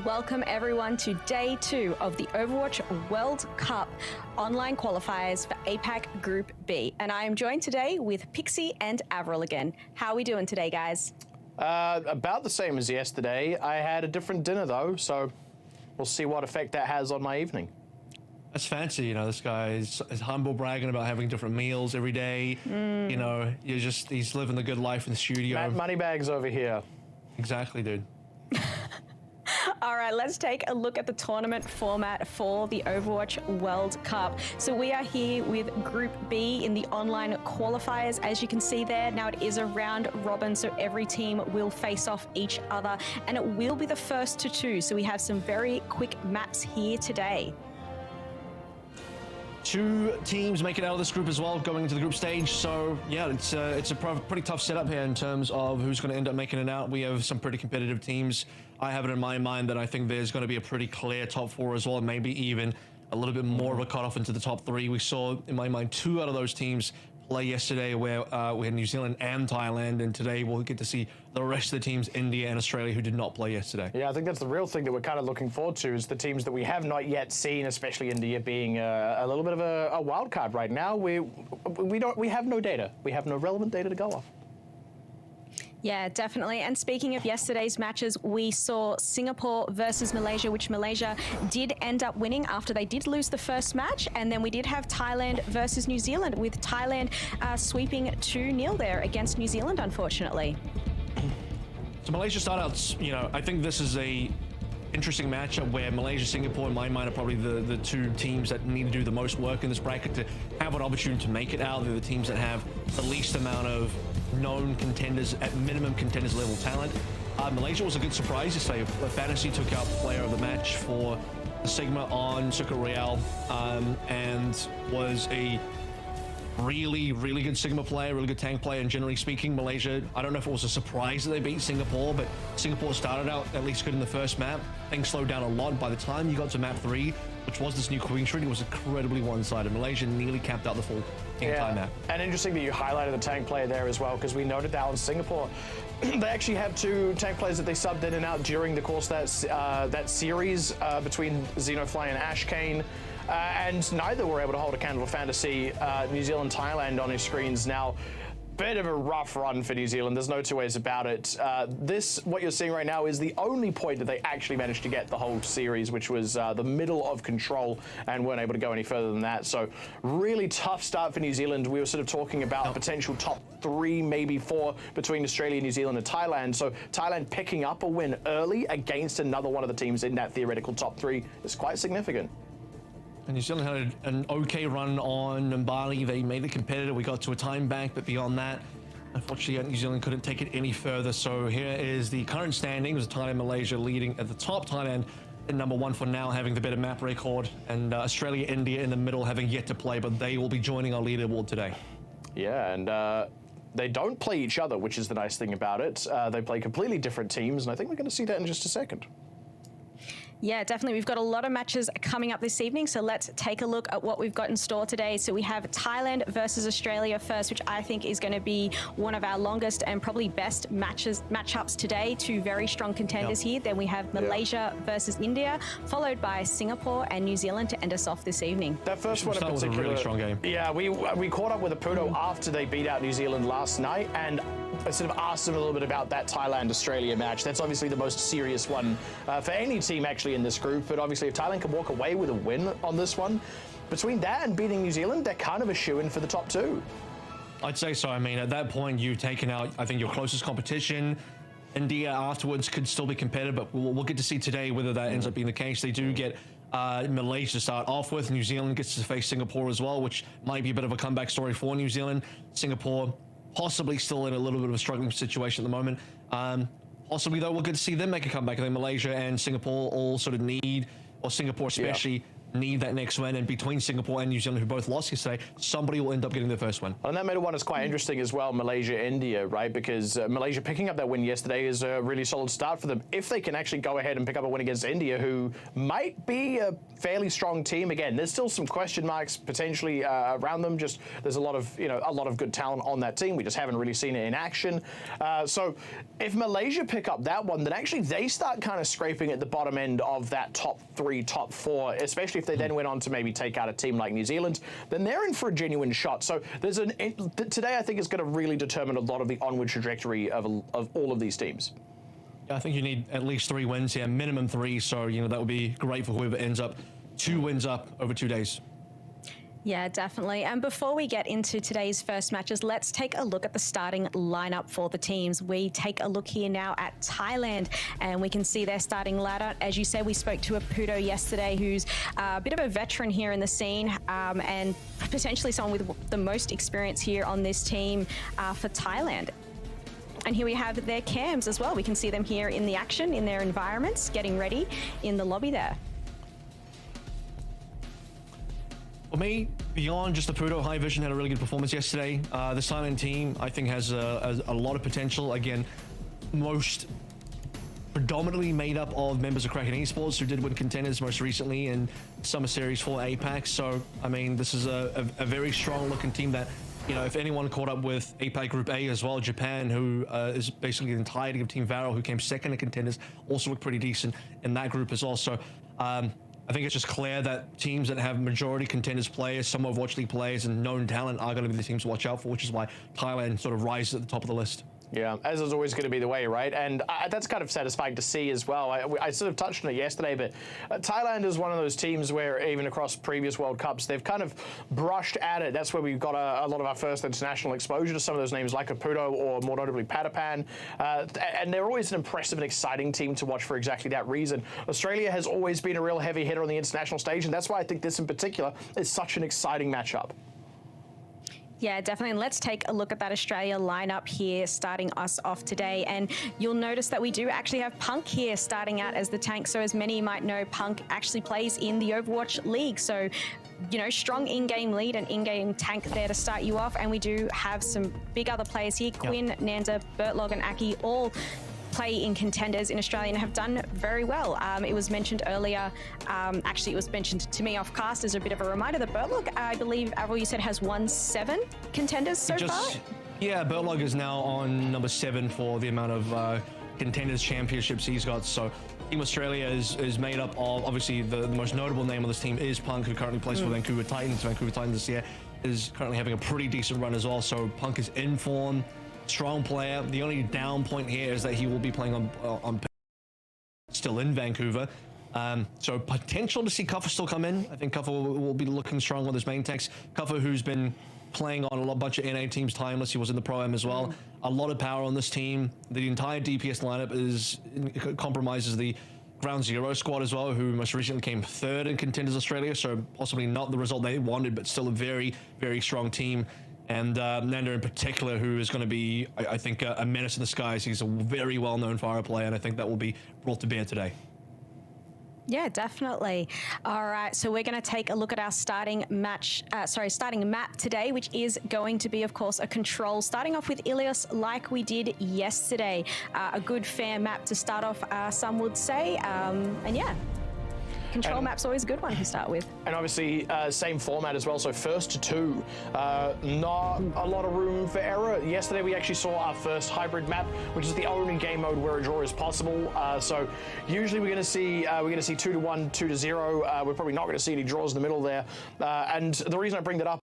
Welcome everyone to day 2 of the Overwatch World Cup online qualifiers for APAC Group B. And I am joined today with Pixie and Avril again. How are we doing today, guys? About the same as yesterday. I had a different dinner though, so we'll see what effect that has on my evening. That's fancy, you know, this guy is humble bragging about having different meals every day. You know, he's living the good life in the studio. Matt Moneybags over here. Exactly, dude. All right, let's take a look at the tournament format for the Overwatch World Cup. So we are here with Group B in the online qualifiers, as you can see there. Now it is a round robin, so every team will face off each other, and it will be the first to 2. So we have some very quick maps here today. 2 teams make it out of this group as well, going into the group stage. So yeah, it's a pretty tough setup here in terms of who's going to end up making it out. We have some pretty competitive teams. I have it in my mind that I think there's going to be a pretty clear top 4 as well, maybe even a little bit more of a cutoff into the top 3. We saw, in my mind, 2 out of those teams play yesterday, where we had New Zealand and Thailand, and today we'll get to see the rest of the teams, India and Australia, who did not play yesterday. Yeah, I think that's the real thing that we're kind of looking forward to, is the teams that we have not yet seen, especially India being a little bit of a wild card right now. We have no data. We have no relevant data to go off. Yeah, definitely. And speaking of yesterday's matches, we saw Singapore versus Malaysia, which Malaysia did end up winning after they did lose the first match. And then we did have Thailand versus New Zealand, with Thailand sweeping 2-0 there against New Zealand, unfortunately. So Malaysia start out, you know, I think this is a interesting matchup where Malaysia, Singapore, in my mind, are probably the 2 teams that need to do the most work in this bracket to have an opportunity to make it out. They're the teams that have the least amount of known contenders, at minimum contenders level talent. Malaysia was a good surprise to say. Fantasy took out player of the match for the Sigma on Circuit Royale, and was a really good Sigma player, really good tank player. And generally speaking, Malaysia, I don't know if it was a surprise that they beat Singapore, but Singapore started out at least good in the first map. Things slowed down a lot. By the time you got to map 3, which was this new Queen Street, it was incredibly one-sided. Malaysia nearly capped out the full entire map. And interesting that you highlighted the tank player there as well, because we noted that in Singapore, they actually have 2 tank players that they subbed in and out during the course of that series between Xenofly and Ashkane. And neither were able to hold a candle to Fantasy. New Zealand, Thailand on his screens now. Bit of a rough run for New Zealand. There's no 2 ways about it. What you're seeing right now is the only point that they actually managed to get the whole series, which was the middle of control, and weren't able to go any further than that. So really tough start for New Zealand. We were sort of talking about potential top 3, maybe 4 between Australia, New Zealand, and Thailand. So Thailand picking up a win early against another one of the teams in that theoretical top 3 is quite significant. And New Zealand had an okay run on Mbali. They made it competitive. We got to a time bank, but beyond that, unfortunately, New Zealand couldn't take it any further. So here is the current standings. Thailand and Malaysia leading at the top. Thailand at number 1 for now, having the better map record. And Australia, India in the middle, having yet to play, but they will be joining our leaderboard today. Yeah, and they don't play each other, which is the nice thing about it. They play completely different teams, and I think we're going to see that in just a second. Yeah, definitely. We've got a lot of matches coming up this evening, so let's take a look at what we've got in store today. So we have Thailand versus Australia first, which I think is going to be one of our longest and probably best matchups today. 2 very strong contenders here. Then we have Malaysia versus India, followed by Singapore and New Zealand to end us off this evening. That first one in particular was a really strong game. Yeah, we caught up with Aputo after they beat out New Zealand last night, and I sort of asked him a little bit about that Thailand-Australia match. That's obviously the most serious one for any team actually in this group, but obviously if Thailand can walk away with a win on this one, between that and beating New Zealand, they're kind of a shoo-in for the top 2. I'd say so. I mean, at that point, you've taken out, I think, your closest competition. India afterwards could still be competitive, but we'll get to see today whether that ends up being the case. They do get Malaysia to start off with. New Zealand gets to face Singapore as well, which might be a bit of a comeback story for New Zealand. Singapore possibly still in a little bit of a struggling situation at the moment. Possibly, though, we'll get to see them make a comeback. I think Malaysia and Singapore all sort of need, or Singapore especially, need that next win, and between Singapore and New Zealand, who both lost yesterday, somebody will end up getting their first win. And that middle one is quite interesting as well, Malaysia, India, right? Because Malaysia picking up that win yesterday is a really solid start for them. If they can actually go ahead and pick up a win against India, who might be a fairly strong team. Again, there's still some question marks potentially around them. Just there's a lot of good talent on that team. We just haven't really seen it in action. So if Malaysia pick up that one, then actually they start kind of scraping at the bottom end of that top 3, top 4, especially if they then went on to maybe take out a team like New Zealand, then they're in for a genuine shot. So there's today I think is going to really determine a lot of the onward trajectory of all of these teams. Yeah, I think you need at least 3 wins here, minimum 3. So, that would be great for whoever ends up 2 wins up over 2 days. Yeah, definitely. And before we get into today's first matches, let's take a look at the starting lineup for the teams. We take a look here now at Thailand, and we can see their starting lineup. As you said, we spoke to Apudo yesterday, who's a bit of a veteran here in the scene, and potentially someone with the most experience here on this team for Thailand. And here we have their cams as well. We can see them here in the action, in their environments, getting ready in the lobby there. For me, beyond just the Apudo, High Vision had a really good performance yesterday. The Silent team, I think, has a lot of potential. Again, most predominantly made up of members of Kraken Esports, who did win contenders most recently in Summer Series for APAC. So, I mean, this is a very strong-looking team that, if anyone caught up with APAC Group A as well, Japan, who is basically the entirety of Team Varel, who came second in contenders, also looked pretty decent in that group as well. So, I think it's just clear that teams that have majority contenders players, some Overwatch League players, and known talent are going to be the teams to watch out for, which is why Thailand sort of rises at the top of the list. Yeah, as is always going to be the way, right? And that's kind of satisfying to see as well. I sort of touched on it yesterday, but Thailand is one of those teams where even across previous World Cups, they've kind of brushed at it. That's where we've got a lot of our first international exposure to some of those names like Apudo or more notably Patapan. And they're always an impressive and exciting team to watch for exactly that reason. Australia has always been a real heavy hitter on the international stage, and that's why I think this in particular is such an exciting matchup. Yeah, definitely. And let's take a look at that Australia lineup here, starting us off today. And you'll notice that we do actually have Punk here starting out as the tank. So as many might know, Punk actually plays in the Overwatch League. So, strong in-game lead and in-game tank there to start you off. And we do have some big other players here. Quinn, Nanda, Bertlog, and Aki all play in contenders in Australia and have done very well. It was mentioned earlier, actually it was mentioned to me off cast as a bit of a reminder that Bertlog, I believe, Avril, you said, has won 7 contenders so far? Yeah, Bertlog is now on number 7 for the amount of contenders championships he's got. So Team Australia is made up of, obviously, the most notable name on this team is Punk, who currently plays for Vancouver Titans. Vancouver Titans this year is currently having a pretty decent run as well. So Punk is in form. Strong player. The only down point here is that he will be playing on still in Vancouver. So potential to see Kuffer still come in. I think Kuffer will be looking strong with his main tanks. Kuffer, who's been playing on a bunch of NA teams timeless. He was in the Pro-Am as well. A lot of power on this team. The entire DPS lineup compromises the Ground Zero squad as well, who most recently came 3rd in Contenders Australia. So possibly not the result they wanted, but still a very, very strong team. And Nanda in particular, who is going to be, I think, a menace in the skies. He's a very well-known fire player, and I think that will be brought to bear today. Yeah, definitely. All right, so we're going to take a look at our starting map today, which is going to be, of course, a control. Starting off with Ilios, like we did yesterday. A good fair map to start off, some would say. And yeah. Control map's always a good one to start with. And obviously, same format as well, so first to 2. Not a lot of room for error. Yesterday, we actually saw our first hybrid map, which is the only game mode where a draw is possible. So usually we're going to see 2-1, 2-0. We're probably not going to see any draws in the middle there. And the reason I bring that up,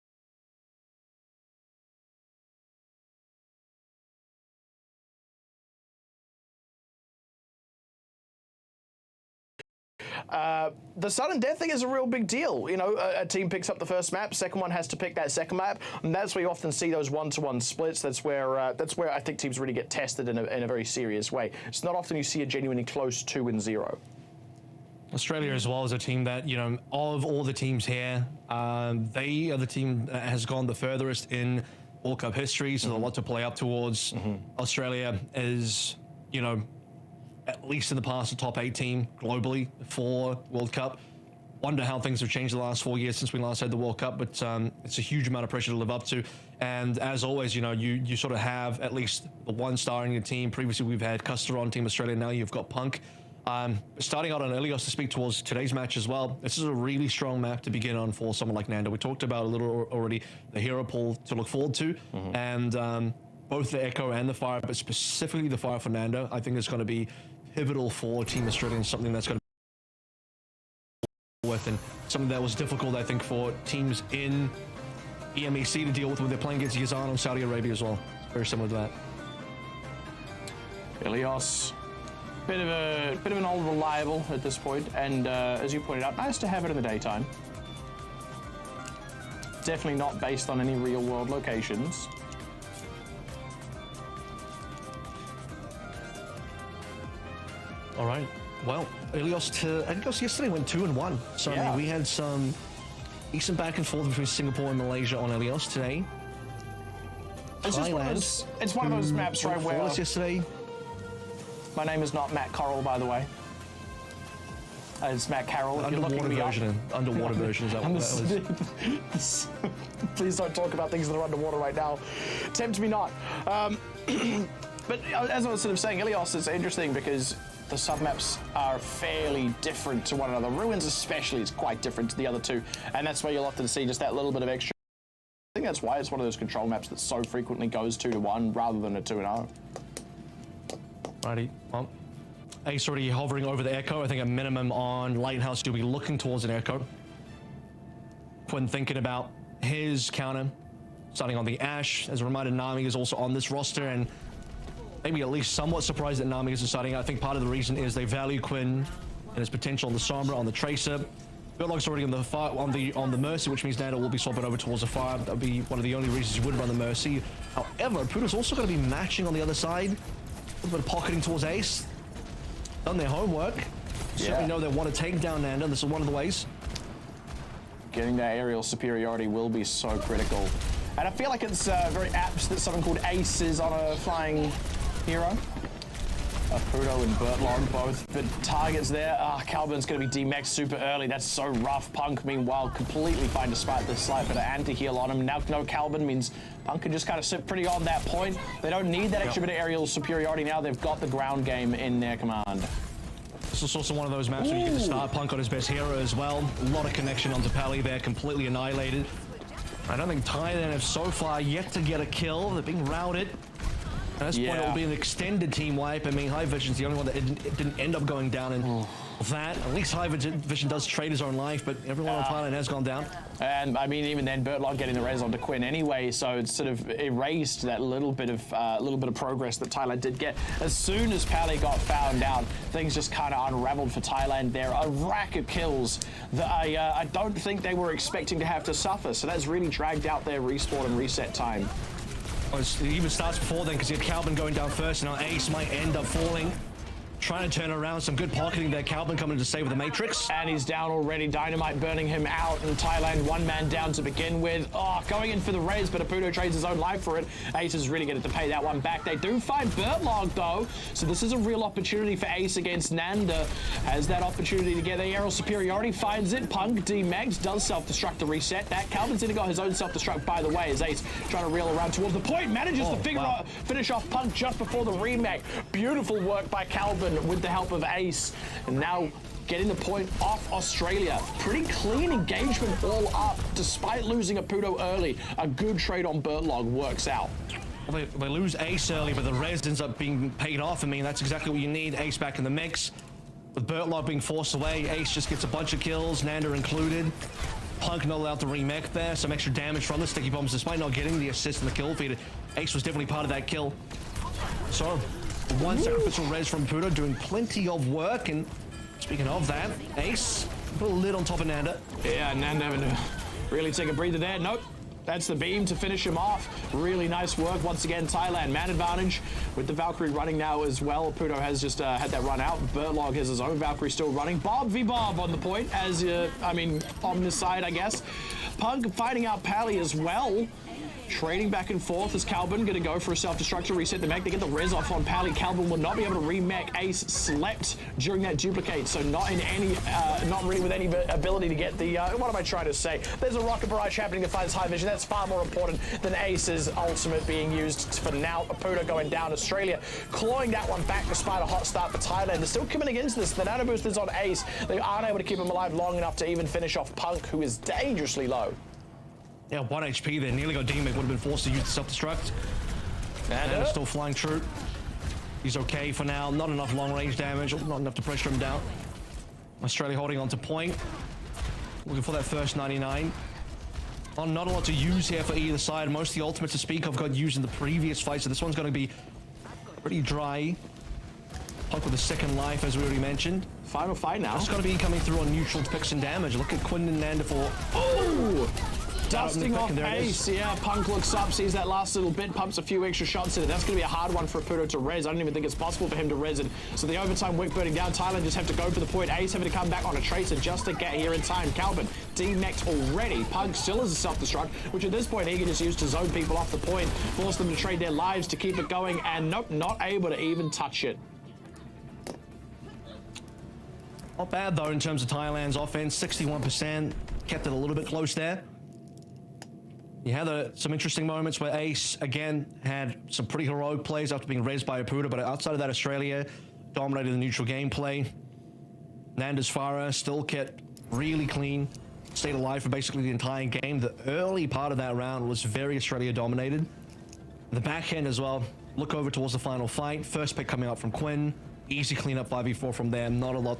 the sudden death thing is a real big deal. A team picks up the first map, second one has to pick that second map, and that's where you often see those 1-to-1 splits. That's where I think teams really get tested in a very serious way. It's not often you see a genuinely close 2-0. Australia as well is a team that, of all the teams here, they are the team that has gone the furthest in World Cup history, so there's a lot to play up towards. Australia is, at least in the past, a top 8 team globally for World Cup. wonder how things have changed the last 4 years since we last had the World Cup, but it's a huge amount of pressure to live up to. And as always, you know, you sort of have at least the one star in your team. Previously, we've had Custer on Team Australia. Now you've got Punk. Starting out on Ilios to speak towards today's match as well. This is a really strong map to begin on for someone like Nando. We talked about a little already the hero pool to look forward to, and both the Echo and the Fire, but specifically the Fire for Nando, I think is going to be pivotal for Team Australia and something that's going to with, and something that was difficult, I think, for teams in EMEC to deal with when they're playing against Yazan and Saudi Arabia as well. Very similar to that. Ilios, bit of an old reliable at this point, and as you pointed out, nice to have it in the daytime. Definitely not based on any real world locations. All right. Well, Ilios yesterday went 2-1. So I mean, we had some decent back and forth between Singapore and Malaysia on Ilios today. It's one of those maps, right, where yesterday. My name is not Matt Corral, by the way. It's Matt Carroll. Underwater version. Underwater version is that what that was? Please don't talk about things that are underwater right now. Tempt me not. But as I was sort of saying, Ilios is interesting because the submaps are fairly different to one another. Ruins especially is quite different to the other two, and that's where you'll often see just that little bit of extra. I think that's why it's one of those control maps that so frequently goes 2-1 rather than a 2-0. Righty. Well, Ace already hovering over the Echo. I think a minimum on Lighthouse to be looking towards an Echo. When thinking about his counter, starting on the Ash. As a reminder, Nami is also on this roster, and maybe at least somewhat surprised that Nami isn't starting. I think part of the reason is they value Quinn and his potential on the Sombra, on the Tracer. Birdlog's already on the fire, on the Mercy, which means Nando will be swapping over towards the Fire. That would be one of the only reasons you would run the Mercy. However, Pudo's also going to be matching on the other side. A little bit of pocketing towards Ace. Done their homework. Certainly know they want to take down Nando. This is one of the ways. Getting that aerial superiority will be so critical. And I feel like it's very apt that someone called Ace is on a flying hero. Pudo and Bertlog both, but targets there. Calvin's going to be D-Max super early. That's so rough. Punk, meanwhile, completely fine despite the slight bit of anti-heal on him. Now no Calvin means Punk can just kind of sit pretty on that point. They don't need that extra bit of aerial superiority now. They've got the ground game in their command. This is also one of those maps where you get to start Punk on his best hero as well. A lot of connection onto Pally there, completely annihilated. I don't think Thailand have so far yet to get a kill. They're being routed. At this point, it will be an extended team wipe. I mean, High Vision's the only one that didn't end up going down in that. At least High Vision does trade his own life, but everyone on Thailand has gone down. And I mean, even then, Bertlog getting the res onto Quinn anyway, so it's sort of erased that little bit of progress that Thailand did get. As soon as Pally got found out, things just kind of unraveled for Thailand there. A rack of kills that I don't think they were expecting to have to suffer. So that's really dragged out their respawn and reset time. It even starts before then because you had Calvin going down first, and now Ace might end up falling. Trying to turn around, some good pocketing there. Calvin coming to save the Matrix. And he's down already. Dynamite burning him out, and Thailand one man down to begin with. Going in for the raise, but Apudo trades his own life for it. Ace is really going to pay that one back. They do find Bertlog though, so this is a real opportunity for Ace against Nanda. Has that opportunity to get the aerial superiority, finds it. Punk D-Mags does self-destruct the reset. That Calvin's going to got his own self-destruct, by the way, as Ace trying to reel around towards the point. Manages to finish off Punk just before the remake. Beautiful work by Calvin with the help of Ace, and now getting the point off Australia. Pretty clean engagement all up, despite losing Apudo early. A good trade on Bertlog works out. Well, they lose Ace early, but the res ends up being paid off. I mean, that's exactly what you need. Ace back in the mix. With Bertlog being forced away, Ace just gets a bunch of kills, Nanda included. Punk not allowed to remake there. Some extra damage from the sticky bombs, despite not getting the assist in the kill feed. Ace was definitely part of that kill. So, one sacrificial res from Pudo doing plenty of work, and speaking of that, Ace put a lid on top of Nanda. Yeah, Nanda having to really take a breather there. Nope. That's the beam to finish him off. Really nice work. Once again, Thailand man advantage with the Valkyrie running now as well. Pudo has just had that run out. Bertlog has his own Valkyrie still running. Bob v Bob on the point, as on this side, I guess. Punk finding out Pally as well. Trading back and forth as Calvin going to go for a self-destruct to reset the mech. They get the res off on Pally. Calvin will not be able to remech. Ace slept during that duplicate, so not really with any ability to get the, what am I trying to say? There's a rocket barrage happening to find his high vision. That's far more important than Ace's ultimate being used for now. Apuda going down. Australia clawing that one back despite a hot start for Thailand. They're still coming against this. The nano boost is on Ace. They aren't able to keep him alive long enough to even finish off Punk, who is dangerously low. Yeah, 1 HP there. Nearly got Demon. Would have been forced to use the self-destruct. And still flying true. He's okay for now. Not enough long-range damage. Not enough to pressure him down. Australia holding on to point. Looking for that first 99. Oh, not a lot to use here for either side. Most of the ultimates to speak of got used in the previous fight, so this one's going to be pretty dry. Punk with a second life, as we already mentioned. Final fight now. It's going to be coming through on neutral to pick some damage. Look at Quinn and Nanda for... Oh! Dusting off Ace, yeah. Punk looks up, sees that last little bit, pumps a few extra shots in it. That's going to be a hard one for Apudo to res. I don't even think it's possible for him to res it. So the overtime wick burning down. Thailand just have to go for the point. Ace having to come back on a tracer just to get here in time. Calvin demeched already. Punk still is a self-destruct, which at this point he can just use to zone people off the point, force them to trade their lives to keep it going, and nope, not able to even touch it. Not bad though in terms of Thailand's offense. 61%. Kept it a little bit close there. You had some interesting moments where Ace, again, had some pretty heroic plays after being raised by Apuda, but outside of that, Australia dominated the neutral gameplay. Nanda's Farah still kept really clean, stayed alive for basically the entire game. The early part of that round was very Australia dominated. The back end as well, look over towards the final fight. First pick coming up from Quinn. Easy cleanup 5v4 from there. Not a lot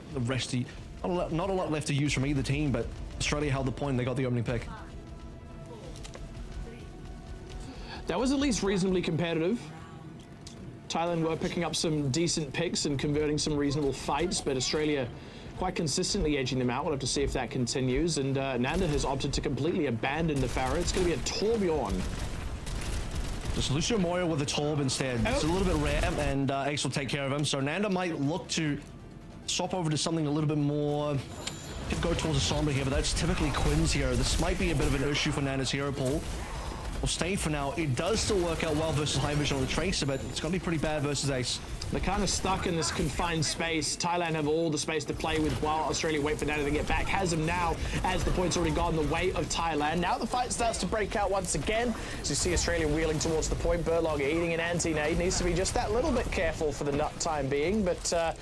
left to use from either team, but Australia held the point and they got the opening pick. That was at least reasonably competitive. Thailand were picking up some decent picks and converting some reasonable fights, but Australia quite consistently edging them out. We'll have to see if that continues. And Nanda has opted to completely abandon the Pharaoh. It's going to be a Torbjorn. Just Lucio Moya with a Torb instead. It's a little bit rare, and Ace will take care of him. So Nanda might look to swap over to something a little bit more... Could go towards a Sombra here, but that's typically Quinn's hero. This might be a bit of an issue for Nanda's hero pool. Will stay for now. It does still work out well versus high vision on the Tracer, but it's going to be pretty bad versus Ace. They're kind of stuck in this confined space. Thailand have all the space to play with while Australia wait for Nanda to get back. Has him now as the point's already gone the way of Thailand. Now the fight starts to break out once again. As you see Australia wheeling towards the point. Burlog eating an anti-nade. Needs to be just that little bit careful for the time being, but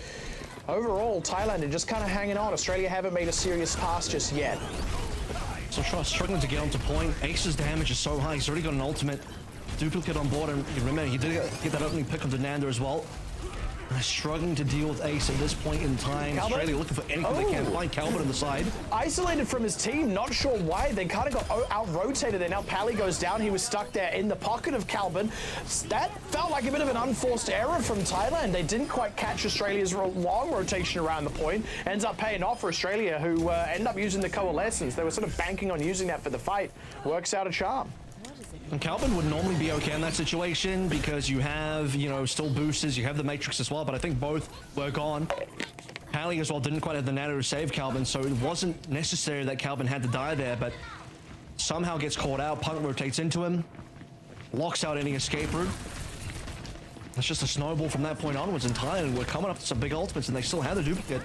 overall, Thailand are just kind of hanging on. Australia haven't made a serious pass just yet. So struggling to get onto point. Ace's damage is so high. He's already got an ultimate duplicate on board, and remember, he did get that opening pick onto Nanda as well. Struggling to deal with Ace at this point in time. Calvin? Australia looking for anything they can. Find Calvin on the side. Isolated from his team, not sure why. They kind of got out-rotated there. Now Pally goes down. He was stuck there in the pocket of Calvin. That felt like a bit of an unforced error from Thailand. They didn't quite catch Australia's long rotation around the point. Ends up paying off for Australia, who end up using the coalescence. They were sort of banking on using that for the fight. Works out a charm. And Calvin would normally be okay in that situation because you have, still boosters, you have the Matrix as well, but I think both were gone. Pally as well didn't quite have the nano to save Calvin, so it wasn't necessary that Calvin had to die there, but somehow gets caught out. Punk rotates into him, locks out any escape route. It's just a snowball from that point onwards, and Thailand were coming up to some big ultimates, and they still had the duplicate.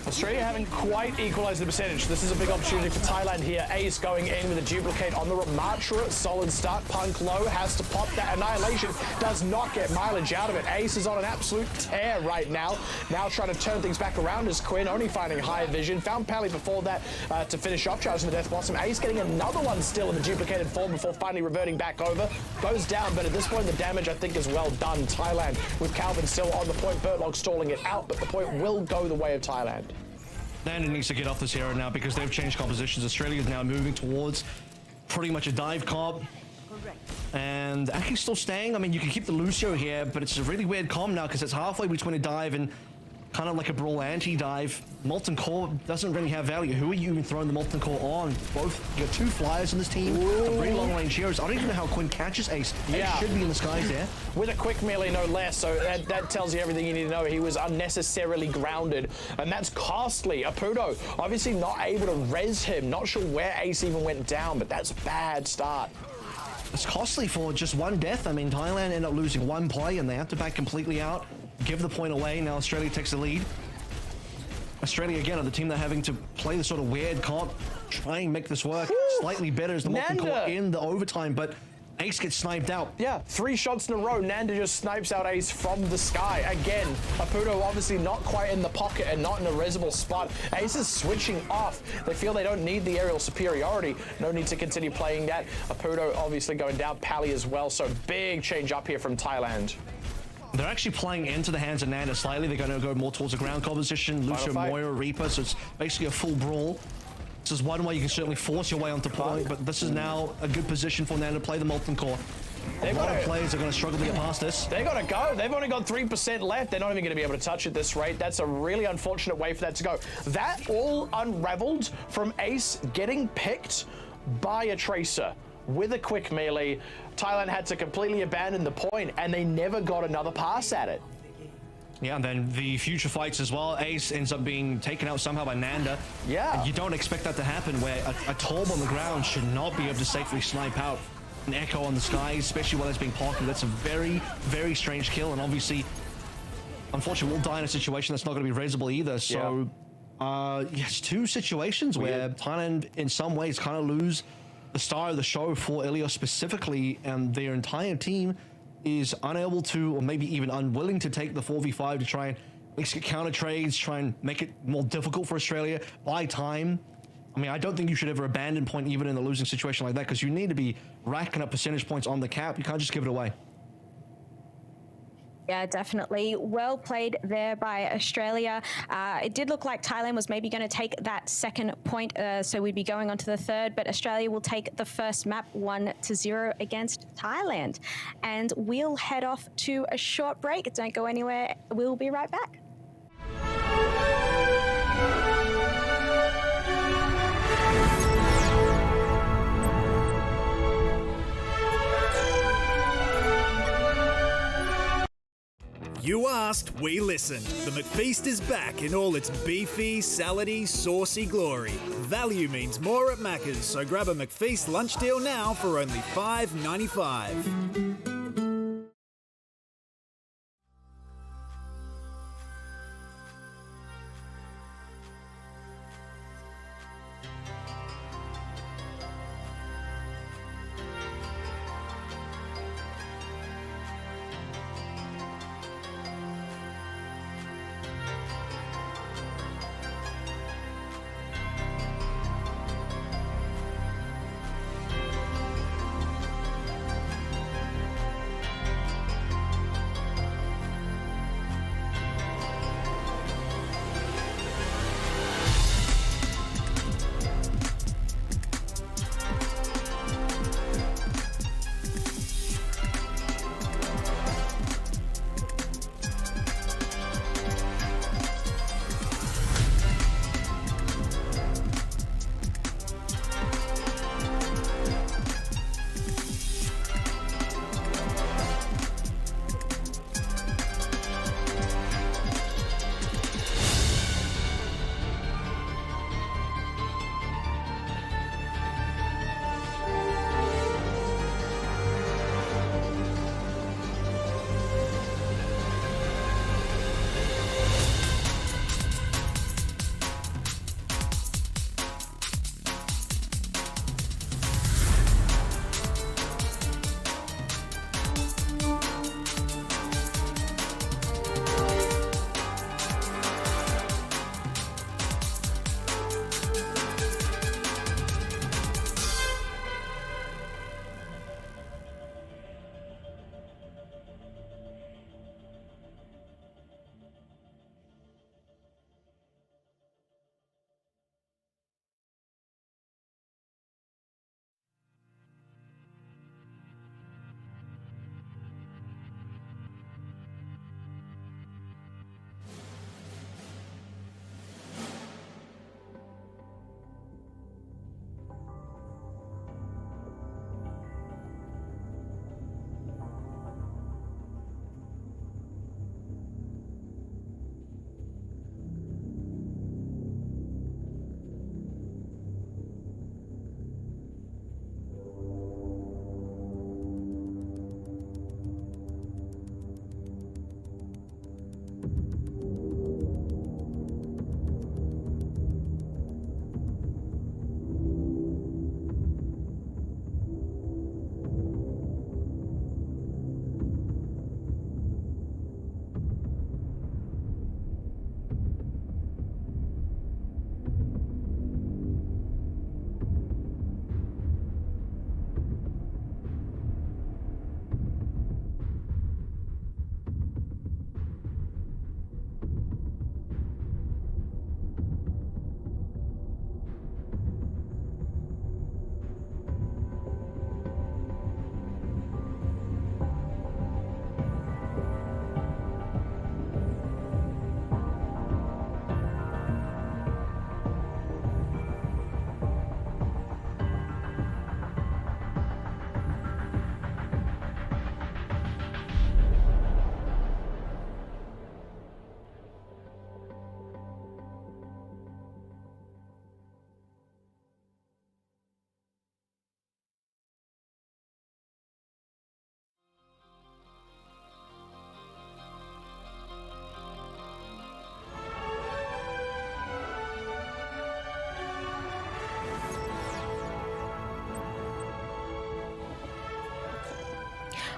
Australia haven't quite equalized the percentage. This is a big opportunity for Thailand here. Ace going in with a duplicate on the Ramatra. Solid start. Punk low has to pop that. Annihilation does not get mileage out of it. Ace is on an absolute tear right now. Now trying to turn things back around as Quinn, only finding high vision. Found Pally before that to finish off, charging the Death Blossom. Ace getting another one still in the duplicated form before finally reverting back over. Goes down, but at this point the damage I think is well done. Thailand with Calvin still on the point. Bertlog stalling it out, but the point will go the way of Thailand. Nanda needs to get off this hero now because they've changed compositions. Australia is now moving towards pretty much a dive comp. And actually still staying. I mean, you can keep the Lucio here, but it's a really weird comp now because it's halfway between a dive and kind of like a brawl anti-dive. Molten Core doesn't really have value. Who are you even throwing the Molten Core on? Both, you got two flyers in this team, very long-range heroes. I don't even know how Quinn catches Ace. Yeah. Ace should be in the skies there. With a quick melee, no less, so that tells you everything you need to know. He was unnecessarily grounded, and that's costly. Apudo, obviously not able to res him. Not sure where Ace even went down, but that's a bad start. it's costly for just one death. I mean, Thailand ended up losing one play and they have to back completely out, give the point away. Now Australia takes the lead. Australia again are the team that are having to play the sort of weird comp, try and make this work slightly better as the molten core in the overtime, but Ace gets sniped out. Yeah, 3 shots in a row. Nanda just snipes out Ace from the sky. Again, Apudo obviously not quite in the pocket and not in a risible spot. Ace is switching off. They feel they don't need the aerial superiority. No need to continue playing that. Apudo obviously going down, Pally as well. So big change up here from Thailand. They're actually playing into the hands of Nanda slightly. They're going to go more towards the ground composition. Lucio, Moira, Reaper, so it's basically a full brawl. This is one way you can certainly force your way onto point, but this is now a good position for Nanda to play the molten core. A lot of players are going to struggle to get past this. They got to go. They've only got 3% left. They're not even going to be able to touch at this rate. That's a really unfortunate way for that to go. That all unraveled from Ace getting picked by a Tracer with a quick melee. Thailand had to completely abandon the point, and they never got another pass at it. Yeah, and then the future fights as well. Ace ends up being taken out somehow by Nanda. Yeah. And you don't expect that to happen, where a Torb on the ground should not be able to safely snipe out an Echo on the sky, especially while it's being pocketed. That's a very, very strange kill, and obviously, unfortunately, we'll die in a situation that's not going to be raisable either. So, yes, 2 situations where Thailand, in some ways, kind of lose the star of the show for Ilios specifically, and their entire team is unable to, or maybe even unwilling to take the 4v5 to try and at least get counter trades, try and make it more difficult for Australia, buy time. I mean, I don't think you should ever abandon point even in a losing situation like that, because you need to be racking up percentage points on the cap. You can't just give it away. Yeah, definitely. Well played there by Australia. It did look like Thailand was maybe going to take that second point, so we'd be going on to the third, but Australia will take the first map 1-0 against Thailand. And we'll head off to a short break. Don't go anywhere. We'll be right back. You asked, we listened. The McFeast is back in all its beefy, salady, saucy glory. Value means more at Macca's, so grab a McFeast lunch deal now for only $5.95.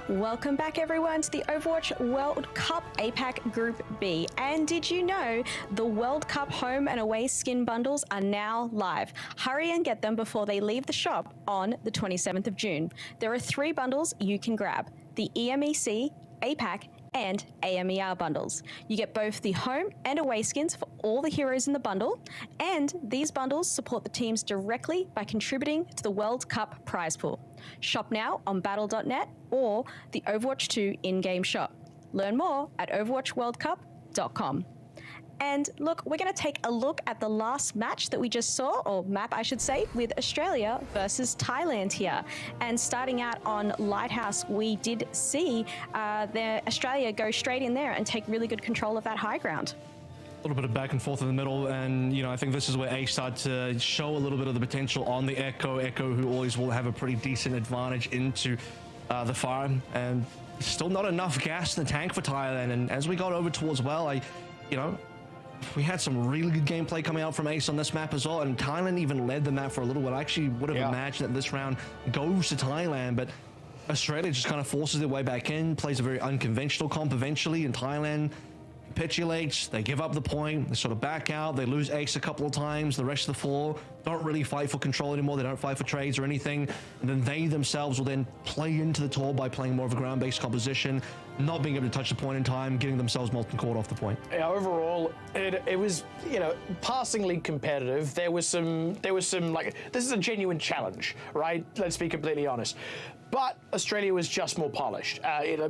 Welcome back everyone to the Overwatch World Cup APAC Group B. And did you know the World Cup home and away skin bundles are now live? Hurry and get them before they leave the shop on the 27th of June. There are 3 bundles you can grab: the EMEC, APAC, and AMER bundles. You get both the home and away skins for all the heroes in the bundle, and these bundles support the teams directly by contributing to the World Cup prize pool. Shop now on battle.net or the Overwatch 2 in-game shop. Learn more at overwatchworldcup.com. And look, we're going to take a look at the last match that we just saw, or map I should say, with Australia versus Thailand here. And starting out on Lighthouse, we did see Australia go straight in there and take really good control of that high ground. A little bit of back and forth in the middle, and I think this is where Ace start to show a little bit of the potential on the Echo, who always will have a pretty decent advantage into the fire, and still not enough gas in the tank for Thailand. And as we got over towards we had some really good gameplay coming out from Ace on this map as well, and Thailand even led the map for a little while. I actually would have imagined that this round goes to Thailand, but Australia just kind of forces their way back in, plays a very unconventional comp eventually, and Thailand capitulates. They give up the point, they sort of back out, they lose Ace a couple of times. The rest of the floor don't really fight for control anymore, they don't fight for trades or anything, and then they themselves will then play into the tour by playing more of a ground-based composition, not being able to touch the point in time, getting themselves molten cord off the point. Yeah, overall, it was, passingly competitive. There was some like, this is a genuine challenge, right? Let's be completely honest. But Australia was just more polished.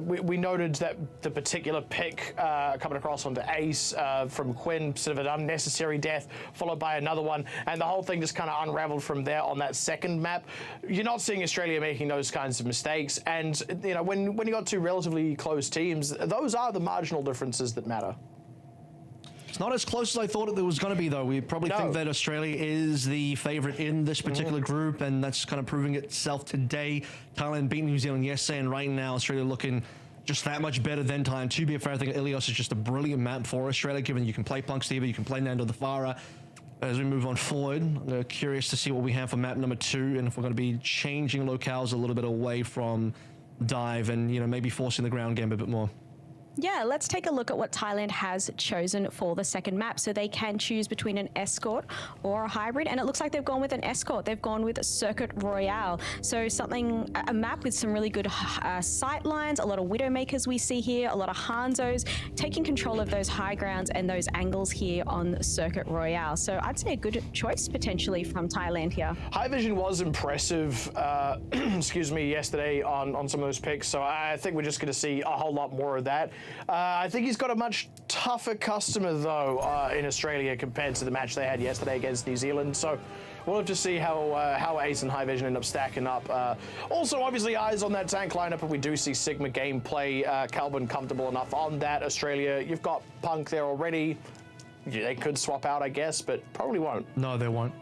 We noted that the particular pick coming across onto Ace from Quinn, sort of an unnecessary death, followed by another one, and the whole thing just kind of unraveled from there on that second map. You're not seeing Australia making those kinds of mistakes, and when you got 2 relatively close teams, those are the marginal differences that matter. It's not as close as I thought it was going to be, though. We probably think that Australia is the favorite in this particular group, and that's kind of proving itself today. Thailand beat New Zealand yesterday, and right now Australia looking just that much better than Thailand. To be fair, I think Ilios is just a brilliant map for Australia, given you can play Punk Steva, you can play Nando the Farah. As we move on forward, I'm curious to see what we have for map number 2, and if we're going to be changing locales a little bit away from dive and, maybe forcing the ground game a bit more. Yeah, let's take a look at what Thailand has chosen for the second map. So they can choose between an escort or a hybrid, and it looks like they've gone with an escort. They've gone with Circuit Royale. So a map with some really good sight lines, a lot of Widowmakers we see here, a lot of Hanzos, taking control of those high grounds and those angles here on Circuit Royale. So I'd say a good choice potentially from Thailand here. High Vision was impressive, yesterday on some of those picks, so I think we're just going to see a whole lot more of that. I think he's got a much tougher customer, though, in Australia compared to the match they had yesterday against New Zealand. So we'll have to see how Ace and High Vision end up stacking up. Also, obviously, eyes on that tank lineup, and we do see Sigma gameplay. Calvin comfortable enough on that. Australia, you've got Punk there already. They could swap out, I guess, but probably won't. No, they won't.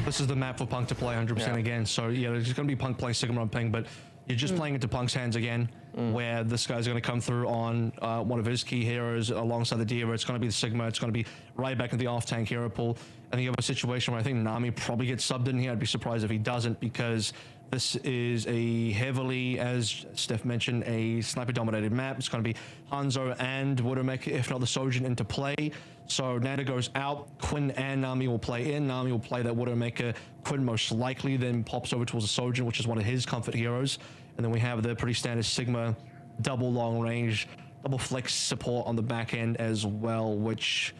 This is the map for Punk to play 100% again. So, there's going to be Punk playing Sigma on ping, but you're just playing into Punk's hands again, where this guy's going to come through on one of his key heroes alongside the Diva. It's going to be the Sigma. It's going to be right back into the off-tank hero pool. And you have a situation where I think Nami probably gets subbed in here. I'd be surprised if he doesn't, because this is a heavily, as Steph mentioned, a sniper-dominated map. It's going to be Hanzo and Widowmaker, if not the Sojin, into play. So Nanda goes out, Quinn and Nami will play in. Nami will play that Widowmaker. Quinn most likely then pops over towards the Sojin, which is one of his comfort heroes. And then we have the pretty standard Sigma double long range, double flex support on the back end as well, which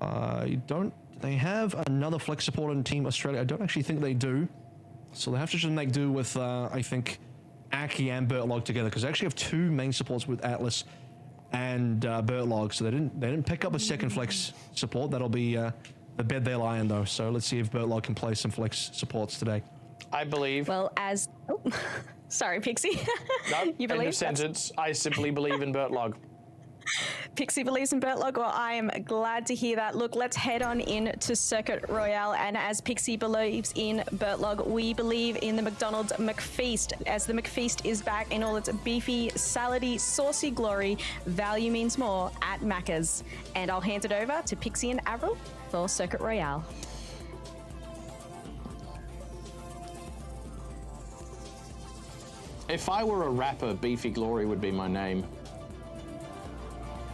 they have another flex support on Team Australia? I don't actually think they do. So they have to just make do with, I think, Aki and Bertlog together, because they actually have 2 main supports with Atlas and Bertlog, so they didn't pick up a second flex support. That'll be the bed they lie in, though. So let's see if Bertlog can play some flex supports today. I believe. Well, sorry, Pixie. No, you believe? End of sentence. I simply believe in Bertlog. Pixie believes in Bertlog. Well, I am glad to hear that. Look, let's head on in to Circuit Royale. And as Pixie believes in Bertlog, we believe in the McDonald's McFeast, as the McFeast is back in all its beefy, salady, saucy glory. Value means more at Macca's. And I'll hand it over to Pixie and Avril for Circuit Royale. If I were a rapper, Beefy Glory would be my name.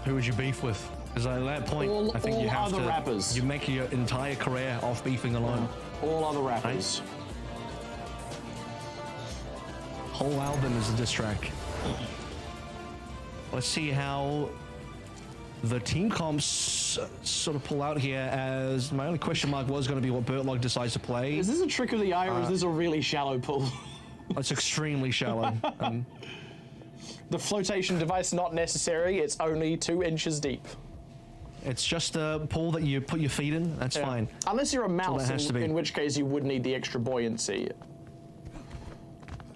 Who would you beef with? Because at that point, I think you have to. All other rappers. You make your entire career off beefing alone. All other rappers. Right? Whole album is a diss track. Let's see how the team comps sort of pull out here, as my only question mark was going to be what Bertlog decides to play. Is this a trick of the eye, or is this a really shallow pool? It's extremely shallow. The flotation device not necessary. It's only 2 inches deep. It's just a pool that you put your feet in. That's fine. Unless you're a mouse, in in which case you would need the extra buoyancy.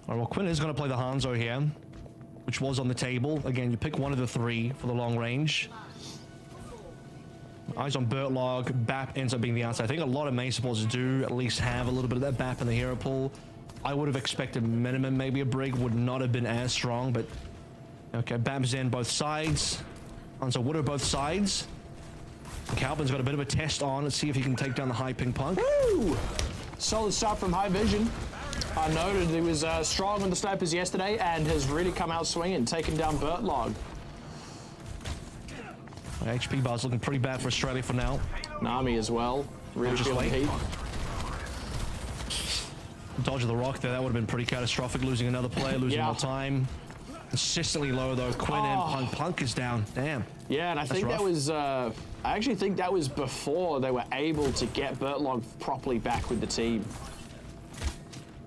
All right, well, Quinn is going to play the Hanzo here, which was on the table. Again, you pick one of the 3 for the long range. Eyes on Bertlog. BAP ends up being the answer. I think a lot of main supporters do at least have a little bit of that BAP in the hero pool. I would have expected minimum, maybe a Brig would not have been as strong, but okay, BAP's in both sides. Hanzo would have both sides. Calvin's got a bit of a test on. Let's see if he can take down the high ping punk. Woo! Solid start from High Vision. I noted he was strong on the snipers yesterday and has really come out swinging, taking down Bertlog. HP bar's looking pretty bad for Australia for now. Nami as well. Really Just feeling wait. heat. Dodge of the rock there. That would have been pretty catastrophic. Losing another player, losing more time. Consistently low though. Quinn and Punk. Punk is down. Damn. Yeah, and I think that was. I actually think that was before they were able to get Bertlog properly back with the team.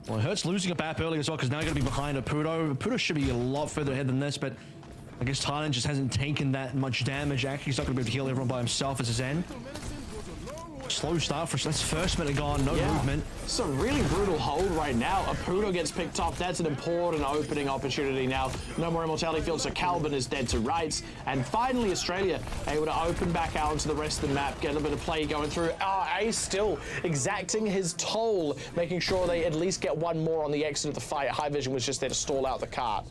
Well, it hurts losing a BAP early as well, because now you're going to be behind a Pudo. Pudo should be a lot further ahead than this, but I guess Thailand just hasn't taken that much damage. Actually, he's not going to be able to heal everyone by himself as his end. Slow start for that's first minute gone, no movement. It's a really brutal hold right now. A Pudo gets picked off. That's an important opening opportunity now. No more immortality field, so Calvin is dead to rights. And finally, Australia able to open back out into the rest of the map, get a bit of play going through. Ace still exacting his toll, making sure they at least get one more on the exit of the fight. High Vision was just there to stall out the cart.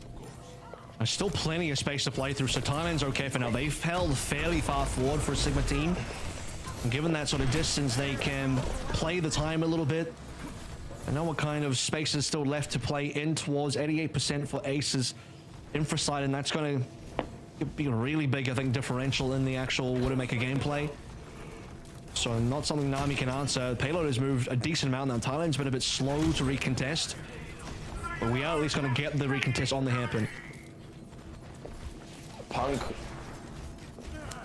There's still plenty of space to play through, so Thailand's okay for now. They've held fairly far forward for a Sigma team. And given that sort of distance, they can play the time a little bit. I know what kind of space is still left to play in towards 88% for Ace's infra side, and that's going to be a really big, I think, differential in the actual Widowmaker gameplay. So not something Nami can answer. Payload has moved a decent amount now. Thailand's been a bit slow to recontest, but we are at least going to get the recontest on the hairpin. Punk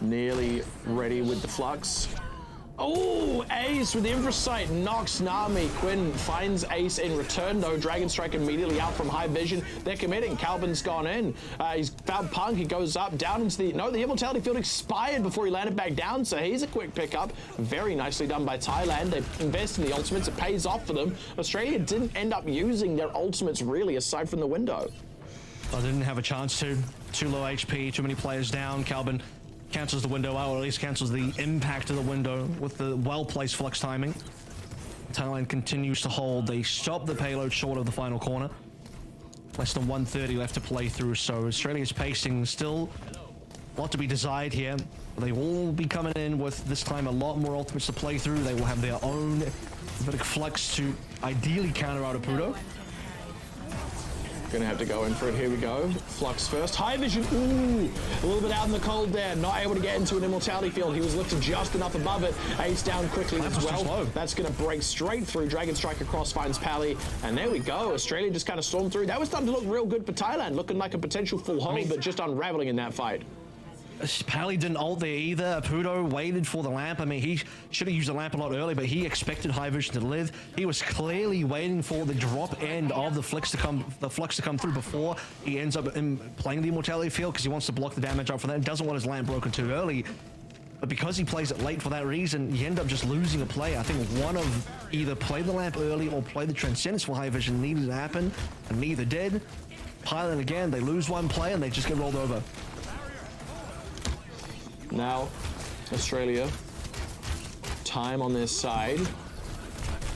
nearly ready with the flux. Oh, Ace with the infrasight knocks Nami. Quinn finds Ace in return though. Dragon Strike immediately out from High Vision. They're committing. Calvin's gone in. He's found Punk. He goes up, down into the... No, the immortality field expired before he landed back down, so he's a quick pickup. Very nicely done by Thailand. They invest in the ultimates. It pays off for them. Australia didn't end up using their ultimates really, aside from the window. I didn't have a chance to. Too low HP, too many players down. Calvin cancels the window out, or at least cancels the impact of the window with the well-placed flux timing. Thailand continues to hold. They stop the payload short of the final corner. Less than 130 left to play through, so Australia's pacing still a lot to be desired here. They will be coming in with, this time, a lot more ultimates to play through. They will have their own bit of flux to ideally counter out a Pudo. Gonna have to go in for it. Here we go. Flux first. High Vision. Ooh, a little bit out in the cold there. Not able to get into an immortality field. He was lifted just enough above it. Ace down quickly as well. That's gonna break straight through. Dragon Strike across finds Pally. And there we go. Australia just kind of stormed through. That was starting to look real good for Thailand. Looking like a potential full hold, but just unraveling in that fight. Pally didn't ult there either. Pudo waited for the lamp. I mean, he should have used the lamp a lot earlier, but he expected High Vision to live. He was clearly waiting for the drop end of the flux to come through before he ends up playing the immortality field, because he wants to block the damage out from that. He doesn't want his lamp broken too early. But because he plays it late for that reason, you end up just losing a play. I think one of either play the lamp early or play the Transcendence for High Vision needed to happen, and neither did. Thailand again, they lose one play and they just get rolled over. Now, Australia, time on their side.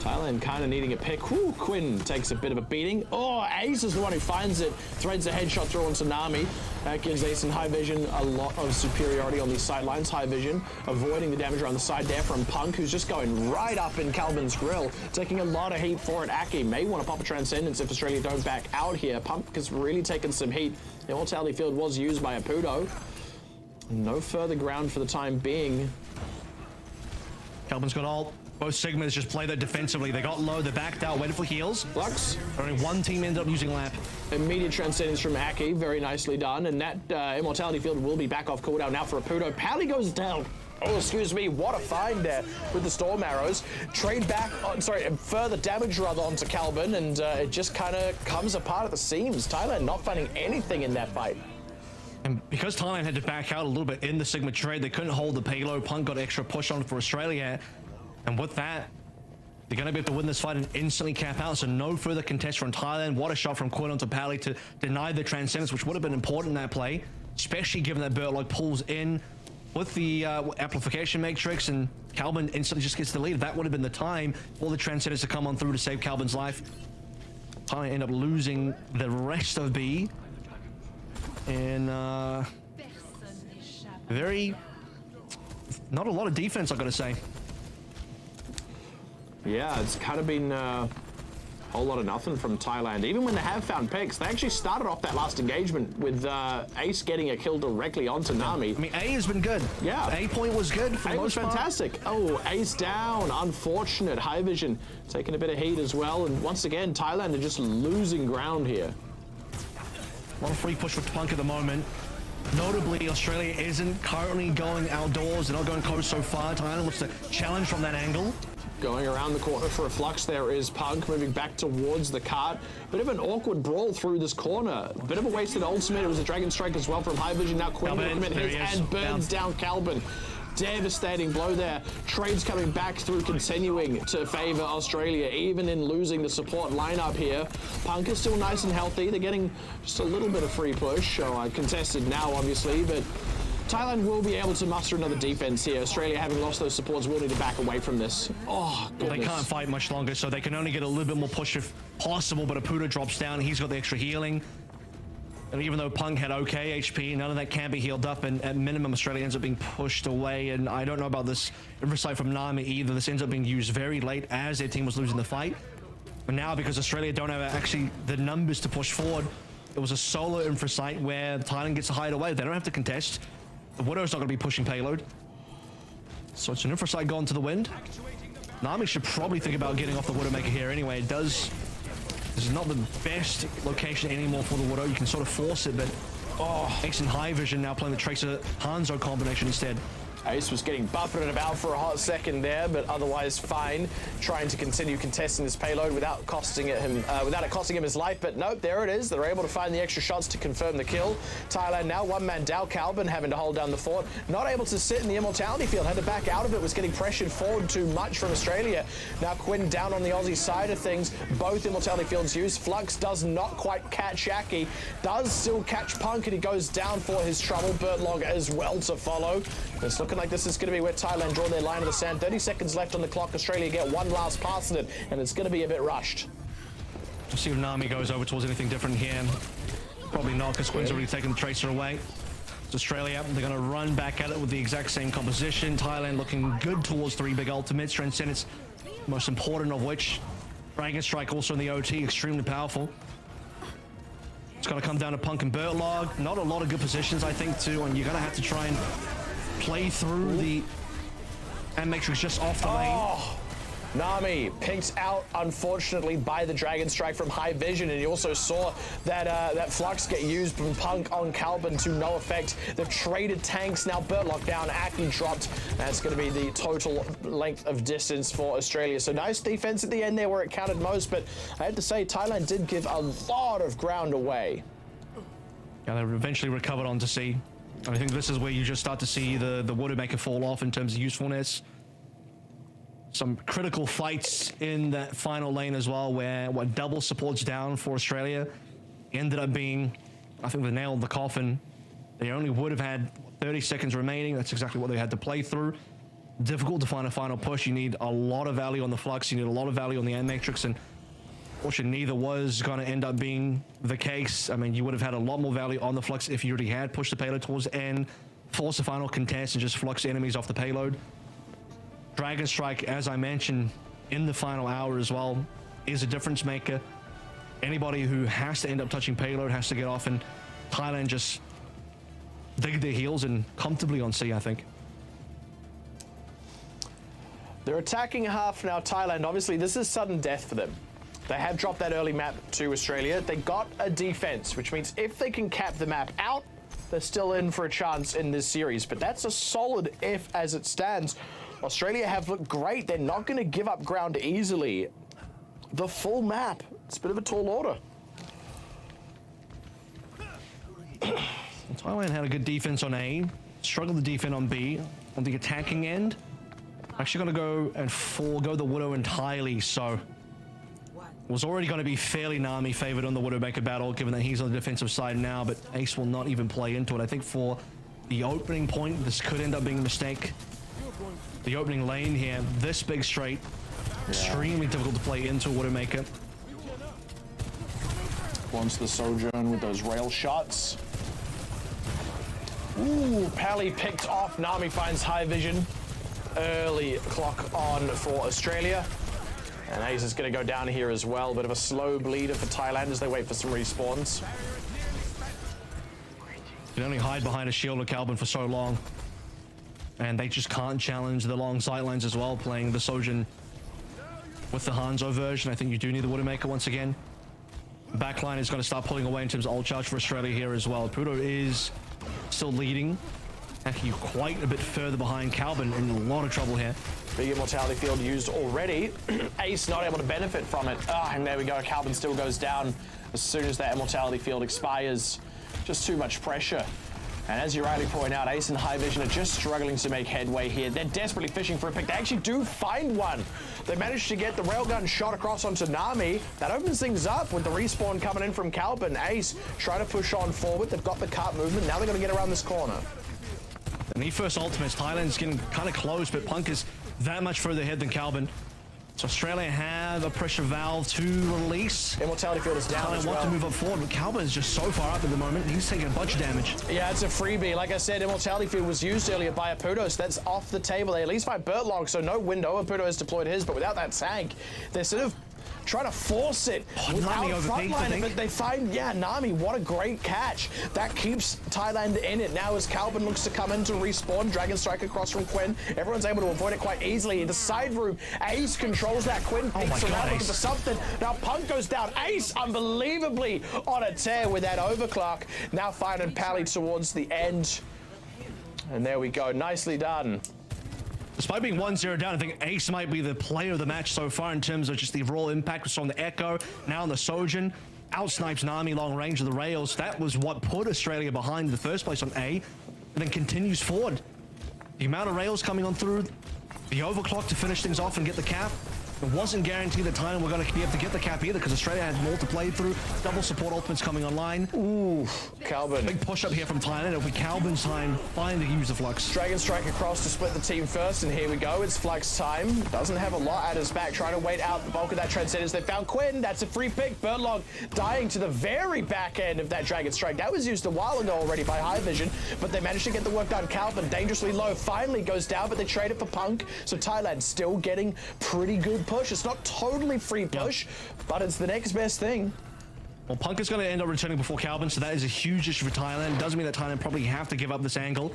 Thailand kind of needing a pick. Whew, Quinn takes a bit of a beating. Oh, Ace is the one who finds it. Threads a headshot through on Tsunami. That gives Ace and High Vision a lot of superiority on these sidelines. High Vision avoiding the damage around the side there from Punk, who's just going right up in Calvin's grill, taking a lot of heat for it. Aki may want to pop a Transcendence if Australia don't back out here. Punk has really taken some heat. The Immortality Field was used by Apudo. No further ground for the time being. Calvin's got ult. Both Sigmas just play that defensively. They got low, they backed out, waited for heals. Flux. Only one team ended up using Lap. Immediate Transcendence from Aki, very nicely done. And that Immortality Field will be back off cooldown now for Apudo. Pally goes down. Oh, excuse me, what a find there with the Storm Arrows. Trade back, further damage rather onto Calvin, and it just kind of comes apart at the seams. Thailand not finding anything in that fight. And because Thailand had to back out a little bit in the Sigma trade, they couldn't hold the payload. Punk got extra push on for Australia. And with that, they're going to be able to win this fight and instantly cap out. So no further contest from Thailand. What a shot from Quinn onto Pally to deny the Transcendence, which would have been important in that play, especially given that Bertlog pulls in with the amplification matrix, and Calvin instantly just gets the lead. That would have been the time for the Transcendence to come on through to save Calvin's life. Thailand end up losing the rest of B. And not a lot of defense, I've got to say. Yeah, it's kind of been a whole lot of nothing from Thailand. Even when they have found picks, they actually started off that last engagement with Ace getting a kill directly onto Nami. I mean, A has been good. Yeah. A point was good for the most part. Fantastic. Oh, Ace down. Unfortunate. High Vision taking a bit of heat as well. And once again, Thailand are just losing ground here. A lot of free push for Punk at the moment. Notably, Australia isn't currently going outdoors. They're not going coast so far. Thailand wants to challenge from that angle. Going around the corner for a Flux, there is Punk moving back towards the cart. Bit of an awkward brawl through this corner. Bit of a wasted ultimate. It was a Dragon Strike as well from High Vision. Now Quinn will commit hits and burns down Calvin. Devastating blow there. Trades coming back through, continuing to favor Australia, even in losing the support lineup here. Punk is still nice and healthy. They're getting just a little bit of free push. So contested now, obviously, but Thailand will be able to muster another defense here. Australia, having lost those supports, will need to back away from this. Oh, goodness. They can't fight much longer, so they can only get a little bit more push if possible, but Apudo drops down. He's got the extra healing. And even though Punk had okay HP, none of that can be healed up, and at minimum, Australia ends up being pushed away. And I don't know about this insight from Nami either. This ends up being used very late as their team was losing the fight. But now, because Australia don't have actually the numbers to push forward, it was a solo infrasight where Thailand gets to hide away. They don't have to contest. The Widow's not going to be pushing payload. So it's an infrasight gone to the wind. Nami should probably think about getting off the Widowmaker here anyway. This is not the best location anymore for the Widow. You can sort of force it, but Ace and High Vision now playing the Tracer Hanzo combination instead. Ace was getting buffeted about for a hot second there, but otherwise fine. Trying to continue contesting this payload without it costing him his life. But nope, there it is. They're able to find the extra shots to confirm the kill. Thailand now one man down. Calvin having to hold down the fort. Not able to sit in the Immortality Field. Had to back out of it. Was getting pressured forward too much from Australia. Now Quinn down on the Aussie side of things. Both Immortality Fields used. Flux does not quite catch Aki. Does still catch Punk, and he goes down for his trouble. Bertlog as well to follow. It's looking like this is going to be where Thailand draw their line in the sand. 30 seconds left on the clock. Australia get one last pass in it, and it's going to be a bit rushed. Let's see if Nami goes over towards anything different here. Probably not, because Quinn's already taken the Tracer away. It's Australia. They're going to run back at it with the exact same composition. Thailand looking good towards 3 big ultimates. Transcendence, most important of which. Dragon Strike also in the OT, extremely powerful. It's going to come down to Punk and Bertlog. Not a lot of good positions, I think, too, and you're going to have to try and play through the matrix just off the lane. Nami picked out, unfortunately, by the Dragon Strike from High Vision, and you also saw that that Flux get used from Punk on Calvin to no effect. They've traded tanks, now Bertlog down, Aki dropped. That's going to be the total length of distance for Australia. So nice defense at the end there where it counted most, but I have to say Thailand did give a lot of ground away. Yeah, they eventually recovered onto C. I think this is where you just start to see the Widowmaker fall off in terms of usefulness. Some critical fights in that final lane as well, where double supports down for Australia ended up being, I think, the nail in the coffin. They only would have had 30 seconds remaining. That's exactly what they had to play through. difficult to find a final push. You need a lot of value on the Flux, you need a lot of value on the end matrix, and fortunately neither was going to end up being the case. I mean, you would have had a lot more value on the Flux if you already had pushed the payload towards the end, force the final contest and just Flux enemies off the payload. Dragon Strike, as I mentioned in the final hour as well, is a difference maker. Anybody who has to end up touching payload has to get off, and Thailand just dig their heels and comfortably on C, I think. They're attacking half now, Thailand. Obviously, this is sudden death for them. They have dropped that early map to Australia. They got a defense, which means if they can cap the map out, they're still in for a chance in this series. But that's a solid if as it stands. Australia have looked great. They're not going to give up ground easily. The full map. It's a bit of a tall order. Thailand had a good defense on A, struggled to defend on B. On the attacking end, actually going to go and forego the Widow entirely, so was already going to be fairly Nami favored on the Widowmaker battle, given that he's on the defensive side now, but Ace will not even play into it. I think for the opening point, this could end up being a mistake. The opening lane here, this big straight, extremely difficult to play into a Widowmaker. Wants the Sojourn with those rail shots. Ooh, Pally picked off. Nami finds high vision. Early clock on for Australia. And Ace is going to go down here as well. Bit of a slow bleeder for Thailand as they wait for some respawns. You can only hide behind a shield of Calvin for so long. And they just can't challenge the long sightlines as well, playing the Sojourn with the Hanzo version. I think you do need the Widowmaker once again. Backline is going to start pulling away in terms of ult charge for Australia here as well. Puto is still leading. Actually, quite a bit further behind. Calvin in a lot of trouble here. Big immortality field used already. Ace not able to benefit from it. And there we go. Calvin still goes down as soon as that immortality field expires. Just too much pressure. And as you rightly point out, Ace and High Vision are just struggling to make headway here. They're desperately fishing for a pick. They actually do find one. They managed to get the railgun shot across onto Nami. That opens things up with the respawn coming in from Calvin. Ace trying to push on forward. They've got the cart movement. Now they're going to get around this corner. And the first ultimates, Thailand's getting kind of close, but Punk is that much further ahead than Calvin. So Australia have a pressure valve to release. Immortality field is down as well. Want to move up forward, but Calvin is just so far up at the moment. He's taking a bunch of damage. Yeah, it's a freebie. Like I said, immortality field was used earlier by Aputo, so that's off the table. They at least find Bertlog, so no window. Aputo has deployed his, but without that tank, they're sort of trying to force it without frontline, but they find, Nami, what a great catch. That keeps Thailand in it. Now as Calvin looks to come in to respawn, Dragon Strike across from Quinn, everyone's able to avoid it quite easily. In the side room, Ace controls that. Quinn peeks around looking for something. Now Punk goes down. Ace, unbelievably on a tear with that overclock. Now finding Pally towards the end. And there we go. Nicely done. Despite being 1-0 down, I think Ace might be the player of the match so far in terms of just the raw impact. We saw on the Echo, now on the Sojourn. Outsnipes Nami long range of the rails. That was what put Australia behind in the first place on A, and then continues forward. The amount of rails coming on through, the overclock to finish things off and get the cap. It wasn't guaranteed that Thailand were going to be able to get the cap either, because Australia had more to play through. Double support ultimates coming online. Ooh, Calvin. Big push up here from Thailand. It'll be Calvin's time finally to use the Flux. Dragon Strike across to split the team first, and here we go. It's Flux time. Doesn't have a lot at his back. Trying to wait out the bulk of that Transcendence. They found Quinn. That's a free pick. Bertlog dying to the very back end of that Dragon Strike. That was used a while ago already by High Vision, but they managed to get the work done. Calvin dangerously low. Finally goes down, but they trade it for Punk. So Thailand still getting pretty good push. It's not totally free push, but it's the next best thing. Well, Punk is going to end up returning before Calvin, so that is a huge issue for Thailand. It doesn't mean that Thailand probably have to give up this angle.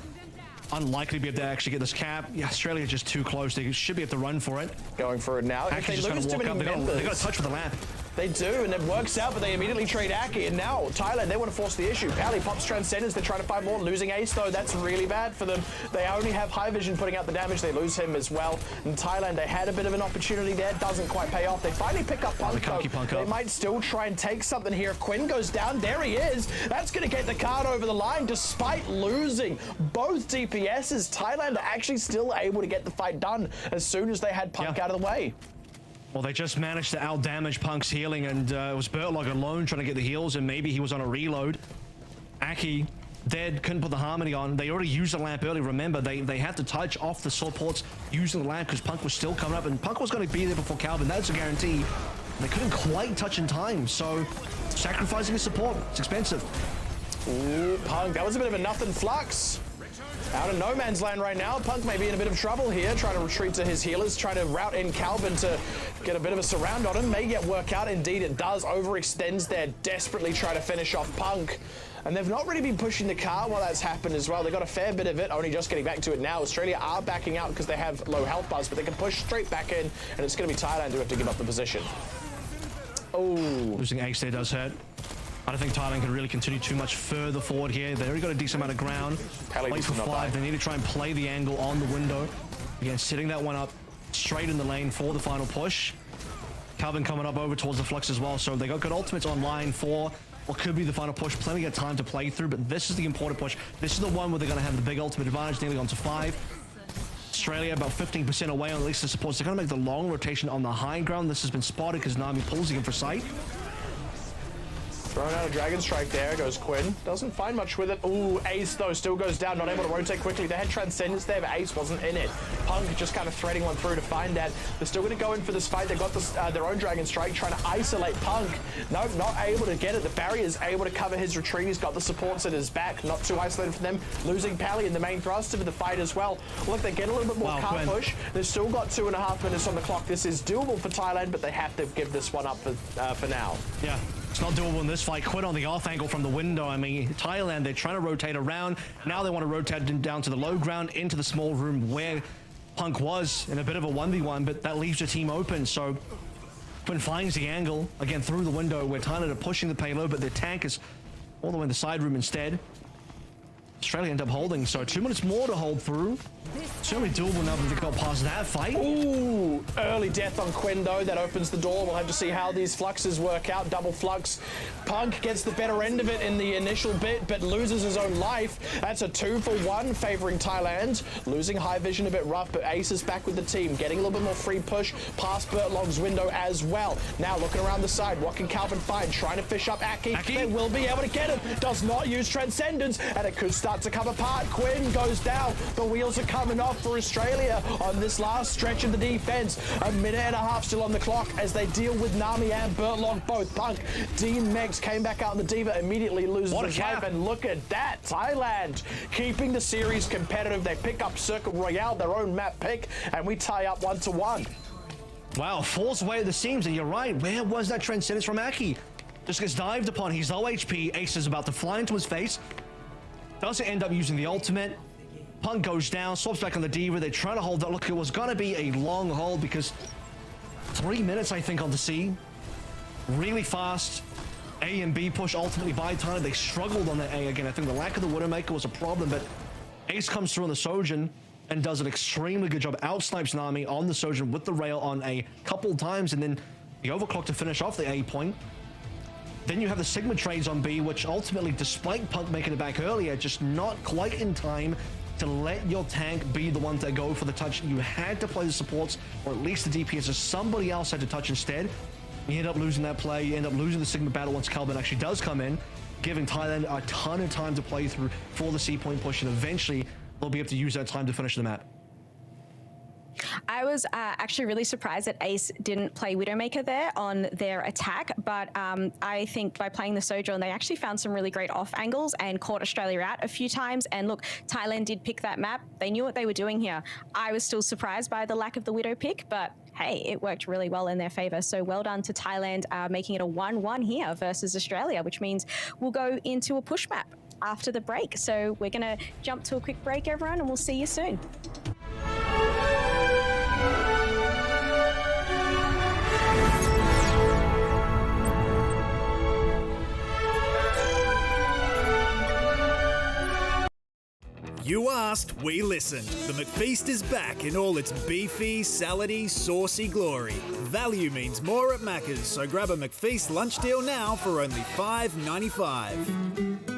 Unlikely to be able to actually get this cap. Yeah, Australia just too close. They should be able to run for it. Going for it now. If they lose too many members, they got to touch with the lamp. They do, and it works out, but they immediately trade Aki, and now Thailand, they want to force the issue. Pally pops Transcendence, they're trying to find more. Losing Ace, though, that's really bad for them. They only have High Vision putting out the damage. They lose him as well. And Thailand, they had a bit of an opportunity there. Doesn't quite pay off. They finally pick up Punk, though. They might still try and take something here. If Quinn goes down, there he is. That's going to get the card over the line, despite losing both DPSs. Thailand are actually still able to get the fight done as soon as they had Punk out of the way. Well, they just managed to out-damage Punk's healing, and it was Bertlog alone trying to get the heals, and maybe he was on a reload. Aki Dead couldn't put the harmony on. They already used the lamp early. Remember, they had to touch off the supports using the lamp because Punk was still coming up, and Punk was going to be there before Calvin. That's a guarantee. They couldn't quite touch in time, so sacrificing his support, it's expensive. Ooh, Punk, that was a bit of a nothing flux. Out of no man's land right now. Punk may be in a bit of trouble here, trying to retreat to his healers, trying to route in Calvin to get a bit of a surround on him. May get work out. Indeed, it does. Overextends there, desperately trying to finish off Punk. And they've not really been pushing the car while that's happened as well. They got a fair bit of it, only just getting back to it now. Australia are backing out because they have low health bars, but they can push straight back in, and it's going to be Thailand who have to give up the position. Oh. Losing Ace there does hurt. I don't think Thailand can really continue too much further forward here. They already got a decent amount of ground. Wait for 5. They need to try and play the angle on the window. Again, setting that one up straight in the lane for the final push. Calvin coming up over towards the flux as well. So they got good ultimates online for what could be the final push. Plenty of time to play through, but this is the important push. This is the one where they're going to have the big ultimate advantage, nearly on to 5. Australia about 15% away on at least the supports. They're going to make the long rotation on the high ground. This has been spotted because Nami pulls him for sight. Throwing out a Dragon Strike there, goes Quinn. Doesn't find much with it. Ooh, Ace though still goes down, not able to rotate quickly. They had Transcendence there, but Ace wasn't in it. Punk just kind of threading one through to find that. They're still going to go in for this fight. They've got this, their own Dragon Strike, trying to isolate Punk. Nope, not able to get it. The barrier's able to cover his retreat. He's got the supports at his back. Not too isolated for them. Losing Pally in the main thruster of the fight as well. Look, they get a little bit more car push. They've still got 2.5 minutes on the clock. This is doable for Thailand, but they have to give this one up for now. Yeah. It's not doable in this fight. Quit on the off angle from the window. I mean, Thailand, they're trying to rotate around. Now they want to rotate down to the low ground, into the small room where Punk was in a bit of a 1v1, but that leaves the team open. So Quinn finds the angle, again, through the window where Thailand are pushing the payload, but their tank is all the way in the side room instead. Australia end up holding, so 2 minutes more to hold through. Certainly doable now that they got past that fight. Ooh, early death on Quinn though. That opens the door. We'll have to see how these fluxes work out. Double flux. Punk gets the better end of it in the initial bit, but loses his own life. That's a 2-for-1 favoring Thailand. Losing high vision a bit rough, but Ace is back with the team. Getting a little bit more free push past Bertlog's window as well. Now looking around the side. What can Calvin find? Trying to fish up Aki. They will be able to get him. Does not use Transcendence, and it could start to come apart. Quinn goes down. The wheels are coming off for Australia on this last stretch of the defense. 1.5 minutes still on the clock as they deal with Nami and Bertlog both. Punk, Dean Megs came back out in the Diva, immediately loses his life, and look at that. Thailand keeping the series competitive. They pick up Circuit Royale, their own map pick, and we tie up 1-1. Wow, falls away at the seams, and you're right. Where was that Transcendence from Aki? Just gets dived upon. He's low HP. Ace is about to fly into his face. Doesn't end up using the ultimate. Punk goes down, swaps back on the Diva. They try to hold that. Look, it was going to be a long hold because 3 minutes, I think, on the C. Really fast A and B push ultimately by time. They struggled on the A again. I think the lack of the Widowmaker was a problem, but Ace comes through on the Sojourn and does an extremely good job. Outsnipes Nami on the Sojourn with the rail on a couple times, and then the overclock to finish off the A point. Then you have the Sigma trades on B, which ultimately, despite Punk making it back earlier, just not quite in time to let your tank be the one to go for the touch. You had to play the supports, or at least the DPS, as somebody else had to touch instead. You end up losing that play. You end up losing the Sigma battle once Calvin actually does come in, giving Thailand a ton of time to play through for the C point push, and eventually they'll be able to use that time to finish the map. I was actually really surprised that Ace didn't play Widowmaker there on their attack, but I think by playing the Sojourn, they actually found some really great off angles and caught Australia out a few times. And look, Thailand did pick that map. They knew what they were doing here. I was still surprised by the lack of the Widow pick, but hey, it worked really well in their favor. So well done to Thailand, making it a 1-1 here versus Australia, which means we'll go into a push map after the break. So we're going to jump to a quick break, everyone, and we'll see you soon. You asked, we listened. The McFeast is back in all its beefy, salady, saucy glory. Value means more at Macca's, so grab a McFeast lunch deal now for only $5.95.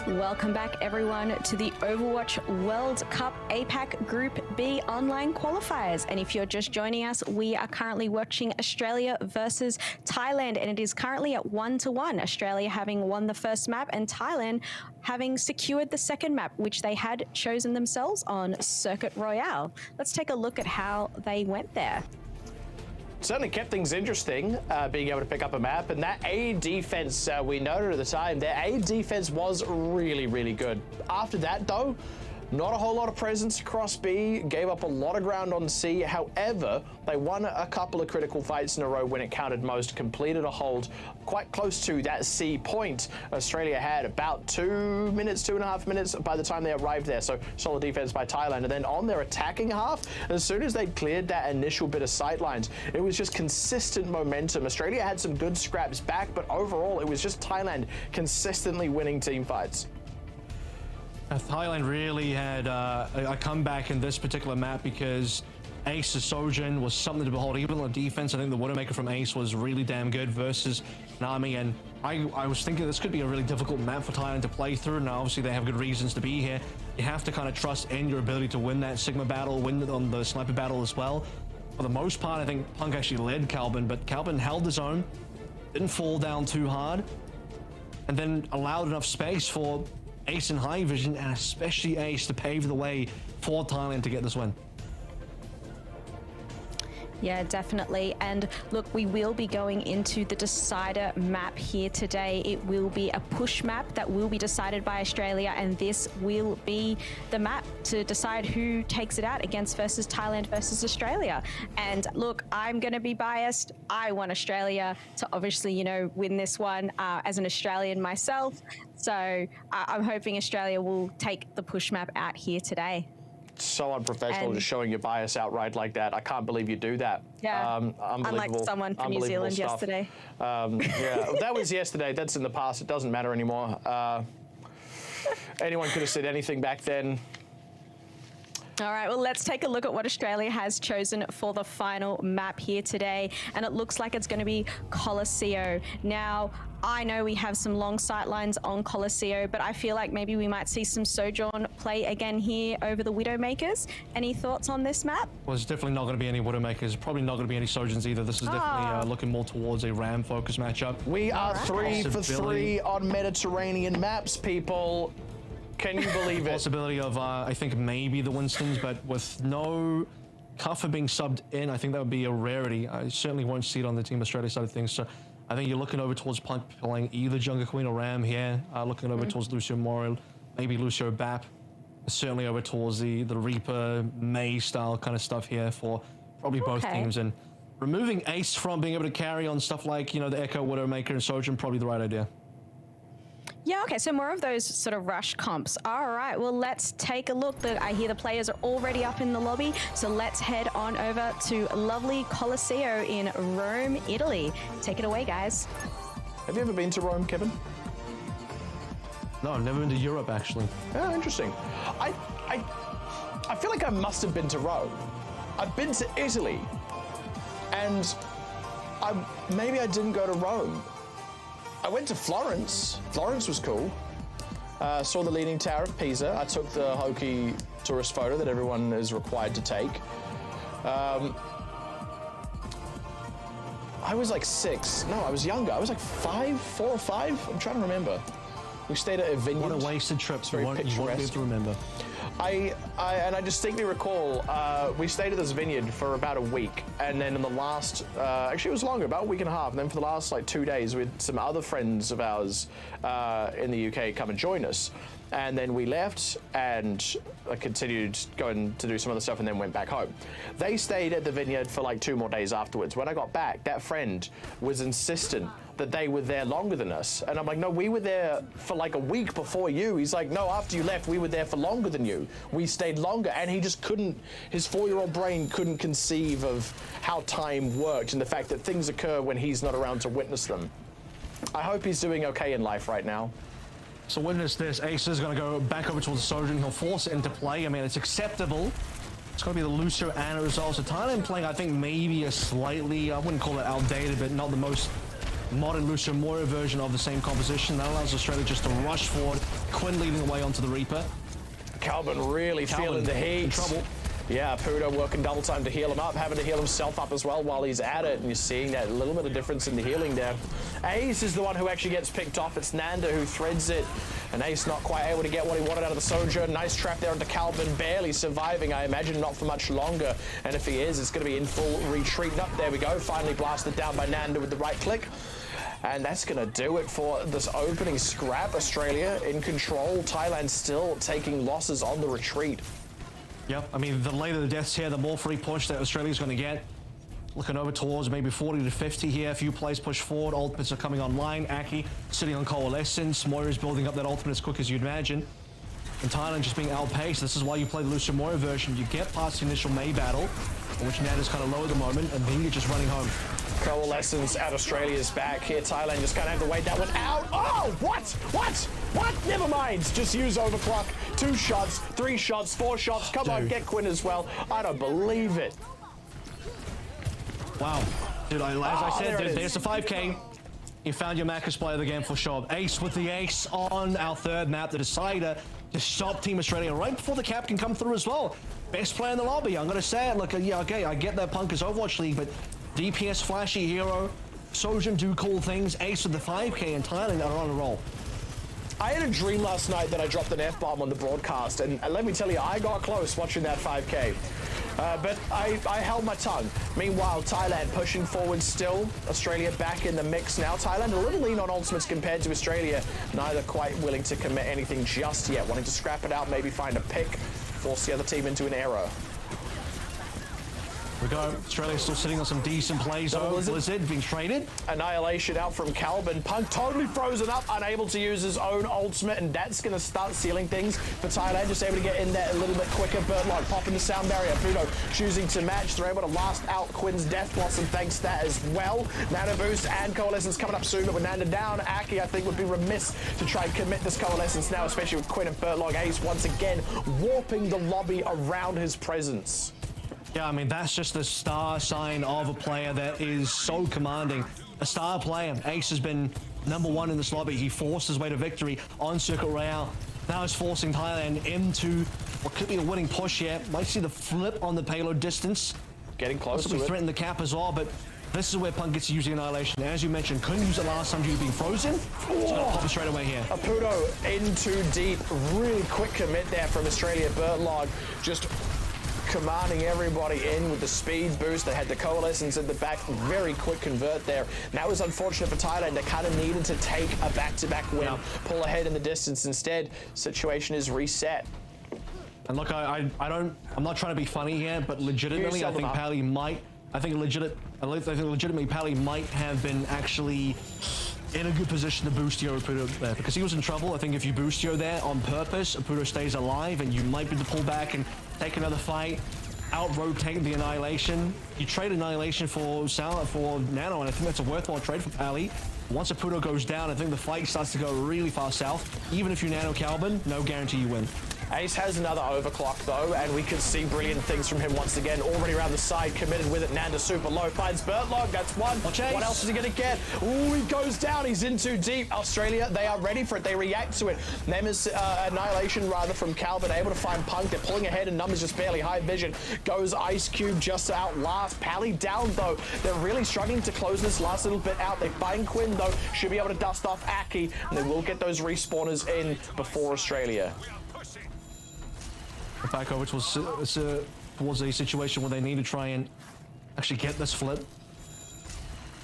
Welcome back, everyone, to the Overwatch World Cup APAC Group B online qualifiers. And if you're just joining us, we are currently watching Australia versus Thailand, and it is currently at 1-1. Australia having won the first map and Thailand having secured the second map, which they had chosen themselves on Circuit Royale. Let's take a look at how they went there. Certainly kept things interesting, being able to pick up a map, and that A defense, we noted at the time, their A defense was really, really good. After that, though, not a whole lot of presence across B, gave up a lot of ground on C. However, they won a couple of critical fights in a row when it counted most, completed a hold quite close to that C point. Australia had about 2 minutes, 2.5 minutes by the time they arrived there, so solid defense by Thailand. And then on their attacking half, as soon as they cleared that initial bit of sight lines, it was just consistent momentum. Australia had some good scraps back, but overall it was just Thailand consistently winning team fights. Thailand really had a comeback in this particular map because Ace's Sojin was something to behold. Even on defense, I think the Widowmaker from Ace was really damn good versus Nami, and I was thinking this could be a really difficult map for Thailand to play through. Now, obviously, they have good reasons to be here. You have to kind of trust in your ability to win that Sigma battle, win on the sniper battle as well. For the most part, I think Punk actually led Calvin, but Calvin held his own, didn't fall down too hard, and then allowed enough space for Ace and High Vision, and especially Ace, to pave the way for Thailand to get this win. Yeah, definitely. And look, we will be going into the decider map here today. It will be a push map that will be decided by Australia, and this will be the map to decide who takes it out against versus Thailand versus Australia. And look, I'm going to be biased. I want Australia to obviously, you know, win this one as an Australian myself. So I'm hoping Australia will take the push map out here today. So unprofessional, just showing your bias outright like that. I can't believe you do that. Yeah, unlike someone from New Zealand stuff. yesterday. Yeah, that was yesterday. That's in the past. It doesn't matter anymore. Anyone could have said anything back then. All right, well, let's take a look at what Australia has chosen for the final map here today. And it looks like it's going to be Colosseo. Now, I know we have some long sight lines on Colosseo, but I feel like maybe we might see some Sojourn play again here over the Widowmakers. Any thoughts on this map? Well, there's definitely not going to be any Widowmakers. Probably not going to be any Sojourns either. This is definitely looking more towards a Ram-focused matchup. We are 3 for 3 on Mediterranean maps, people. Can you believe it? Possibility of, I think, maybe the Winstons, but with no Cuffer being subbed in, I think that would be a rarity. I certainly won't see it on the Team Australia side of things. So I think you're looking over towards Punk playing either Jungle Queen or Ram here, looking over towards Lucio Morel, maybe Lucio Bap, certainly over towards the Reaper, May style kind of stuff here for probably both teams. And removing Ace from being able to carry on stuff like, you know, the Echo, Widowmaker, and Sojourn, probably the right idea. Yeah, okay, so more of those sort of rush comps. All right, well, let's take a look. I hear the players are already up in the lobby, so let's head on over to lovely Colosseo in Rome, Italy. Take it away, guys. Have you ever been to Rome, Kevin? No, I've never been to Europe, actually. Oh, interesting. I feel like I must have been to Rome. I've been to Italy, and maybe I didn't go to Rome. I went to Florence. Florence was cool. Saw the Leaning Tower of Pisa. I took the hokey tourist photo that everyone is required to take. I was like 6. No, I was younger. I was like 5, 4 or 5. I'm trying to remember. We stayed at a vineyard. What a wasted trip. You won't be able to remember. I distinctly recall we stayed at this vineyard for about a week, and then in the last, actually it was longer, about a week and a half, and then for the last like 2 days we had some other friends of ours in the UK come and join us, and then we left and I continued going to do some other stuff and then went back home. They stayed at the vineyard for like 2 more days afterwards. When I got back, that friend was insistent that they were there longer than us. And I'm like, no, we were there for like a week before you. He's like, no, after you left, we were there for longer than you. We stayed longer. And he just couldn't, his 4-year-old brain couldn't conceive of how time worked and the fact that things occur when he's not around to witness them. I hope he's doing okay in life right now. So witness this, Ace is going to go back over towards Sojourn. He'll force it into play. I mean, it's acceptable. It's going to be the Lucio and result. So Thailand playing, I think, maybe a slightly, I wouldn't call it outdated, but not the most modern Lucio Moira version of the same composition. That allows Australia just to rush forward. Quinn leading the way onto the Reaper. Calvin really feeling the heat. In trouble. Yeah, Pudo working double time to heal him up, having to heal himself up as well while he's at it, and you're seeing that little bit of difference in the healing there. Ace is the one who actually gets picked off. It's Nanda who threads it, and Ace not quite able to get what he wanted out of the Sojourn. Nice trap there onto Calvin, barely surviving, I imagine not for much longer, and if he is, it's going to be in full retreat. Up there we go, finally blasted down by Nanda with the right click. And that's going to do it for this opening scrap. Australia in control, Thailand still taking losses on the retreat. Yep, I mean, the later the deaths here, the more free push that Australia's going to get. Looking over towards maybe 40 to 50 here. A few plays push forward. Ultimates are coming online. Aki sitting on Coalescence. Moira's building up that ultimate as quick as you'd imagine. And Thailand just being outpaced. This is why you play the Lucio Moira version. You get past the initial May battle, which Nanda's kind of low at the moment, and then you're just running home. Coalescence at Australia's back here. Thailand just kind of have to wait that one out. Oh, what? Never mind. Just use overclock. 2 shots, 3 shots, 4 shots. Come on, get Quinn as well. I don't believe it. Wow. Dude, as I said, there's the 5K. You found your Macca's player of the game for sure. Ace with the ace on our third map, the decider. to stop Team Australia right before the cap can come through as well. Best player in the lobby, I'm going to say it. Look, yeah, okay, I get that Punk is Overwatch League, but DPS flashy hero, Sojin do cool things, Ace with the 5k, and Thailand are on a roll. I had a dream last night that I dropped an F-bomb on the broadcast, and let me tell you, I got close watching that 5k. But I held my tongue. Meanwhile, Thailand pushing forward still. Australia back in the mix now. Thailand a little lean on ultimates compared to Australia. Neither quite willing to commit anything just yet. Wanting to scrap it out, maybe find a pick, force the other team into an error. We go. Australia still sitting on some decent plays. Blizzard being traded. Annihilation out from Calvin. Punk totally frozen up, unable to use his own ultimate, and that's going to start sealing things for Thailand. Just able to get in there a little bit quicker. Birdlog popping the sound barrier. Pudo choosing to match. They're able to last out Quinn's Death Blossom thanks to that as well. Nano Boost and Coalescence coming up soon, but with Nanda down, Aki, I think, would be remiss to try and commit this Coalescence now, especially with Quinn and Birdlog. Ace once again warping the lobby around his presence. Yeah, I mean, that's just the star sign of a player that is so commanding. A star player. Ace has been #1 in this lobby. He forced his way to victory on Circuit Royale. Now he's forcing Thailand into what could be a winning push here. Might see the flip on the payload distance. Getting close to it. Threaten the cap as well, but this is where Punk gets to use the Annihilation. As you mentioned, couldn't use it last time due to being frozen. He's gonna pop it straight away here. A Pudo in too deep. Really quick commit there from Australia. Birdlog just commanding everybody in with the speed boost. They had the Coalescence in the back. Very quick convert there. And that was unfortunate for Thailand. They kind of needed to take a back-to-back win, pull ahead in the distance. Instead, situation is reset. And look, I'm not trying to be funny here, but legitimately, I think Pally might. I think legitimately Pally might have been actually in a good position to boost Yo Pudo there, because he was in trouble. I think if you boost Yo there on purpose, Pudo stays alive, and you might be able to pull back and take another fight, out-rotate the Annihilation. You trade Annihilation for Nano, and I think that's a worthwhile trade for Pally. Once a Pudo goes down, I think the fight starts to go really far south. Even if you Nano Calvin, no guarantee you win. Ace has another overclock though, and we can see brilliant things from him once again. Already around the side, committed with it. Nanda super low, finds Birdlog, that's one. What else is he gonna get? Ooh, he goes down, he's in too deep. Australia, they are ready for it, they react to it. Nemesis, Annihilation rather from Calvin, able to find Punk. They're pulling ahead and numbers just barely. High vision goes Ice Cube just to outlast. Pally down though. They're really struggling to close this last little bit out. They find Quinn though, should be able to dust off Aki, and they will get those respawners in before Australia. Back over towards a situation where they need to try and actually get this flip.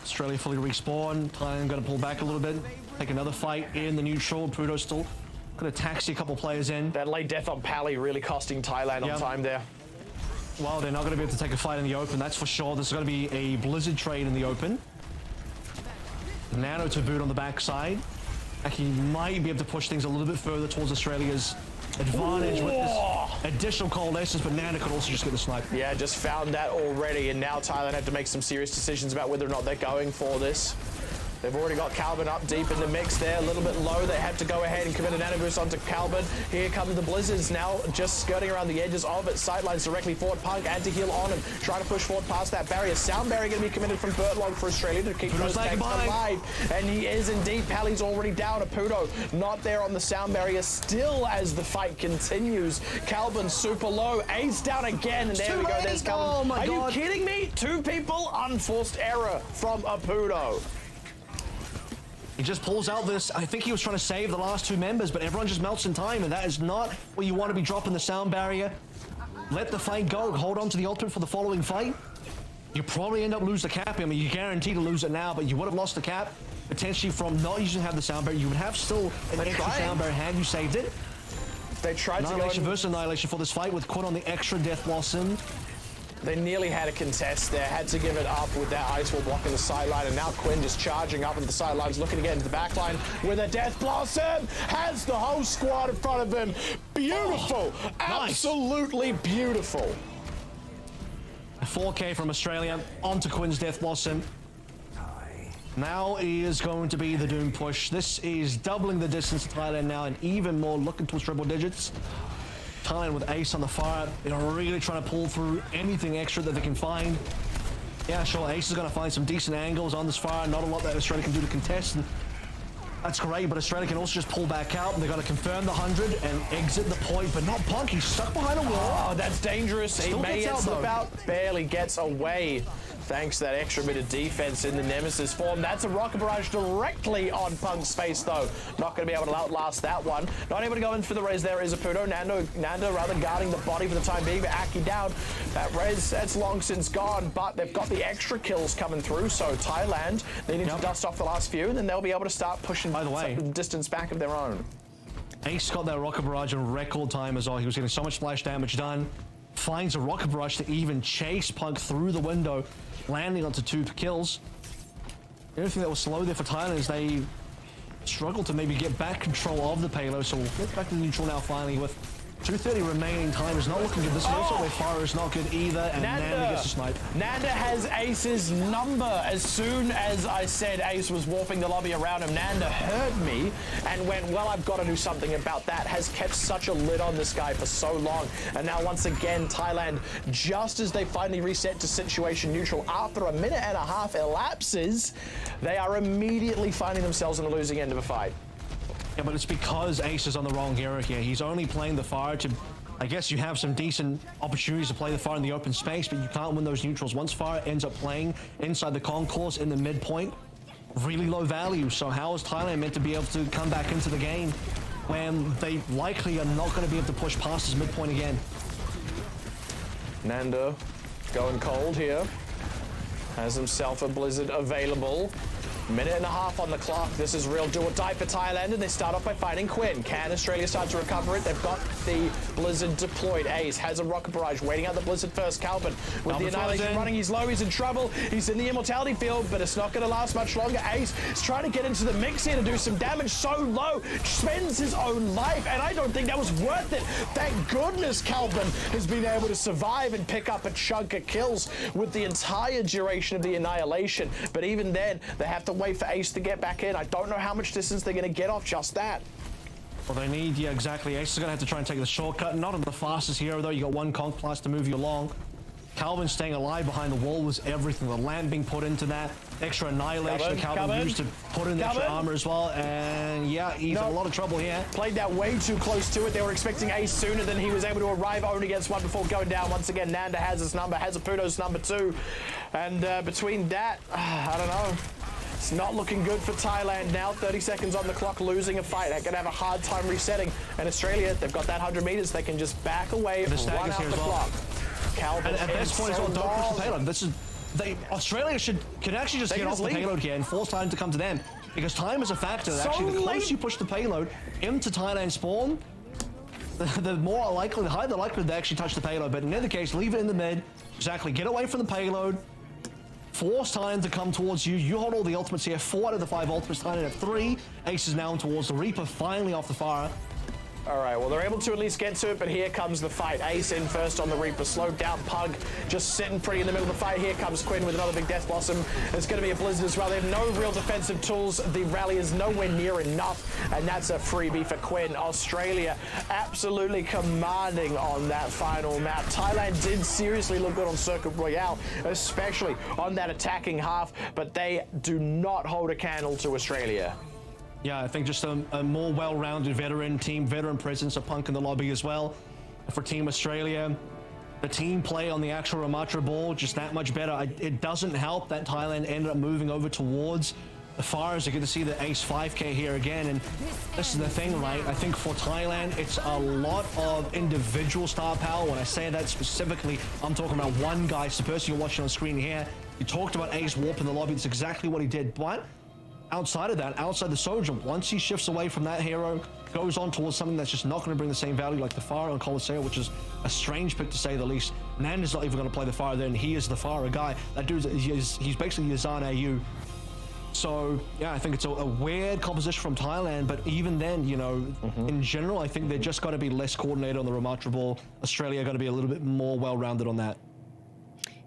Australia fully respawn. Thailand going to pull back a little bit, take another fight in the neutral. Pudo still going to taxi a couple players in. That late death on Pally really costing Thailand on time there. Well, they're not going to be able to take a fight in the open, that's for sure. There's going to be a Blizzard trade in the open. Nano to boot on the backside. He might be able to push things a little bit further towards Australia's advantage with this additional Coalescence, but Nana could also just get the snipe. Yeah, just found that already, and now Thailand have to make some serious decisions about whether or not they're going for this. They've already got Calvin up deep in the mix there, a little bit low. They have to go ahead and commit an Anaboost onto Calvin. Here come the Blizzards now, just skirting around the edges of it. Sightlines directly forward. Punk anti-heal on him, trying to push forward past that barrier. Sound barrier going to be committed from Birdlog for Australia to keep those tanks alive. And he is indeed. Pally's already down. A Pudo not there on the sound barrier still as the fight continues. Calvin super low. Ace down again, and there we go. There's Calvin. Oh my God. Are you kidding me? Two people, unforced error from a Pudo. He just pulls out this. I think he was trying to save the last two members, but everyone just melts in time, and that is not what you want to be dropping the sound barrier. Let the fight go. Hold on to the ultimate for the following fight. You probably end up losing the cap. I mean, you're guaranteed to lose it now, but you would have lost the cap potentially from not using the sound barrier. You would have still an extra sound barrier had you saved it. They tried Annihilation versus Annihilation for this fight with Quinn on the extra Death Blossom. They nearly had a contest there, had to give it up with that Ice Wall blocking the sideline, and now Quinn just charging up into the sidelines, looking to get into the back line with a Death Blossom, has the whole squad in front of him. Beautiful, absolutely beautiful. A 4K from Australia onto Quinn's Death Blossom. Now is going to be the Doom push. This is doubling the distance to Thailand now, and even more looking towards triple digits. Thailand with Ace on the fire. They're really trying to pull through anything extra that they can find. Yeah, sure, Ace is going to find some decent angles on this fire. Not a lot that Australia can do to contest. And That's great, but Australia can also just pull back out. They're going to confirm the 100 and exit the point, but not Punk. He's stuck behind a wall. Oh, that's dangerous. He may yet slip out. Barely gets away. Thanks to that extra bit of defense in the Nemesis form. That's a rocket barrage directly on Punk's face, though. Not going to be able to outlast that one. Not able to go in for the res there is a Puto. Nando rather guarding the body for the time being, but Aki down. That res, that's long since gone, but they've got the extra kills coming through, so Thailand, they need to dust off the last few, and then they'll be able to start pushing by the way, distance back of their own. Ace got that rocket barrage in record time as well. He was getting so much splash damage done. Finds a rocket barrage to even chase Punk through the window, landing onto 2 kills. The only thing that was slow there for Thailand is they struggled to maybe get back control of the payload, so we'll get back to neutral now finally with 2:30 remaining. Time is not looking good. This is also where fire is not good either, and Nanda gets a snipe. Nanda has Ace's number. As soon as I said Ace was warping the lobby around him, Nanda heard me and went, well, I've got to do something about that. Has kept such a lid on this guy for so long. And now once again, Thailand, just as they finally reset to situation neutral, after a minute and a half elapses, they are immediately finding themselves on the losing end of a fight. Yeah, but it's because Ace is on the wrong hero here. He's only playing the fire to, I guess you have some decent opportunities to play the fire in the open space, but you can't win those neutrals. Once fire ends up playing inside the concourse in the midpoint, really low value. So how is Thailand meant to be able to come back into the game when they likely are not going to be able to push past his midpoint again? Nando going cold here. Has himself a Blizzard available. Minute and a half on the clock. This is real do or die for Thailand, and they start off by fighting Quinn. Can Australia start to recover it? They've got the Blizzard deployed. Ace has a rocket barrage, waiting out the Blizzard first. Calvin with the Annihilation running. He's low, he's in trouble. He's in the immortality field, but it's not going to last much longer. Ace is trying to get into the mix here to do some damage. So low, spends his own life, and I don't think that was worth it. Thank goodness Calvin has been able to survive and pick up a chunk of kills with the entire duration of the Annihilation. But even then, they have to wait for Ace to get back in. I don't know how much distance they're going to get off just that. Well, they need, yeah, exactly. Ace is going to have to try and take the shortcut. Not on the fastest hero, though. You got one conk plus to move you along. Calvin staying alive behind the wall was everything. The lamp being put into that. Extra annihilation Calvin used to put in the extra armor as well. And yeah, he's in a lot of trouble here. Played that way too close to it. They were expecting Ace sooner than he was able to arrive. Only gets one before going down. Once again, Nanda has his number, has a Puto's number 2. And between that, I don't know. It's not looking good for Thailand now. 30 seconds on the clock, losing a fight. They're going to have a hard time resetting. And Australia, they've got that 100 meters. They can just back away, run out the clock. Calvin, at this point, don't push the payload. This is Australia could actually just get off the payload here and force time to come to them, because time is a factor. Actually, the closer you push the payload into Thailand spawn, the more likely, the higher the likelihood they actually touch the payload. But in either case, leave it in the mid. Exactly, get away from the payload. Force Thailand to come towards you. You hold all the ultimates here. 4 out of the 5 ultimates. Thailand have 3. Ace is now towards the Reaper, finally off the fire. All right, well, they're able to at least get to it, but here comes the fight. Ace in first on the Reaper, slowed down Pug, just sitting pretty in the middle of the fight. Here comes Quinn with another big Death Blossom. There's going to be a Blizzard as well. They have no real defensive tools. The rally is nowhere near enough, and that's a freebie for Quinn. Australia absolutely commanding on that final map. Thailand did seriously look good on Circuit Royale, especially on that attacking half, but they do not hold a candle to Australia. Yeah, I think just a more well-rounded veteran team, veteran presence of Punk in the lobby as well. For Team Australia, the team play on the actual Ramatra ball just that much better. It doesn't help that Thailand ended up moving over towards the fires. You get to see the Ace 5K here again, and this is the thing, right? I think for Thailand, it's a lot of individual star power. When I say that specifically, I'm talking about one guy. It's the person you're watching on screen here. You talked about Ace warp in the lobby. That's exactly what he did, but outside of that, outside the soldier, once he shifts away from that hero, goes on towards something that's just not going to bring the same value, like the fire on Colosseo, which is a strange pick to say the least. Nanda's not even going to play the fire then. He is the fire guy. That dude, he's basically Yazan AU. So, yeah, I think it's a weird composition from Thailand, but even then, you know, in general, I think they're just got to be less coordinated on the Ramatra ball. Australia are going to be a little bit more well-rounded on that.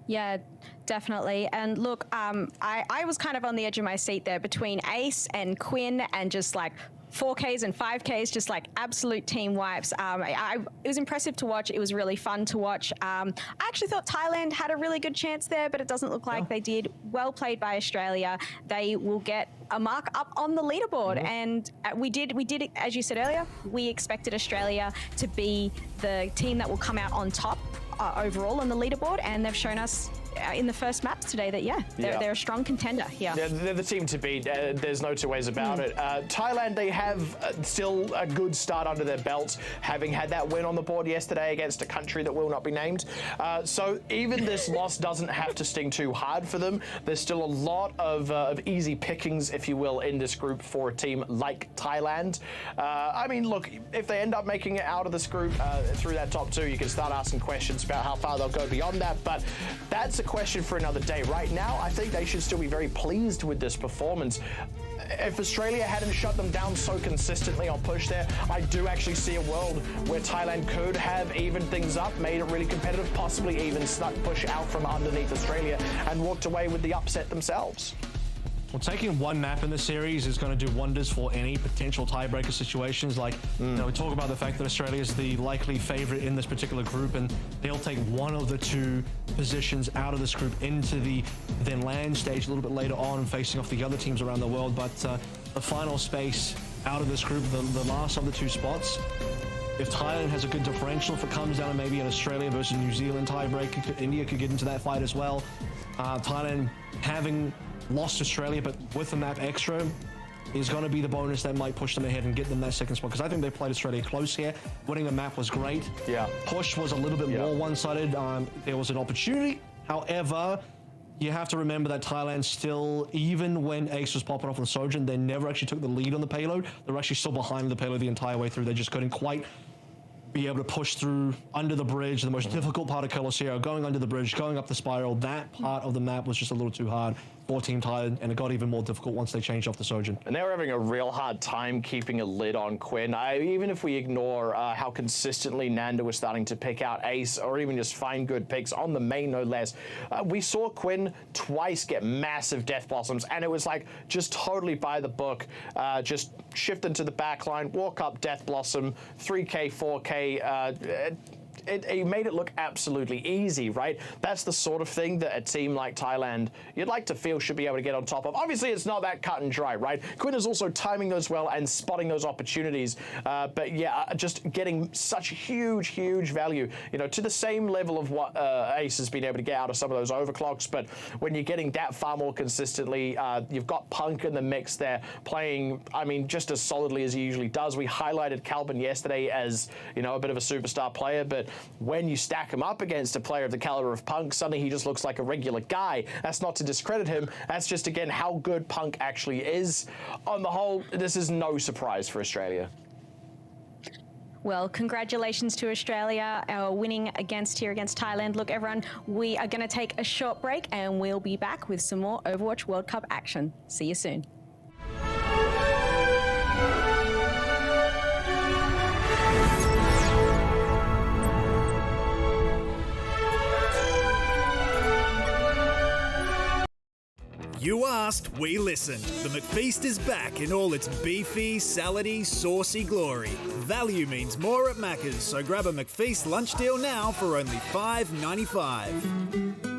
Yeah, definitely. And look, I was kind of on the edge of my seat there between Ace and Quinn and just like 4Ks and 5Ks, just like absolute team wipes. It was impressive to watch. It was really fun to watch. I actually thought Thailand had a really good chance there, but it doesn't look like they did. Well played by Australia. They will get a mark up on the leaderboard. And we did, as you said earlier, we expected Australia to be the team that will come out on top overall on the leaderboard, and they've shown us in the first maps today that they're a strong contender here. Yeah, they're the team to beat. There's no two ways about it. Thailand, they have still a good start under their belts, having had that win on the board yesterday against a country that will not be named. So even this loss doesn't have to sting too hard for them. There's still a lot of easy pickings, if you will, in this group for a team like Thailand. I mean, look, if they end up making it out of this group through that top two, you can start asking questions about how far they'll go beyond that, but that's a question for another day. Right now, I think they should still be very pleased with this performance. If Australia hadn't shut them down so consistently on push there, I do actually see a world where Thailand could have evened things up, made it really competitive, possibly even snuck push out from underneath Australia and walked away with the upset themselves. Well, taking one map in the series is going to do wonders for any potential tiebreaker situations. Like, you know, we talk about the fact that Australia is the likely favorite in this particular group, and they'll take one of the two positions out of this group into the then land stage a little bit later on, facing off the other teams around the world. But the final space out of this group, the last of the two spots, if Thailand has a good differential, if it comes down to maybe an Australia versus New Zealand tiebreaker, India could get into that fight as well. Thailand having lost Australia, but with the map extra, is going to be the bonus that might push them ahead and get them that second spot, because I think they played Australia close here. Winning the map was great. Yeah. Push was a little bit more one-sided. There was an opportunity. However, you have to remember that Thailand still, even when Ace was popping off on Sojourn, they never actually took the lead on the payload. They were actually still behind the payload the entire way through. They just couldn't quite be able to push through under the bridge, the most difficult part of Colosseo, going under the bridge, going up the spiral. That part of the map was just a little too hard for Team Thailand, and it got even more difficult once they changed off the Sojourn. And they were having a real hard time keeping a lid on Quinn. Even if we ignore how consistently Nanda was starting to pick out Ace, or even just find good picks on the main, no less, we saw Quinn twice get massive Death Blossoms, and it was like just totally by the book. Just shift into the back line, walk up Death Blossom, 3K, 4K, it made it look absolutely easy, right? That's the sort of thing that a team like Thailand, you'd like to feel, should be able to get on top of. Obviously, it's not that cut and dry, right? Quinn is also timing those well and spotting those opportunities. But yeah, just getting such huge, huge value, you know, to the same level of what Ace has been able to get out of some of those overclocks. But when you're getting that far more consistently, you've got Punk in the mix there playing, I mean, just as solidly as he usually does. We highlighted Calvin yesterday as, you know, a bit of a superstar player, but when you stack him up against a player of the caliber of Punk, suddenly he just looks like a regular guy. That's not to discredit him. That's just, again, how good Punk actually is. On the whole, this is no surprise for Australia. Well, congratulations to Australia, winning against Thailand. Look, everyone, we are going to take a short break, and we'll be back with some more Overwatch World Cup action. See you soon. You asked, we listened. The McFeast is back in all its beefy, salady, saucy glory. Value means more at Macca's, so grab a McFeast lunch deal now for only $5.95.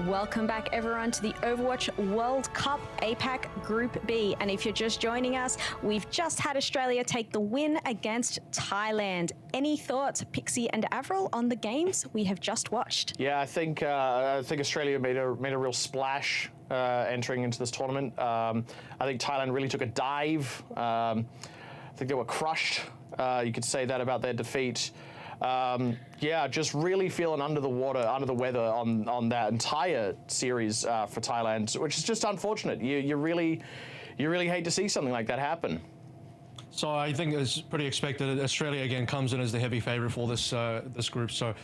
Welcome back, everyone, to the Overwatch World Cup APAC Group B. And if you're just joining us, we've just had Australia take the win against Thailand. Any thoughts, Pixie and Avril, on the games we have just watched? Yeah, I think Australia made a real splash entering into this tournament. I think Thailand really took a dive. I think they were crushed. You could say that about their defeat. Yeah, just really feeling under the weather on that entire series for Thailand, which is just unfortunate. You really hate to see something like that happen. So I think it's pretty expected. Australia again comes in as the heavy favorite for this this group, so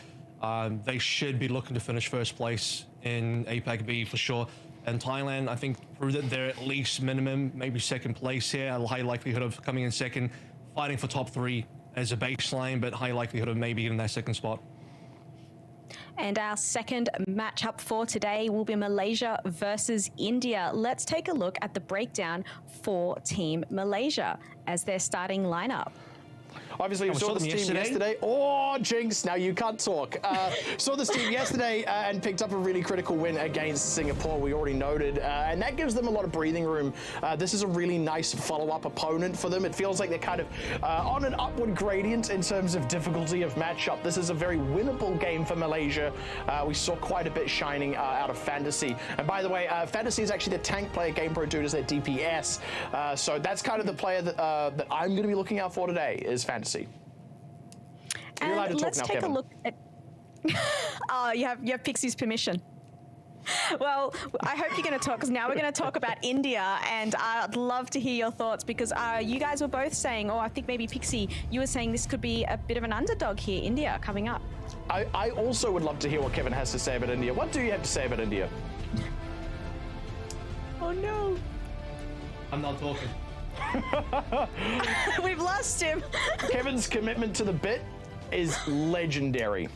they should be looking to finish first place in APAC B for sure. And Thailand, I think, proved that they're at least minimum, maybe second place here. A high likelihood of coming in second, fighting for top 3 as a baseline, but high likelihood of maybe in that second spot. And our second matchup for today will be Malaysia versus India. Let's take a look at the breakdown for Team Malaysia as their starting lineup. Obviously, we saw this team yesterday. Oh, Jinx, now you can't talk. Saw this team yesterday and picked up a really critical win against Singapore, we already noted. And that gives them a lot of breathing room. This is a really nice follow-up opponent for them. It feels like they're kind of on an upward gradient in terms of difficulty of matchup. This is a very winnable game for Malaysia. We saw quite a bit shining out of Fantasy. And by the way, Fantasy is actually the tank player GamePro dude as their DPS. So that's kind of the player that I'm going to be looking out for today is Fantasy. You're allowed to talk let's now, take Kevin. a look at. Oh, you have Pixie's permission. Well, I hope you're going to talk, because now we're going to talk about India, and I'd love to hear your thoughts, because you guys were both saying, I think maybe Pixie, you were saying this could be a bit of an underdog here, India coming up. I also would love to hear what Kevin has to say about India. What do you have to say about India? Oh no. I'm not talking. We've lost him. Kevin's commitment to the bit is legendary.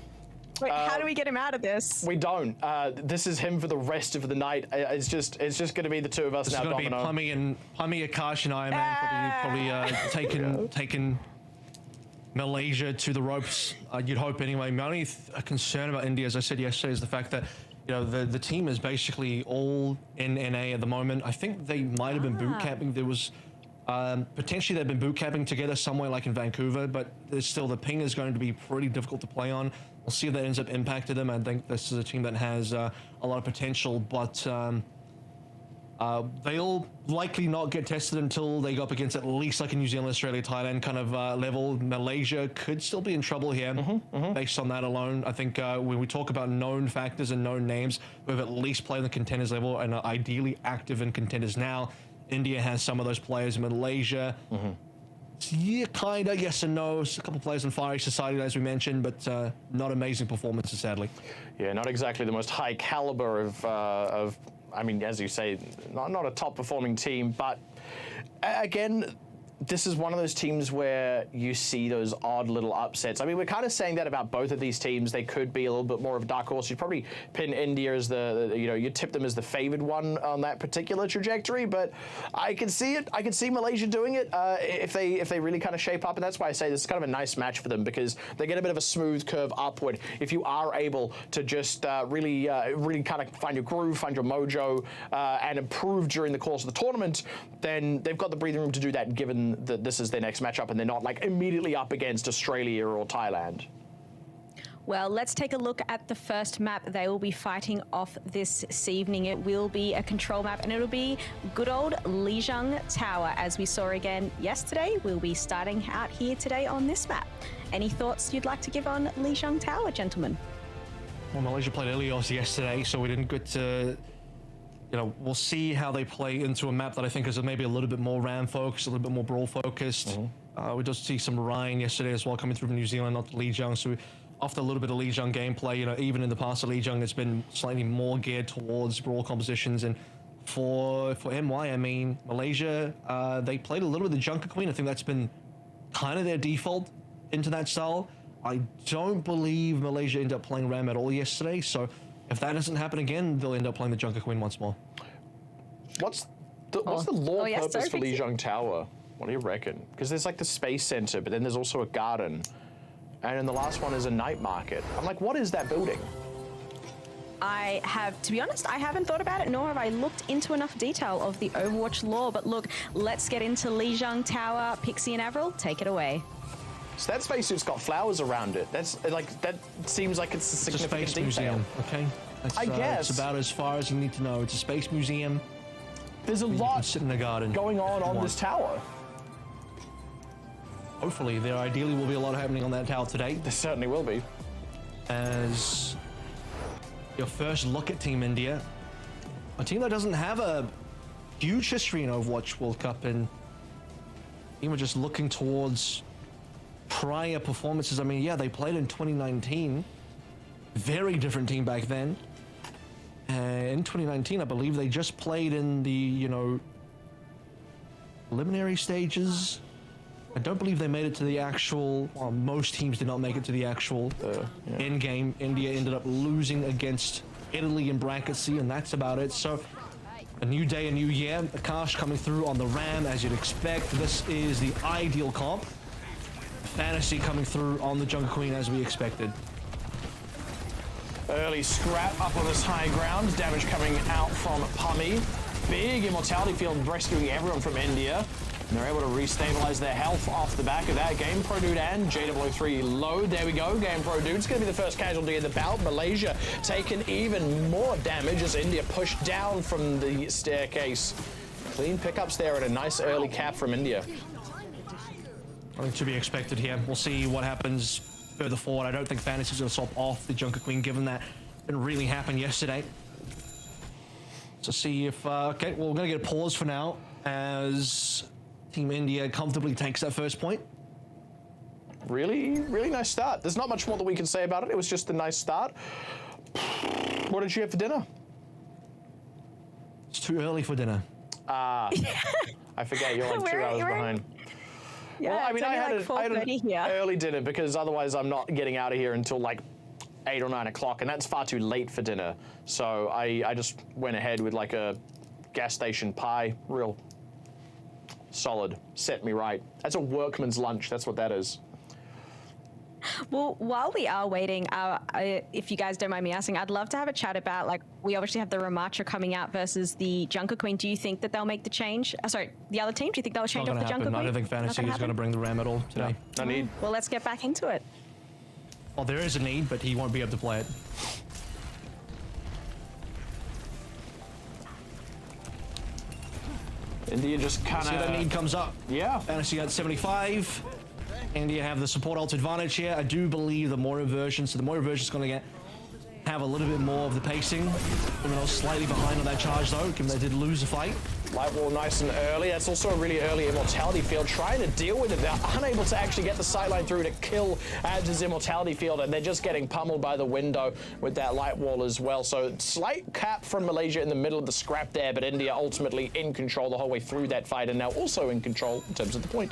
Wait, how do we get him out of this? We don't. This is him for the rest of the night. It's just going to be the two of us It's now, going to be Domino. Plummy, Akash, and Iron Man probably taking Malaysia to the ropes. You'd hope anyway. My only concern about India, as I said yesterday, is the fact that the team is basically all in NA at the moment. I think they might have been boot camping. There was potentially they've been boot camping together somewhere like in Vancouver, but there's still the ping is going to be pretty difficult to play on. We'll see if that ends up impacting them. I think this is a team that has a lot of potential, but they'll likely not get tested until they go up against at least like a New Zealand, Australia, Thailand kind of level. Malaysia could still be in trouble here based on that alone. I think when we talk about known factors and known names who have at least played on the contenders level and are ideally active in contenders now, India has some of those players. Malaysia, yeah, kind of, yes and no. A couple players in Fiery Society, as we mentioned, but not amazing performances, sadly. Yeah, not exactly the most high caliber of I mean, as you say, not a top performing team, but again, this is one of those teams where you see those odd little upsets. I mean, we're kind of saying that about both of these teams. They could be a little bit more of a dark horse. You'd probably pin India as you tip them as the favored one on that particular trajectory, but I can see it. I can see Malaysia doing it if they really kind of shape up, and that's why I say this is kind of a nice match for them, because they get a bit of a smooth curve upward. If you are able to just really kind of find your groove, find your mojo, and improve during the course of the tournament, then they've got the breathing room to do that, given that this is their next matchup and they're not like immediately up against Australia or Thailand. Well, let's take a look at the first map they will be fighting off this evening. It will be a control map, and it'll be good old Lijiang Tower. As we saw again yesterday, we'll be starting out here today on this map. Any thoughts you'd like to give on Lijiang Tower, gentlemen? Well, Malaysia played Ilios yesterday, so we didn't get to... we'll see how they play into a map that I think is maybe a little bit more RAM focused, a little bit more brawl focused. We just see some Ryan yesterday as well coming through from New Zealand, not Lijiang. So after a little bit of Lijiang gameplay, even in the past of Lijiang, it's been slightly more geared towards brawl compositions. And for MY, I mean, Malaysia, they played a little bit of the Junker Queen. I think that's been kind of their default into that style. I don't believe Malaysia ended up playing RAM at all yesterday, so if that doesn't happen again, they'll end up playing the Junker Queen once more. What's the lore purpose for Lijiang Tower? What do you reckon? Because there's like the space center, but then there's also a garden, and then the last one is a night market. I'm like, what is that building? I have, to be honest, I haven't thought about it, nor have I looked into enough detail of the Overwatch lore. But look, let's get into Lijiang Tower. Pixie and Avril, take it away. So that spacesuit's got flowers around it. That's like, that seems like it's a significant space detail. Museum, okay? That's, I guess. It's about as far as you need to know. It's a space museum. There's a lot sit in a garden going on this tower. Hopefully, there ideally will be a lot happening on that tower today. There certainly will be. As your first look at Team India, a team that doesn't have a huge history in Overwatch World Cup, and even just looking towards prior performances. I mean, yeah, they played in 2019. Very different team back then. In 2019, I believe they just played in the, you know, preliminary stages. I don't believe they made it to the actual, well, most teams did not make it to the actual end game. India ended up losing against Italy in bracket C, and that's about it. So a new day, a new year. Akash coming through on the Ram, as you'd expect. This is the ideal comp. Fantasy coming through on the Jungle Queen, as we expected. Early scrap up on this high ground. Damage coming out from Pummy. Big immortality field rescuing everyone from India. And they're able to restabilize their health off the back of that. Game Pro Dude and JW3 low. There we go. Game Pro Dude's going to be the first casualty in the bout. Malaysia taking even more damage as India pushed down from the staircase. Clean pickups there and a nice early cap from India. I think to be expected here. We'll see what happens further forward. I don't think Fantasy's going to swap off the Junker Queen, given that didn't really happen yesterday. So see if, okay, well, we're going to get a pause for now as Team India comfortably takes that first point. Really, really nice start. There's not much more that we can say about it. It was just a nice start. What did you have for dinner? It's too early for dinner. I forget, you're like 2 hours behind. Yeah, well, I mean, I had an early dinner because otherwise I'm not getting out of here until like 8 or 9 o'clock, and that's far too late for dinner. So I just went ahead with like a gas station pie, real solid, set me right. That's a workman's lunch, that's what that is. Well, while we are waiting, if you guys don't mind me asking, I'd love to have a chat about, like, we obviously have the Ramacha coming out versus the Junker Queen. Do you think that they'll make the change? Sorry, the other team, do you think they'll change off the Junker Queen? I don't think Fantasy is going to bring the Ram at all today. No need. Well, let's get back into it. Well, there is a need, but he won't be able to play it. India just kind of... See that need comes up. Yeah. Fantasy at 75. India have the support ult advantage here. I do believe the Moira version, so the Moira version is going to have a little bit more of the pacing. Even though slightly behind on that charge though, given they did lose the fight. Light wall nice and early. That's also a really early immortality field. Trying to deal with it. They're unable to actually get the sideline through to kill Ad's immortality field, and they're just getting pummeled by the window with that light wall as well. So slight cap from Malaysia in the middle of the scrap there, but India ultimately in control the whole way through that fight, and now also in control in terms of the point.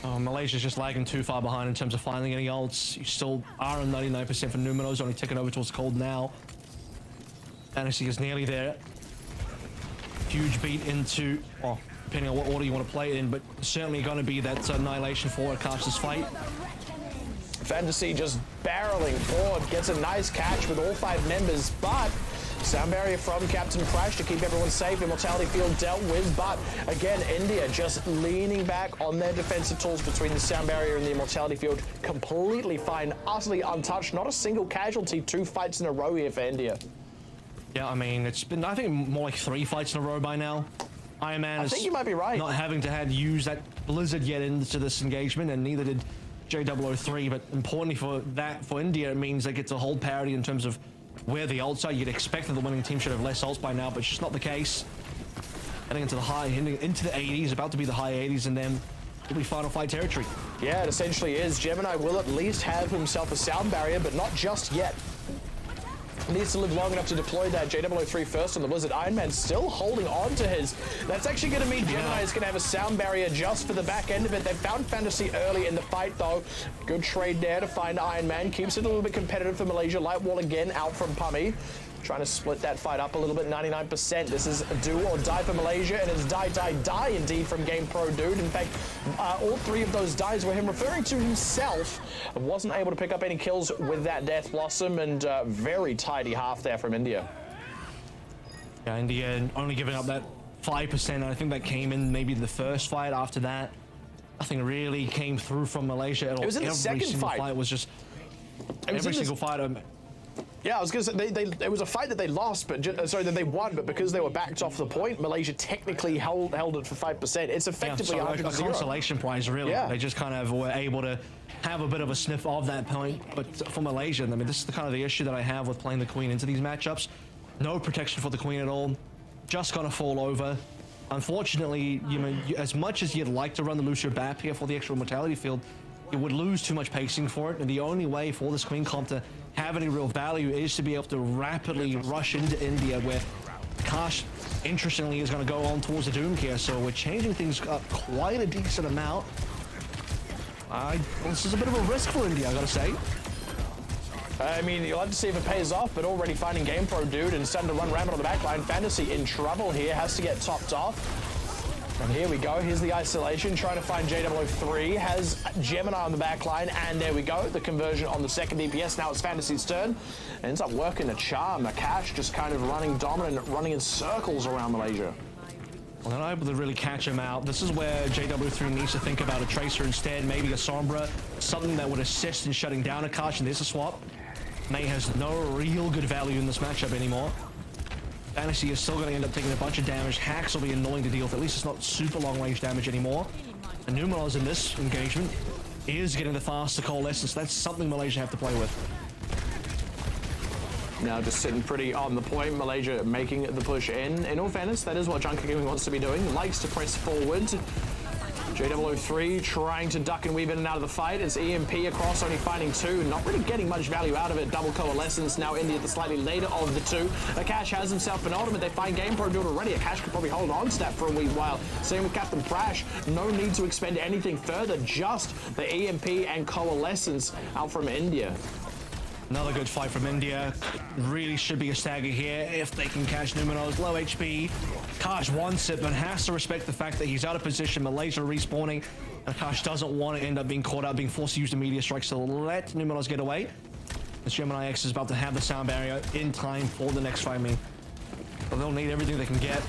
Malaysia's just lagging too far behind in terms of finding any ults. You still are on 99% for Numenos, only ticking over towards cold now. Fantasy is nearly there. Huge beat into, well, depending on what order you want to play it in, but certainly going to be that annihilation for Akash's fight. Fantasy just barreling forward, gets a nice catch with all 5 members, but sound barrier from Captain Crash to keep everyone safe. Immortality field dealt with, but again, India just leaning back on their defensive tools between the sound barrier and the immortality field. Completely fine, utterly untouched. Not a single casualty. 2 fights in a row here for India. Yeah, I mean, it's been, I think, more like 3 fights in a row by now. Iron Man is, I think you might be right, not having to use that Blizzard yet into this engagement, and neither did JW3. But importantly for India, it means they get to hold parity in terms of where the ults are. You'd expect that the winning team should have less ults by now, but it's just not the case. Heading into the into the 80s, about to be the high 80s, and then it'll be final fight territory. Yeah, it essentially is. Gemini will at least have himself a sound barrier, but not just yet. Needs to live long enough to deploy that. JW3 first on the Blizzard. Iron Man still holding on to his. That's actually going to mean Gemini is going to have a sound barrier just for the back end of it. They found Fantasy early in the fight, though. Good trade there to find Iron Man. Keeps it a little bit competitive for Malaysia. Light wall again out from Pummy. trying to split that fight up a little bit. 99%. This is do or die for Malaysia, and it's die, die, die indeed from Game Pro Dude. In fact, all 3 of those dies were him referring to himself. Wasn't able to pick up any kills with that Death Blossom, and very tidy half there from India. Yeah, India only giving up that 5%. I think that came in maybe the first fight. After that, nothing really came through from Malaysia at all. It was in the second fight was just every single fight. Yeah, I was going to say, it was a fight that they lost, but that they won, but because they were backed off the point, Malaysia technically held it for 5%. It's effectively a consolation prize, really. Yeah. They just kind of were able to have a bit of a sniff of that point. But for Malaysia, I mean, this is the kind of the issue that I have with playing the Queen into these matchups. No protection for the Queen at all. Just gonna fall over. Unfortunately, as much as you'd like to run the Lucio BAP here for the extra mortality field, you would lose too much pacing for it, and the only way for this Queen comp to have any real value is to be able to rapidly rush into India, where Akash, interestingly, is going to go on towards the Doom here, so we're changing things up quite a decent amount. This is a bit of a risk for India, I gotta say. I mean, you'll have to see if it pays off, but already finding Game Pro Dude and starting to run rampant on the backline. Fantasy in trouble here, has to get topped off. And here we go, here's the isolation, trying to find J003, has Gemini on the back line, and there we go, the conversion on the second DPS. Now it's Fantasy's turn. Ends up working a charm. Akash just kind of running dominant, running in circles around Malaysia. Well, they're not able to really catch him out. This is where JW3 needs to think about a Tracer instead, maybe a Sombra, something that would assist in shutting down Akash, and there's a swap. May has no real good value in this matchup anymore. Fantasy is still going to end up taking a bunch of damage. Hacks will be annoying to deal with. At least it's not super long range damage anymore. And Numeros in this engagement is getting the faster Coalescence. That's something Malaysia have to play with. Now just sitting pretty on the point. Malaysia making the push in. In all fairness, that is what Junker Gaming wants to be doing. Likes to press forward. J003 trying to duck and weave in and out of the fight. It's EMP across, only finding 2. Not really getting much value out of it. Double Coalescence. Now India the slightly later of the 2. Akash has himself an ultimate. They find Game Pro Dude already. Akash could probably hold on to that for a wee while. Same with Captain Prash. No need to expend anything further. Just the EMP and Coalescence out from India. Another good fight from India. Really should be a stagger here if they can catch Numenos. Low HP. Akash wants it, but has to respect the fact that he's out of position. Malaysia respawning. And Akash doesn't want to end up being caught out, being forced to use the meteor strike, so let Numenos get away. This Gemini X is about to have the sound barrier in time for the next fight. I mean, they'll need everything they can get.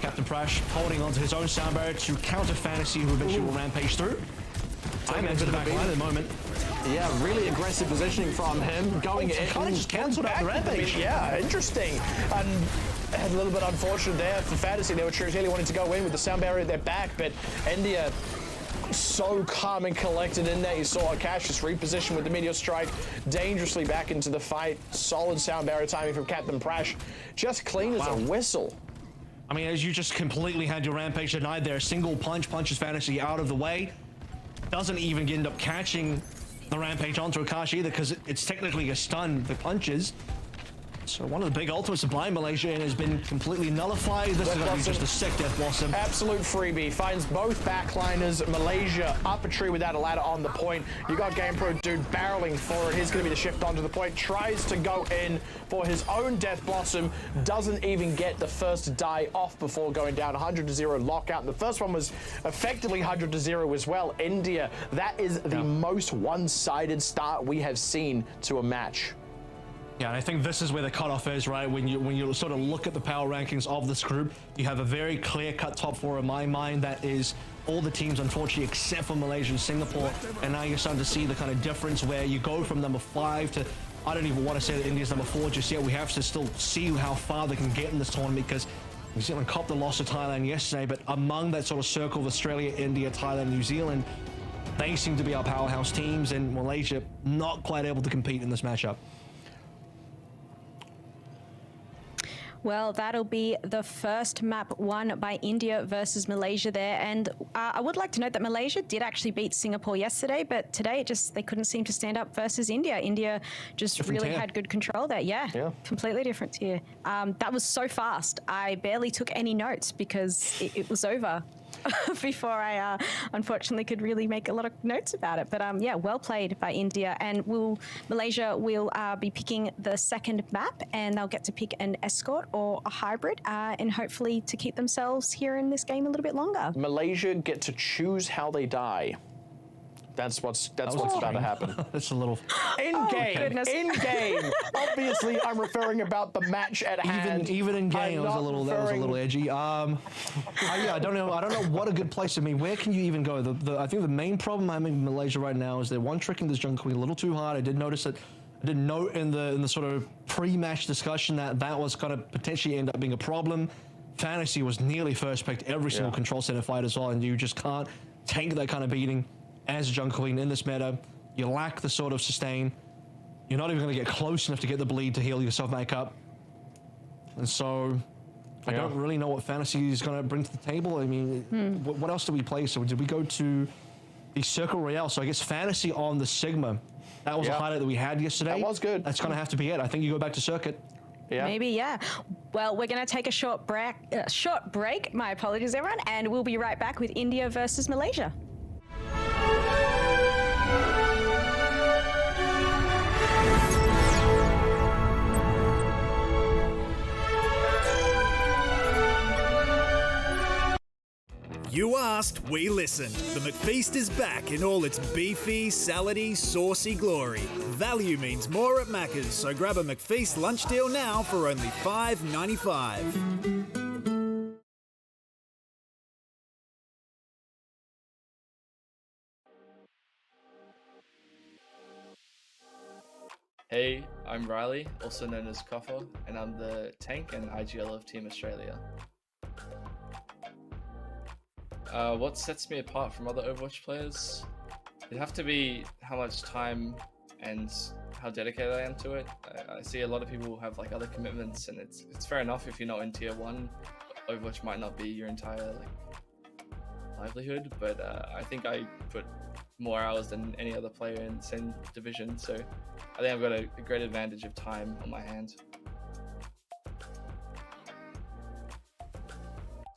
Captain Prash holding onto his own sound barrier to counter Fantasy, who eventually will rampage through. I'm into the back line at the moment. Yeah, really aggressive positioning from him. Going in. Kind of just cancelled out the rampage. Yeah, interesting. And a little bit unfortunate there for Fantasy. They were truly wanting to go in with the sound barrier at their back, but India so calm and collected in there. You saw Akash just reposition with the Meteor Strike dangerously back into the fight. Solid sound barrier timing from Captain Prash. Just clean as a whistle. I mean, as you just completely had your rampage denied there. Single punches Fantasy out of the way. Doesn't even end up catching the rampage onto Akash either, because it's technically a stun, the punches. So one of the big ultimates of blind Malaysia and has been completely nullified. This is going to be just a sick Death Blossom. Absolute freebie. Finds both backliners. Malaysia up a tree without a ladder on the point. You got Game Pro Dude barreling for it. He's going to be the shift onto the point. Tries to go in for his own Death Blossom. Doesn't even get the first die off before going down. 100-0 lockout. And the first one was effectively 100-0 as well. India, that is the most one-sided start we have seen to a match. Yeah, and I think this is where the cutoff is, right? When you sort of look at the power rankings of this group, you have a very clear-cut top 4 in my mind. That is all the teams, unfortunately, except for Malaysia and Singapore. And now you're starting to see the kind of difference where you go from number 5 to, I don't even want to say that India's number 4 just yet. We have to still see how far they can get in this tournament, because New Zealand copped the loss to Thailand yesterday, but among that sort of circle of Australia, India, Thailand, New Zealand, they seem to be our powerhouse teams, and Malaysia not quite able to compete in this matchup. Well, that'll be the first map won by India versus Malaysia there. And I would like to note that Malaysia did actually beat Singapore yesterday, but today they couldn't seem to stand up versus India. India just different really had good control there. Yeah, completely different tier. That was so fast. I barely took any notes because it was over. before I unfortunately could really make a lot of notes about it. But yeah, well played by India. And Malaysia will be picking the second map, and they'll get to pick an escort or a hybrid, and hopefully to keep themselves here in this game a little bit longer. Malaysia get to choose how they die. That's what's about to happen. That's a little... In game. Obviously, I'm referring about the match at hand. Even in game, that was a little edgy. Yeah, I don't know what a good place to be. Where can you even go? I think the main problem I'm in Malaysia right now is they're one tricking this jungle queen a little too hard. I did notice it. I did note in the sort of pre-match discussion that was going to potentially end up being a problem. Fantasy was nearly first picked every single control center fight as well, and you just can't take that kind of beating as a jungle queen in this meta. You lack the sort of sustain. You're not even going to get close enough to get the bleed to heal yourself back up. And so I don't really know what Fantasy is going to bring to the table. I mean, what else did we play? So did we go to the Circle Royale? So I guess Fantasy on the Sigma. That was a highlight that we had yesterday. That was good. That's going to have to be it. I think you go back to Circuit. Yeah. Maybe, yeah. Well, we're going to take a short break. My apologies, everyone. And we'll be right back with India versus Malaysia. You asked, we listened. The McFeast is back in all its beefy, salady, saucy glory. Value means more at Macca's, so grab a McFeast lunch deal now for only $5.95. Hey, I'm Riley, also known as Coffer, and I'm the tank and IGL of Team Australia. What sets me apart from other Overwatch players? It'd have to be how much time and how dedicated I am to it. I see a lot of people have like other commitments, and it's fair enough if you're not in tier 1. Overwatch might not be your entire livelihood, but I think I put more hours than any other player in the same division, so I think I've got a great advantage of time on my hands.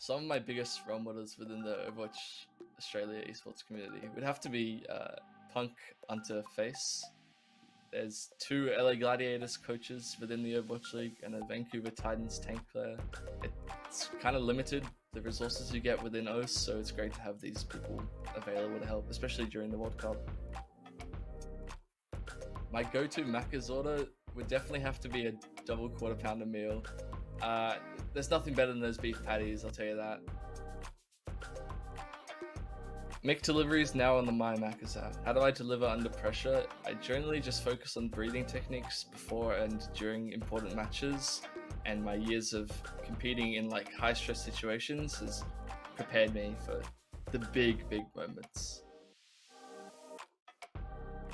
Some of my biggest role models within the Overwatch Australia esports community would have to be Punk, Unter, Face. There's 2 LA Gladiators coaches within the Overwatch League and a Vancouver Titans tank player. It's kind of limited, the resources you get within OS, so it's great to have these people available to help, especially during the World Cup. My go-to Macca's order would definitely have to be a double quarter pounder meal. There's nothing better than those beef patties, I'll tell you that. Make deliveries now on the My Macca's app. How do I deliver under pressure? I generally just focus on breathing techniques before and during important matches, and my years of competing in like high stress situations has prepared me for the big moments.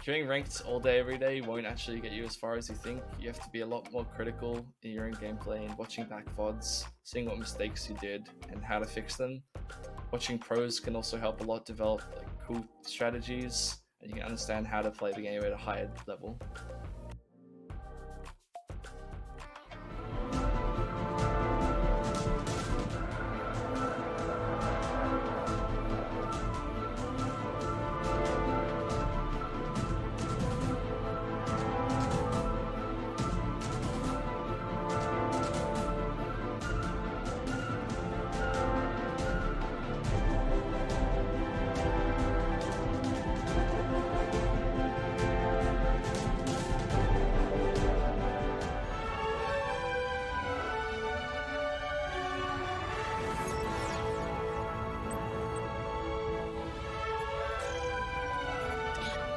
Queuing ranked all day every day won't actually get you as far as you think. You have to be a lot more critical in your own gameplay and watching back VODs, seeing what mistakes you did and how to fix them. Watching pros can also help a lot develop like cool strategies, and you can understand how to play the game at a higher level.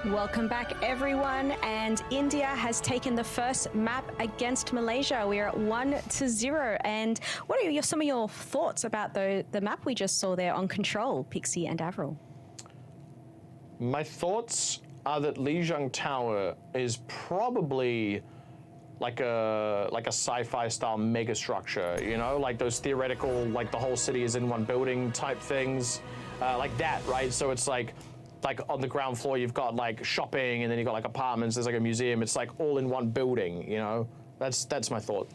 Welcome back, everyone. And India has taken the first map against Malaysia. We are at 1-0. And what are some of your thoughts about the map we just saw there on Control, Pixie and Avril? My thoughts are that Lijiang Tower is probably like a sci-fi style mega structure, you know, like those theoretical, like the whole city is in one building type things, like that, right? So it's like on the ground floor you've got like shopping, and then you've got like apartments, there's like a museum, it's like all in one building, you know? That's my thought.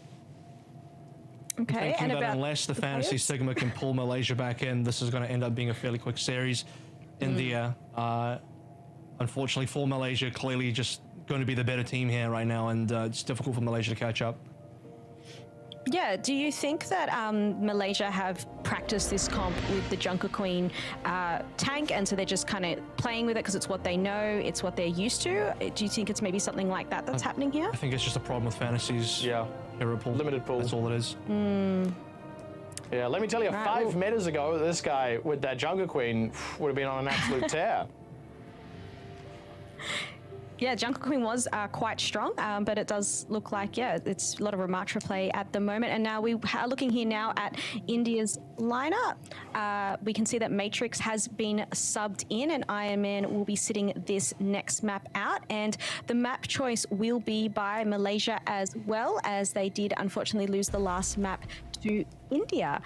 Okay, Thinking and that about unless the Fantasy players? Sigma can pull Malaysia back in, this is going to end up being a fairly quick series. India, unfortunately for Malaysia, clearly just going to be the better team here right now, and it's difficult for Malaysia to catch up. Yeah, do you think that Malaysia have practiced this comp with the Junker Queen tank, and so they're just kind of playing with it because it's what they know, it's what they're used to? Do you think it's maybe something like that that's happening here? I think it's just a problem with Fantasies. Yeah. Hero pool. Limited pool. That's all it is. Yeah, let me tell you, Right, 5 metas ago, this guy with that Jungle Queen would have been on an absolute tear. Yeah, Jungle Queen was quite strong, but it does look like, yeah, it's a lot of Ramatra play at the moment. And now we are looking here now at India's lineup. We can see that Matrix has been subbed in, and Iron Man will be sitting this next map out. And the map choice will be by Malaysia as well, as they did unfortunately lose the last map to India.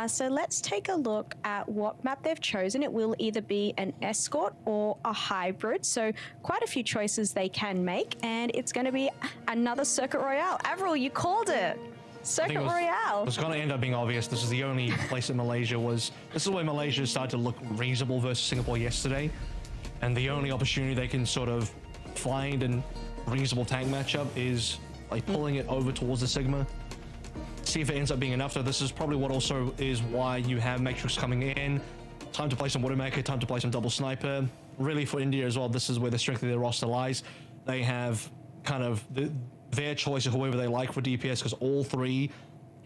So let's take a look at what map they've chosen. It will either be an escort or a hybrid. So quite a few choices they can make, and it's going to be another Circuit Royale. Avril, you called it. Circuit Royale. It's going to end up being obvious. This is the only place in Malaysia was. This is where Malaysia started to look reasonable versus Singapore yesterday, and the only opportunity they can sort of find in reasonable tank matchup is like pulling it over towards the Sigma. See if it ends up being enough. So this is probably what also is why you have Matrix coming in. Time to play some Widowmaker, time to play some double sniper. Really for India as well, this is where the strength of their roster lies. They have kind of their choice of whoever they like for DPS, because all three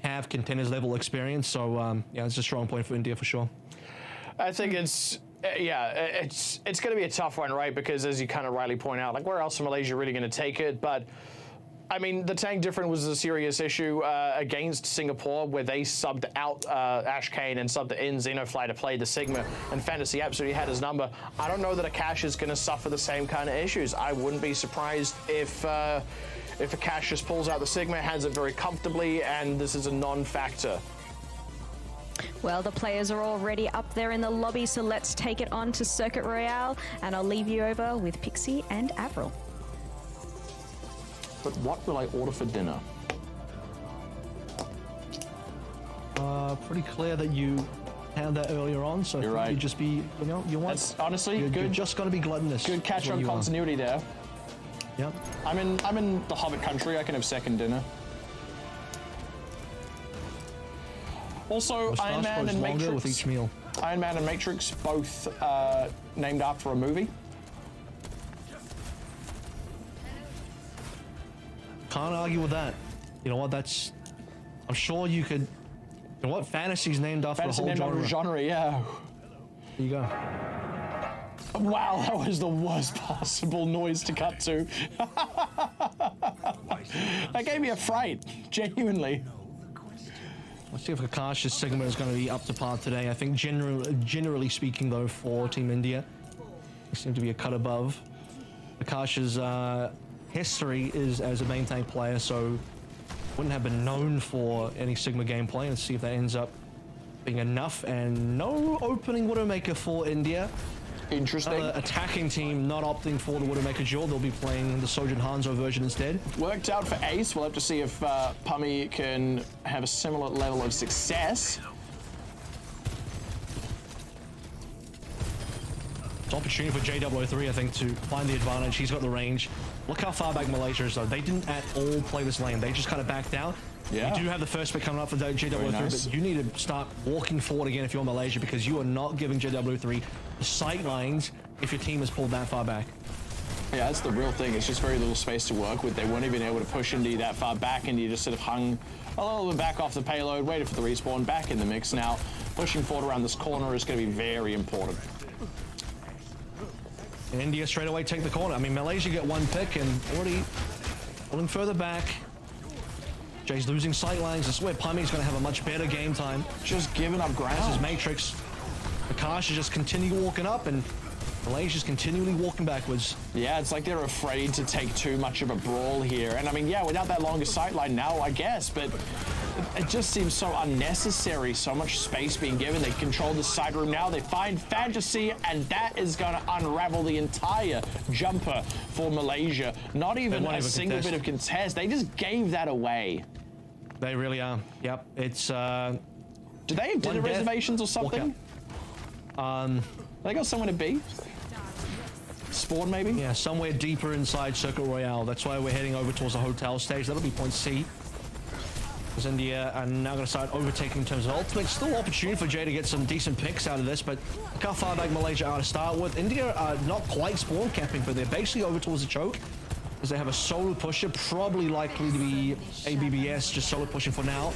have contenders level experience. So yeah, it's a strong point for India for sure. I think it's going to be a tough one, right? Because as you kind of rightly point out, like where else is Malaysia really going to take it? But I mean, the tank difference was a serious issue against Singapore, where they subbed out Ash Kane and subbed in Xenofly to play the Sigma, and Fantasy absolutely had his number. I don't know that Akash is going to suffer the same kind of issues. I wouldn't be surprised if Akash just pulls out the Sigma, hands it very comfortably, and this is a non-factor. Well, the players are already up there in the lobby, so let's take it on to Circuit Royale, and I'll leave you over with Pixie and Avril. But what will I order for dinner? Pretty clear that you had that earlier on, so You're right. You just be, you know, you want. That's honestly you're good. just going to be gluttonous. Good catch is what on you are. continuity there. Yep. I'm in the Hobbit country. I can have second dinner. Also, Iron Man and Matrix. With each meal. Iron Man and Matrix, both named after a movie. Can't argue with that. You know what? That's. I'm sure you could. You know what? Fantasy's named after Fantasy a whole named genre. after a genre, yeah. There you go. Wow, that was the worst possible noise to cut to. That gave me a fright, genuinely. Let's see if Akash's Sigma is going to be up to par today. I think generally speaking, though, for Team India, they seem to be a cut above. Akash's history is as a main tank player, so wouldn't have been known for any Sigma gameplay. Let's see if that ends up being enough. And no opening Widowmaker for India. Interesting. Another attacking team not opting for the Widowmaker duel. They'll be playing the Sojin Hanzo version instead. Worked out for Ace. We'll have to see if Pummy can have a similar level of success. It's an opportunity for JW03, I think, to find the advantage. He's got the range. Look how far back Malaysia is, though. They didn't at all play this lane. They just kind of backed out. Yeah. You do have the first pick coming up for JW03, nice. but you need to start walking forward again if you're Malaysia, because you are not giving JW03 the sight lines if your team is pulled that far back. Yeah, that's the real thing. It's just very little space to work with. They weren't even able to push Indy that far back, and you just sort of hung a little bit back off the payload, waited for the respawn, back in the mix now. Pushing forward around this corner is going to be very important. And India straight away take the corner. I mean, Malaysia get one pick and already pulling further back. Jay's losing sight lines. This is where Pummy's going to have a much better game time. Just giving up ground. This is Matrix. Akash is just continuing walking up, and Malaysia's continually walking backwards. Yeah, it's like they're afraid to take too much of a brawl here. And I mean, yeah, without that longer sight line now, I guess, but it just seems so unnecessary. So much space being given. They control the side room now. They find Fantasy, and that is going to unravel the entire jumper for Malaysia. Not even a single bit of contest. They just gave that away. They really are. Yep. It's Do they have dinner One death, reservations or something? They got somewhere to be? Spawn maybe? yeah, somewhere deeper inside Circuit Royale. That's why we're heading over towards the hotel stage. That'll be point C. Because India are now going to start overtaking in terms of ultimate. Still opportunity for Jay to get some decent picks out of this, but look how far back Malaysia are to start with. India are not quite spawn capping, but they're basically over towards the choke. Because they have a solo pusher, probably likely to be ABBS, just solo pushing for now.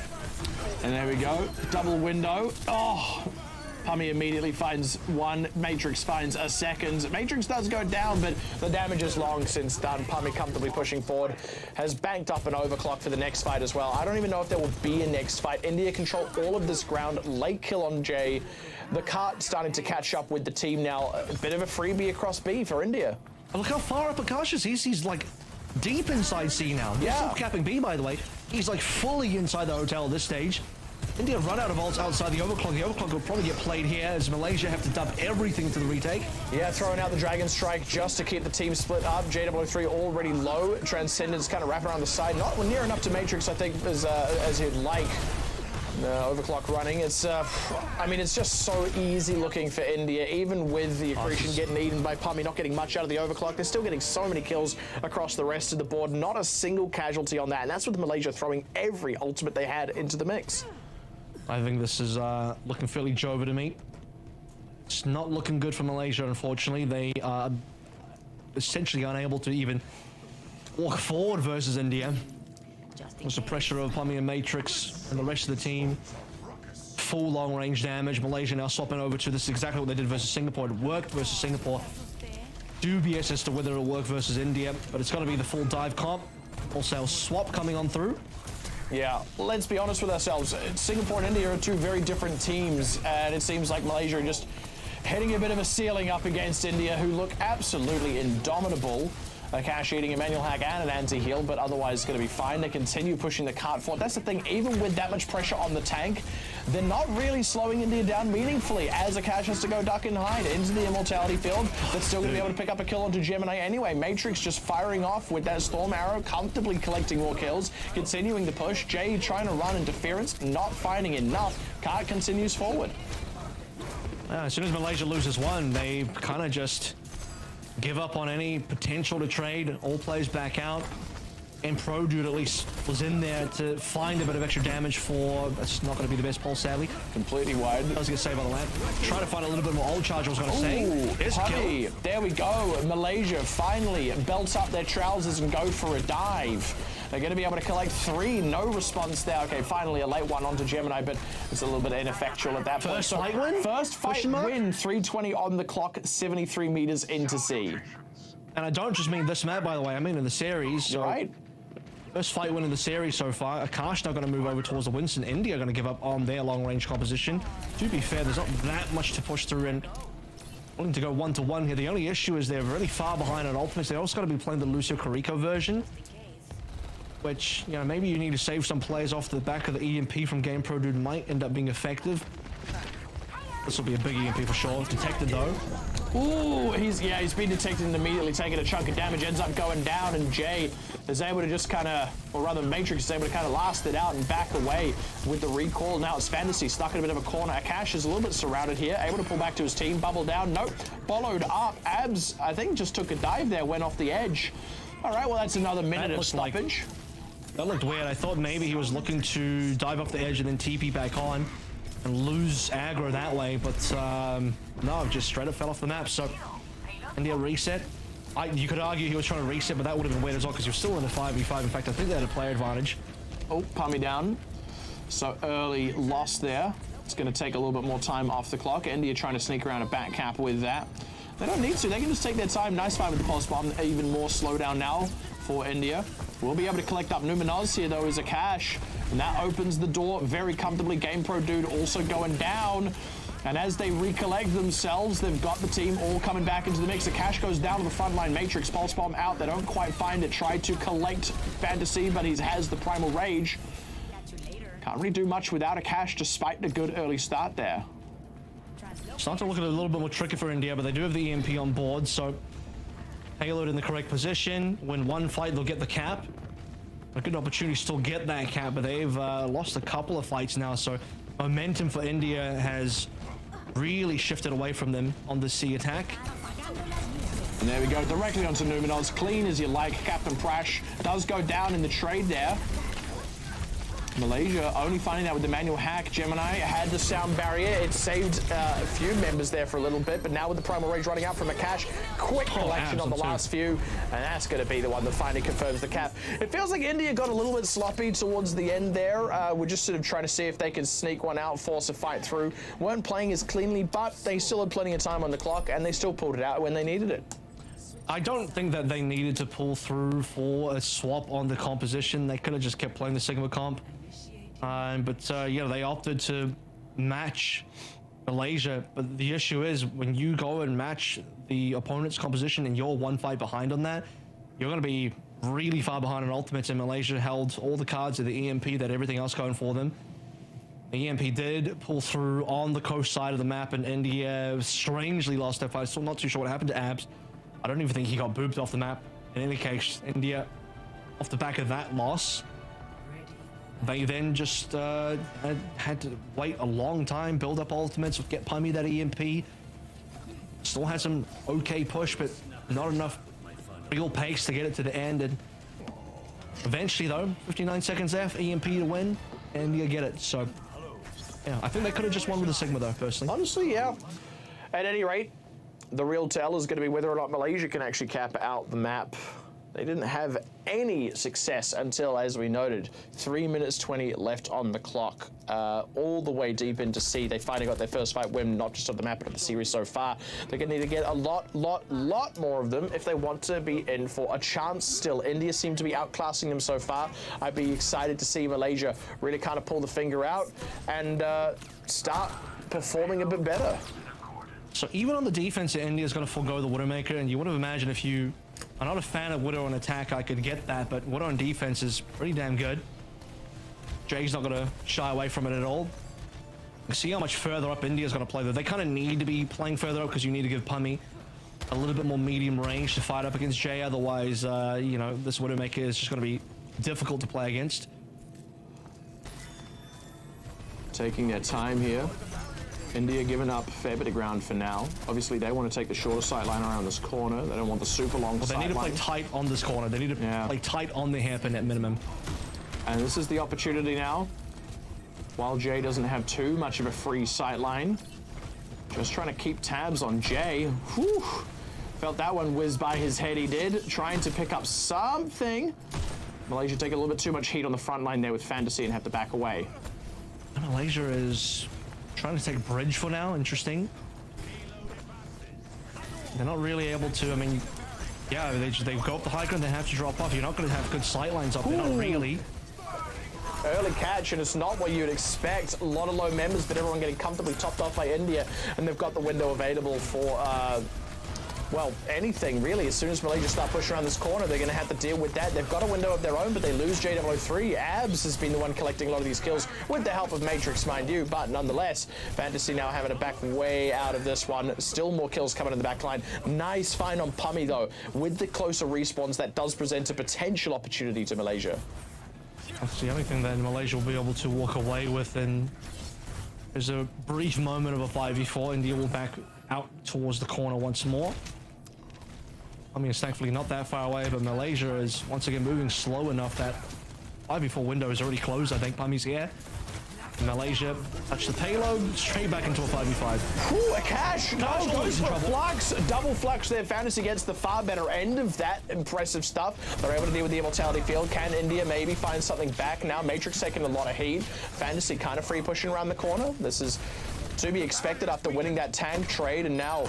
And there we go. Double window. Oh! Pummy immediately finds one. Matrix finds a second. Matrix does go down, but the damage is long since done. Pummy comfortably pushing forward. Has banked up an overclock for the next fight as well. I don't even know if there will be a next fight. India control all of this ground. Late kill on Jay. The cart starting to catch up with the team now. A bit of a freebie across B for India. And look how far up Akash is. He's like deep inside C now. He's Yeah. still capping B, by the way. He's like fully inside the hotel at this stage. India run out of ults outside the overclock. The overclock will probably get played here as Malaysia have to dump everything to the retake. Yeah, throwing out the Dragon Strike just to keep the team split up. JW3 already low. Transcendence kind of wrapping around the side. Not near enough to Matrix, I think, as you'd like. Overclock running. It's, I mean, it's just so easy looking for India. Even with the accretion getting eaten by Pummy, not getting much out of the overclock, they're still getting so many kills across the rest of the board. Not a single casualty on that. And that's with Malaysia throwing every ultimate they had into the mix. I think this is looking fairly Jova to me. It's not looking good for Malaysia, unfortunately. They are essentially unable to even walk forward versus India. There's the pressure of Pummy and Matrix and the rest of the team. Full long-range damage. Malaysia now swapping over to this is exactly what they did versus Singapore. It worked versus Singapore. Dubious as to whether it'll work versus India, but it's got to be the full dive comp. Also, swap coming on through. Yeah, let's be honest with ourselves. Singapore and India are two very different teams, and it seems like Malaysia are just hitting a bit of a ceiling up against India, who look absolutely indomitable. A cash eating a manual hack and an anti-heal, but otherwise going to be fine. They continue pushing the cart forward. That's the thing, even with that much pressure on the tank, they're not really slowing India down meaningfully, as Akash has to go duck and hide into the immortality field, but still going to be able to pick up a kill onto Gemini anyway. Matrix just firing off with that Storm Arrow, comfortably collecting more kills, continuing the push. Jay trying to run interference, not finding enough. Cart continues forward. As soon as Malaysia loses one, they kind of just give up on any potential to trade. All players back out. And Pro Dude at least was in there to find a bit of extra damage for... That's not going to be the best pulse, sadly. Completely wide. I was going to save on the lamp. Try to find a little bit more ult charge, I was going to say. It's a kill. There we go. Malaysia finally belts up their trousers and go for a dive. They're going to be able to collect 3. No response there. Okay, finally a late one onto Gemini, but it's a little bit ineffectual at that point. First fight win? First fight win. 3:20 on the clock, 73 meters into C. And I don't just mean this map, by the way. I mean in the series. So Right. First fight win in the series so far. Akash now going to move over towards the Winston. India going to give up on their long-range composition. To be fair, there's not that much to push through and willing to go 1-to-1 here. The only issue is they're really far behind on ultimates. They also got to be playing the Lucio Carico version, which, you know, maybe you need to save some players off the back of the EMP from Game Pro Dude might end up being effective. This will be a big EMP for sure. Detected though. Ooh, he's been detected and immediately taking a chunk of damage, ends up going down, and Jay is able to just kind of, or rather Matrix is able to kind of last it out and back away with the recall. Now it's Fantasy stuck in a bit of a corner. Akash is a little bit surrounded here, able to pull back to his team, bubble down, nope, followed up. Abs, I think, just took a dive there, went off the edge. All right, well, that's another minute of stoppage. That looked weird. I thought maybe he was looking to dive off the edge and then TP back on and lose aggro that way, but no, just straight up fell off the map. So India reset. You could argue he was trying to reset, but that would have been weird as well because you're still in the 5v5. In fact, I think they had a player advantage. Oh, Pummy down. So early loss there. It's going to take a little bit more time off the clock. India trying to sneak around a back cap with that. They don't need to. They can just take their time. Nice fight with the pulse bomb. Even more slowdown now for India. We'll be able to collect up Numenaz here, though, as a cash. And that opens the door very comfortably. Game Pro Dude also going down. And as they recollect themselves, they've got the team all coming back into the mix. The cash goes down to the front line. Matrix, pulse bomb out. They don't quite find it. Try to collect Fantasy, but he has the primal rage. Can't really do much without a cash, despite the good early start there. Starting to look at it a little bit more tricky for India, but they do have the EMP on board, so payload in the correct position. Win one fight, they'll get the cap. a good opportunity to still get that cap, but they've lost a couple of fights now, so momentum for India has really shifted away from them on the C attack. And there we go, directly onto Numenors, clean as you like. Captain Prash does go down in the trade there. Malaysia only finding that with the manual hack. Gemini had the sound barrier. It saved a few members there for a little bit, but now with the Primal Rage running out from Akash, quick collection on the last few, and that's going to be the one that finally confirms the cap. It feels like India got a little bit sloppy towards the end there. We're just sort of trying to see if they can sneak one out, force a fight through. Weren't playing as cleanly, but they still had plenty of time on the clock, and they still pulled it out when they needed it. I don't think that they needed to pull through for a swap on the composition. They could have just kept playing the Sigma comp. Yeah, they opted to match Malaysia, but the issue is when you go and match the opponent's composition and you're one fight behind on that, you're going to be really far behind on ultimates, and Malaysia held all the cards of the EMP, that everything else going for them. The EMP did pull through on the coast side of the map, and India strangely lost their fight. Still not too sure what happened to Abs. I don't even think he got booped off the map. In any case, India, off the back of that loss, they then just had to wait a long time, build up ultimates, get Pummy that EMP. Still had some okay push, but not enough real pace to get it to the end. And eventually, though, 59 seconds left, EMP to win, and you get it. So, yeah, I think they could have just won with the Sigma, though, personally. Honestly, yeah. At any rate, the real tell is going to be whether or not Malaysia can actually cap out the map. They didn't have any success until, as we noted, 3 minutes 20 left on the clock. All the way deep into C. They finally got their first fight win, not just on the map, but of the series so far. They're going to need to get a lot more of them if they want to be in for a chance still. India seem to be outclassing them so far. I'd be excited to see Malaysia really kind of pull the finger out and start performing a bit better. So even on the defense, India's going to forego the Widowmaker, and you would have imagined if you are not a fan of Widow on attack, I could get that, but Widow on defense is pretty damn good. Jay's not going to shy away from it at all. You see how much further up India's going to play, though. They kind of need to be playing further up because you need to give Pummy a little bit more medium range to fight up against Jay. Otherwise, you know, this Widowmaker is just going to be difficult to play against. Taking their time here. India giving up a fair bit of ground for now. Obviously, they want to take the shorter sight line around this corner. They don't want the super long sight line. They need to play tight on this corner. They need to play tight on the hairpin at minimum. And this is the opportunity now. While Jay doesn't have too much of a free sight line, just trying to keep tabs on Jay. Whew. Felt that one whiz by his head, he did. Trying to pick up something. Malaysia take a little bit too much heat on the front line there with Fantasy and have to back away. Malaysia is trying to take bridge for now. Interesting. They're not really able to. I mean, yeah, they go up the high ground, they have to drop off. You're not going to have good sight lines up. They're not really. Early catch, and it's not what you'd expect. A lot of low members, but everyone getting comfortably topped off by India, and they've got the window available for well, anything really. As soon as Malaysia start pushing around this corner, they're going to have to deal with that. They've got a window of their own, but they lose J003. Abs has been the one collecting a lot of these kills with the help of Matrix, mind you, but nonetheless, Fantasy now having to back way out of this one. Still more kills coming in the back line. Nice find on Pummy, though. With the closer respawns, that does present a potential opportunity to Malaysia. That's the only thing that Malaysia will be able to walk away with, and there's a brief moment of a 5v4. India will back out towards the corner once more. I mean, it's thankfully not that far away, but Malaysia is once again moving slow enough that 5v4 window is already closed. I think Pummy's here. Malaysia touch the payload, straight back into a 5v5. Ooh, a cash! No, goes for a flux. Double flux there. Fantasy gets the far better end of that impressive stuff. They're able to deal with the immortality field. Can India maybe find something back now? Matrix taking a lot of heat. Fantasy kind of free pushing around the corner. This is to be expected after winning that tank trade, and now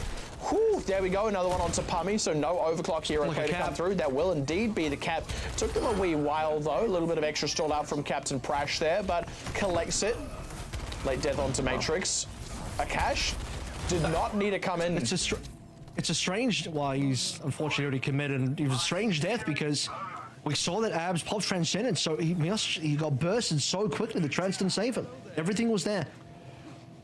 whew, there we go, another one onto Pummy, so no overclock here and play to come through. That will indeed be the cap. Took them a wee while though, a little bit of extra stall out from Captain Prash there, but collects it. Late death onto Matrix. Akash did not need to come in. It's a strange, well, he's unfortunately already committed. It was a strange death because we saw that Abs popped Transcendence, so he got bursted so quickly the Trans didn't save him. Everything was there.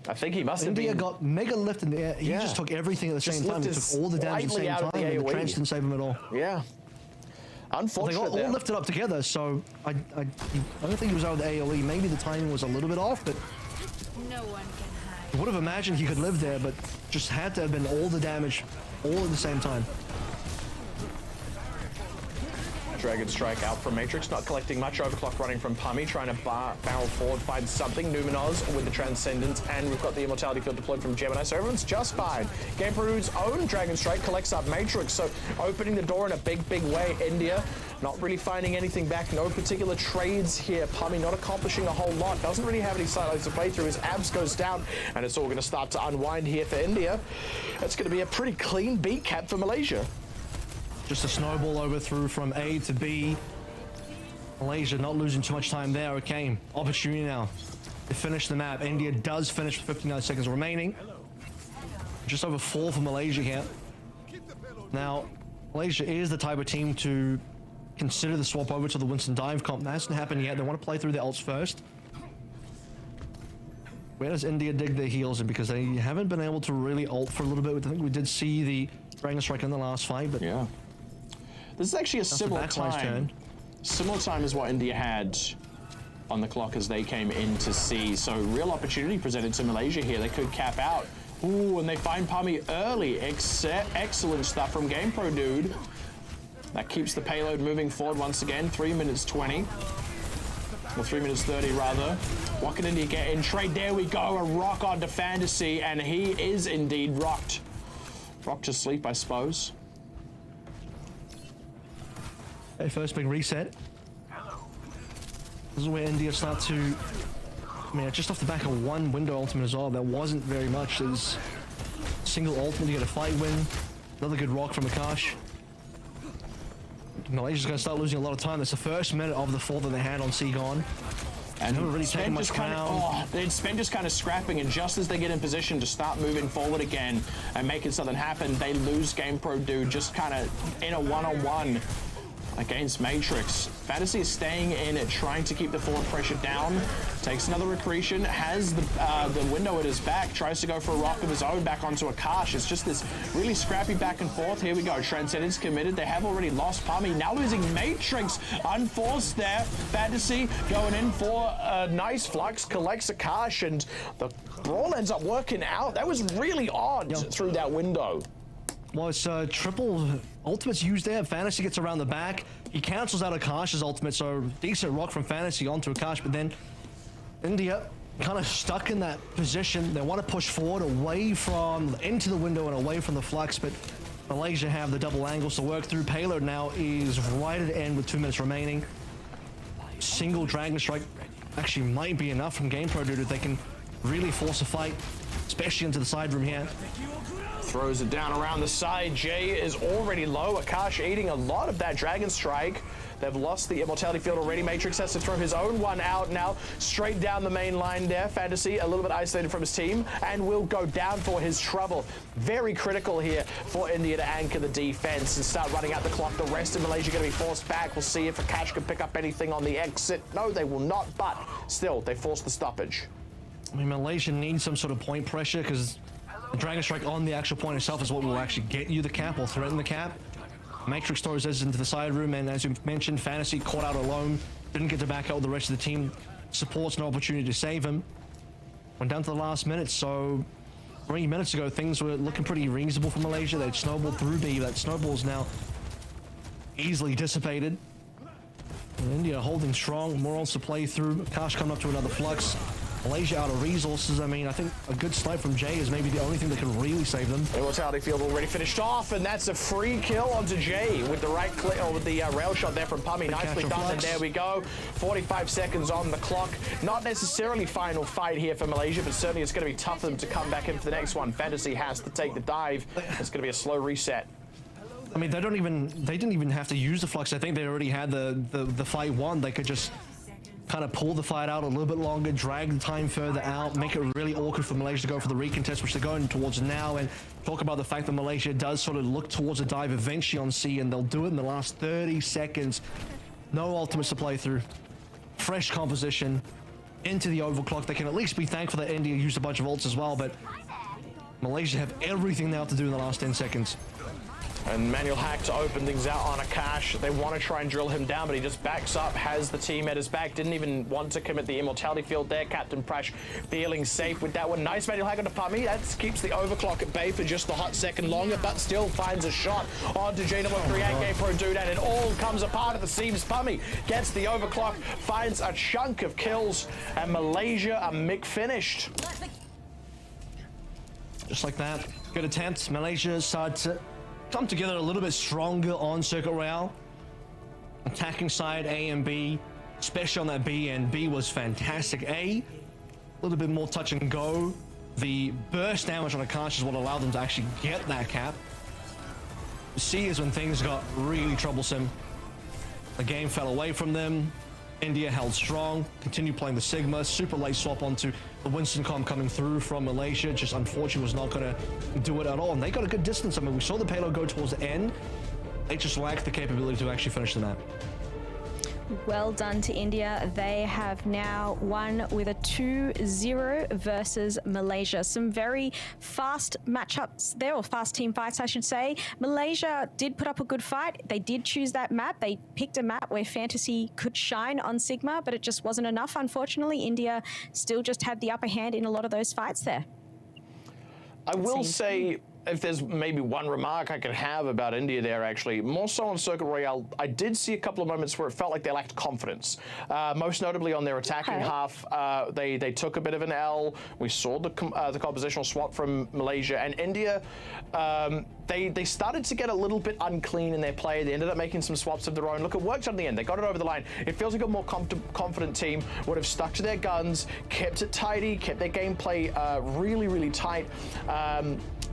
I think he must have India been... got mega lift in the air. He just took everything at the same time. He took all the damage at the same time, and the Trans didn't save him at all. Yeah. They Unfortunate got all there. lifted up together, so I don't think he was out with the AoE. Maybe the timing was a little bit off, but No one can hide. I would have imagined he could live there, but just had to have been all the damage all at the same time. Dragon Strike out from Matrix, not collecting much. Overclock running from Pummy, trying to barrel forward, find something. Numenors with the Transcendence, and we've got the Immortality Field deployed from Gemini, so everyone's just fine. Game Peru's own Dragon Strike collects up Matrix, so opening the door in a big way. India not really finding anything back, no particular trades here. Pummy not accomplishing a whole lot, doesn't really have any sidelines to play through. His abs goes down, and it's all going to start to unwind here for India. It's going to be a pretty clean beat cap for Malaysia. Just a snowball overthrow from A to B. Malaysia not losing too much time there. Okay, opportunity now to finish the map. India does finish with 59 seconds remaining. Just over 4 for Malaysia here. Now, Malaysia is the type of team to consider the swap over to the Winston dive comp. That hasn't happened yet. They want to play through the ults first. Where does India dig their heels in? Because they haven't been able to really ult for a little bit. I think we did see the Dragon Strike in the last fight, but yeah. This is actually a similar time. Similar time as what India had on the clock as they came in to see. So real opportunity presented to Malaysia here. They could cap out. Ooh, and they find Pummy early. Excellent stuff from GamePro, dude. That keeps the payload moving forward once again. 3 minutes 20. Or 3 minutes 30 rather. What can India get in trade? There we go. A rock onto Fantasy, and he is indeed rocked. Rocked to sleep, I suppose. Okay, first big reset. This is where India start to... I mean, just off the back of one window ultimate as well, there wasn't very much. There's single ultimate to get a fight win. Another good rock from Akash. Malaysia's going to start losing a lot of time. That's the first minute of the 4 that they had on C gone. And never really taken much ground. Spen just kind of scrapping, and just as they get in position to start moving forward again and making something happen, they lose GamePro Dude just kind of in a one-on-one against Matrix. Fantasy is staying in it, trying to keep the forward pressure down. Takes another accretion, has the window at his back, tries to go for a rock of his own back onto Akash. It's just this really scrappy back and forth. Here we go, Transcendence committed. They have already lost Pummy, now losing Matrix. Unforced there. Fantasy going in for a nice flux, collects Akash, and the brawl ends up working out. That was really odd through that window. Well, it's triple ultimates used there. Fantasy gets around the back. He cancels out Akash's ultimate, so decent rock from Fantasy onto Akash, but then India kind of stuck in that position. They want to push forward away from, into the window and away from the flux, but Malaysia have the double angles to work through. Payload now is right at the end with 2 minutes remaining. Single Dragon Strike actually might be enough from GamePro Dude if they can really force a fight, especially into the side room here. Throws it down around the side. Jay is already low. Akash eating a lot of that Dragon Strike. They've lost the Immortality Field already. Matrix has to throw his own one out now. Straight down the main line there. Fantasy a little bit isolated from his team and will go down for his trouble. Very critical here for India to anchor the defense and start running out the clock. The rest of Malaysia going to be forced back. We'll see if Akash can pick up anything on the exit. No, they will not, but still, they force the stoppage. I mean, Malaysia needs some sort of point pressure because the Dragon Strike on the actual point itself is what will actually get you the cap or threaten the cap. Matrix throws this into the side room, and as you mentioned, Fantasy caught out alone, didn't get to back out with the rest of the team. Supports no opportunity to save him. Went down to the last minute, so 3 minutes ago things were looking pretty reasonable for Malaysia. They'd snowballed through B. That snowball's now easily dissipated. And India holding strong, more else to play through. Akash coming up to another flux. Malaysia out of resources. I mean, I think a good snipe from Jay is maybe the only thing that can really save them. Immortality Field already finished off, and that's a free kill onto Jay with the right click, or with the rail shot there from Pummy. Nicely done, and there we go. 45 seconds on the clock. Not necessarily final fight here for Malaysia, but certainly it's going to be tough for them to come back in for the next one. Fantasy has to take the dive. It's going to be a slow reset. I mean, they didn't even have to use the flux. I think they already had the fight won. They could just kind of pull the fight out a little bit longer, drag the time further out, make it really awkward for Malaysia to go for the recontest, which they're going towards now, and talk about the fact that Malaysia does sort of look towards a dive eventually on C, and they'll do it in the last 30 seconds. No ultimates to play through. Fresh composition into the overclock. They can at least be thankful that India used a bunch of ults as well, but Malaysia have everything now to do in the last 10 seconds. And Manuel Hack to open things out on Akash. They want to try and drill him down, but he just backs up, has the team at his back. Didn't even want to commit the immortality field there. Captain Prash feeling safe with that one. Nice Manuel Hack on the Pummy. That keeps the overclock at bay for just the hot second longer, but still finds a shot onto J3 AK Pro Dude, and it all comes apart at the seams. Pummy gets the overclock, finds a chunk of kills, and Malaysia are Mick finished. Just like that. Good attempt. Malaysia started to come together a little bit stronger on Circuit Royale. Attacking side A and B, especially on that B end. B was fantastic. A little bit more touch and go. The burst damage on Akash is what allowed them to actually get that cap. C is when things got really troublesome. The game fell away from them. India held strong, continued playing the Sigma, super late swap onto the Winston comp coming through from Malaysia, just unfortunately was not going to do it at all. And they got a good distance. I mean, we saw the payload go towards the end. They just lacked the capability to actually finish the map. Well done to India. They have now won with a 2-0 versus Malaysia. Some very fast matchups there, or fast team fights, I should say. Malaysia did put up a good fight. They did choose that map. They picked a map where Fantasy could shine on Sigma, but it just wasn't enough. Unfortunately, India still just had the upper hand in a lot of those fights there. I will say, if there's maybe one remark I could have about India there, actually, more so on Circuit Royale, I did see a couple of moments where it felt like they lacked confidence. Most notably on their attacking half, they took a bit of an L. We saw the compositional swap from Malaysia, and India, they started to get a little bit unclean in their play. They ended up making some swaps of their own. Look, it worked on the end. They got it over the line. It feels like a more confident team would have stuck to their guns, kept it tidy, kept their gameplay really, really tight.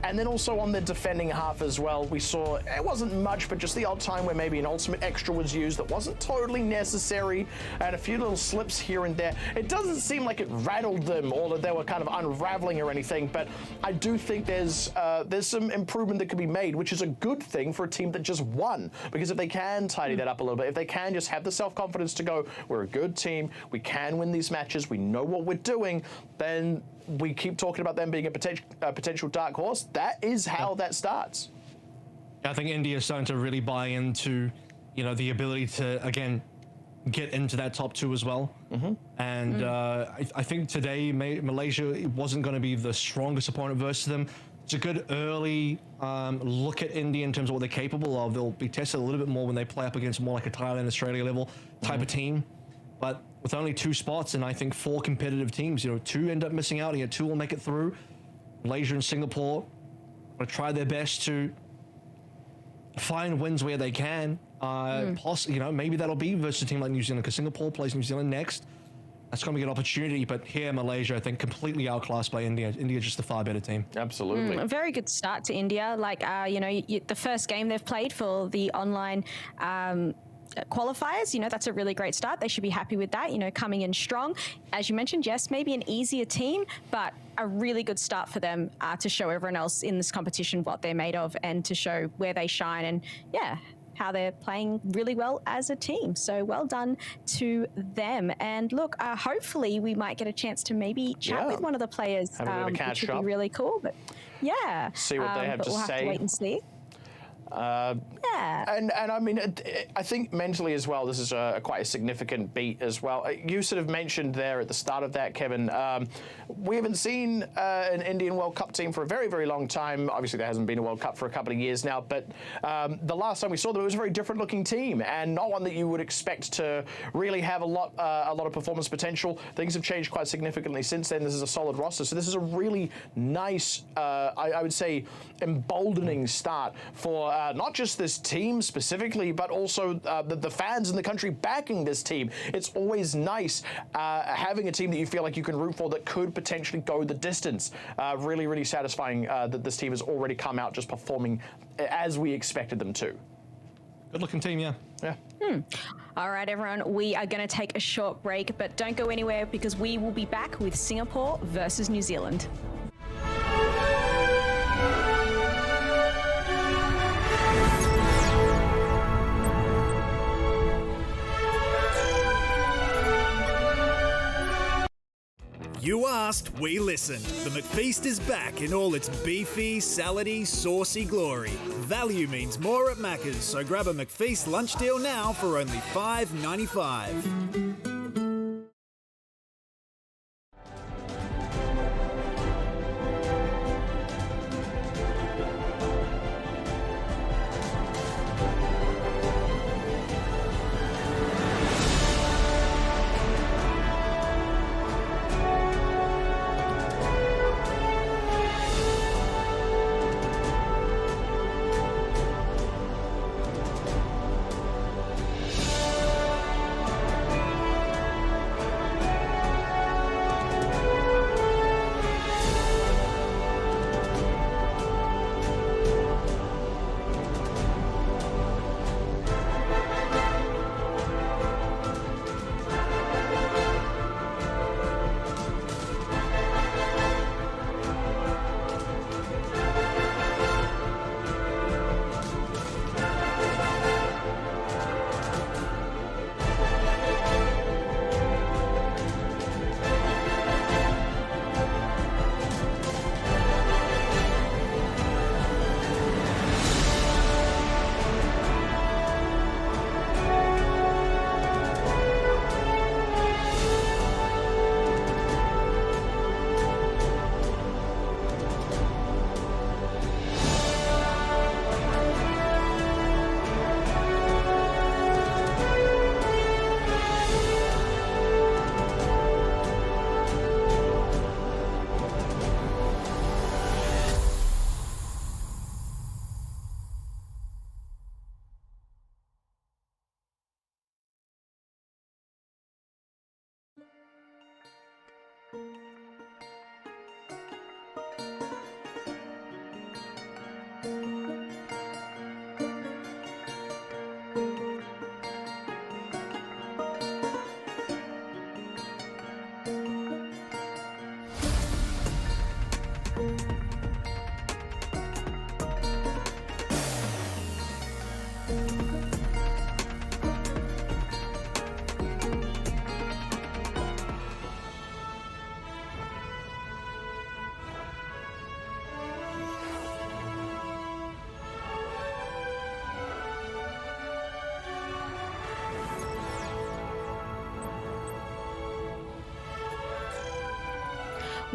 And then also on the defending half as well, we saw it wasn't much, but just the odd time where maybe an ultimate extra was used that wasn't totally necessary, and a few little slips here and there. It doesn't seem like it rattled them or that they were kind of unraveling or anything, but I do think there's some improvement that could be made, which is a good thing for a team that just won, because if they can tidy that up a little bit, if they can just have the self-confidence to go, we're a good team, we can win these matches, we know what we're doing, then we keep talking about them being a potential dark horse. That is how that starts. I think India is starting to really buy into, the ability to, again, get into that top two as well. And I think today Malaysia wasn't going to be the strongest opponent versus them. It's a good early look at India in terms of what they're capable of. They'll be tested a little bit more when they play up against more like a Thailand, Australia level type of team. But with only 2 spots and I think 4 competitive teams, 2 end up missing out, and 2 will make it through. Malaysia and Singapore will try their best to find wins where they can. Maybe that'll be versus a team like New Zealand, because Singapore plays New Zealand next. That's going to be an opportunity, but here Malaysia, I think, completely outclassed by India. India's just a far better team. Absolutely. A very good start to India. Like, the first game they've played for the online qualifiers, that's a really great start. They should be happy with that, coming in strong. As you mentioned, yes, maybe an easier team, but a really good start for them to show everyone else in this competition what they're made of, and to show where they shine, and how they're playing really well as a team. So well done to them. And look, hopefully we might get a chance to maybe chat with one of the players, which would be really cool. But see what they have to say. We'll have to wait and see. And I mean, I think mentally as well, this is quite a significant beat as well. You sort of mentioned there at the start of that, Kevin, we haven't seen an Indian World Cup team for a very, very long time. Obviously, there hasn't been a World Cup for a couple of years now, but the last time we saw them, it was a very different looking team, and not one that you would expect to really have a lot of performance potential. Things have changed quite significantly since then. This is a solid roster, so this is a really nice, I would say, emboldening start for not just this team specifically, but also the fans in the country backing this team. It's always nice having a team that you feel like you can root for that could potentially go the distance. Really, really satisfying that this team has already come out just performing as we expected them to. Good looking team, yeah. All right, everyone, we are going to take a short break, but don't go anywhere, because we will be back with Singapore versus New Zealand. You asked, we listened. The McFeast is back in all its beefy, salady, saucy glory. Value means more at Macca's, so grab a McFeast lunch deal now for only $5.95.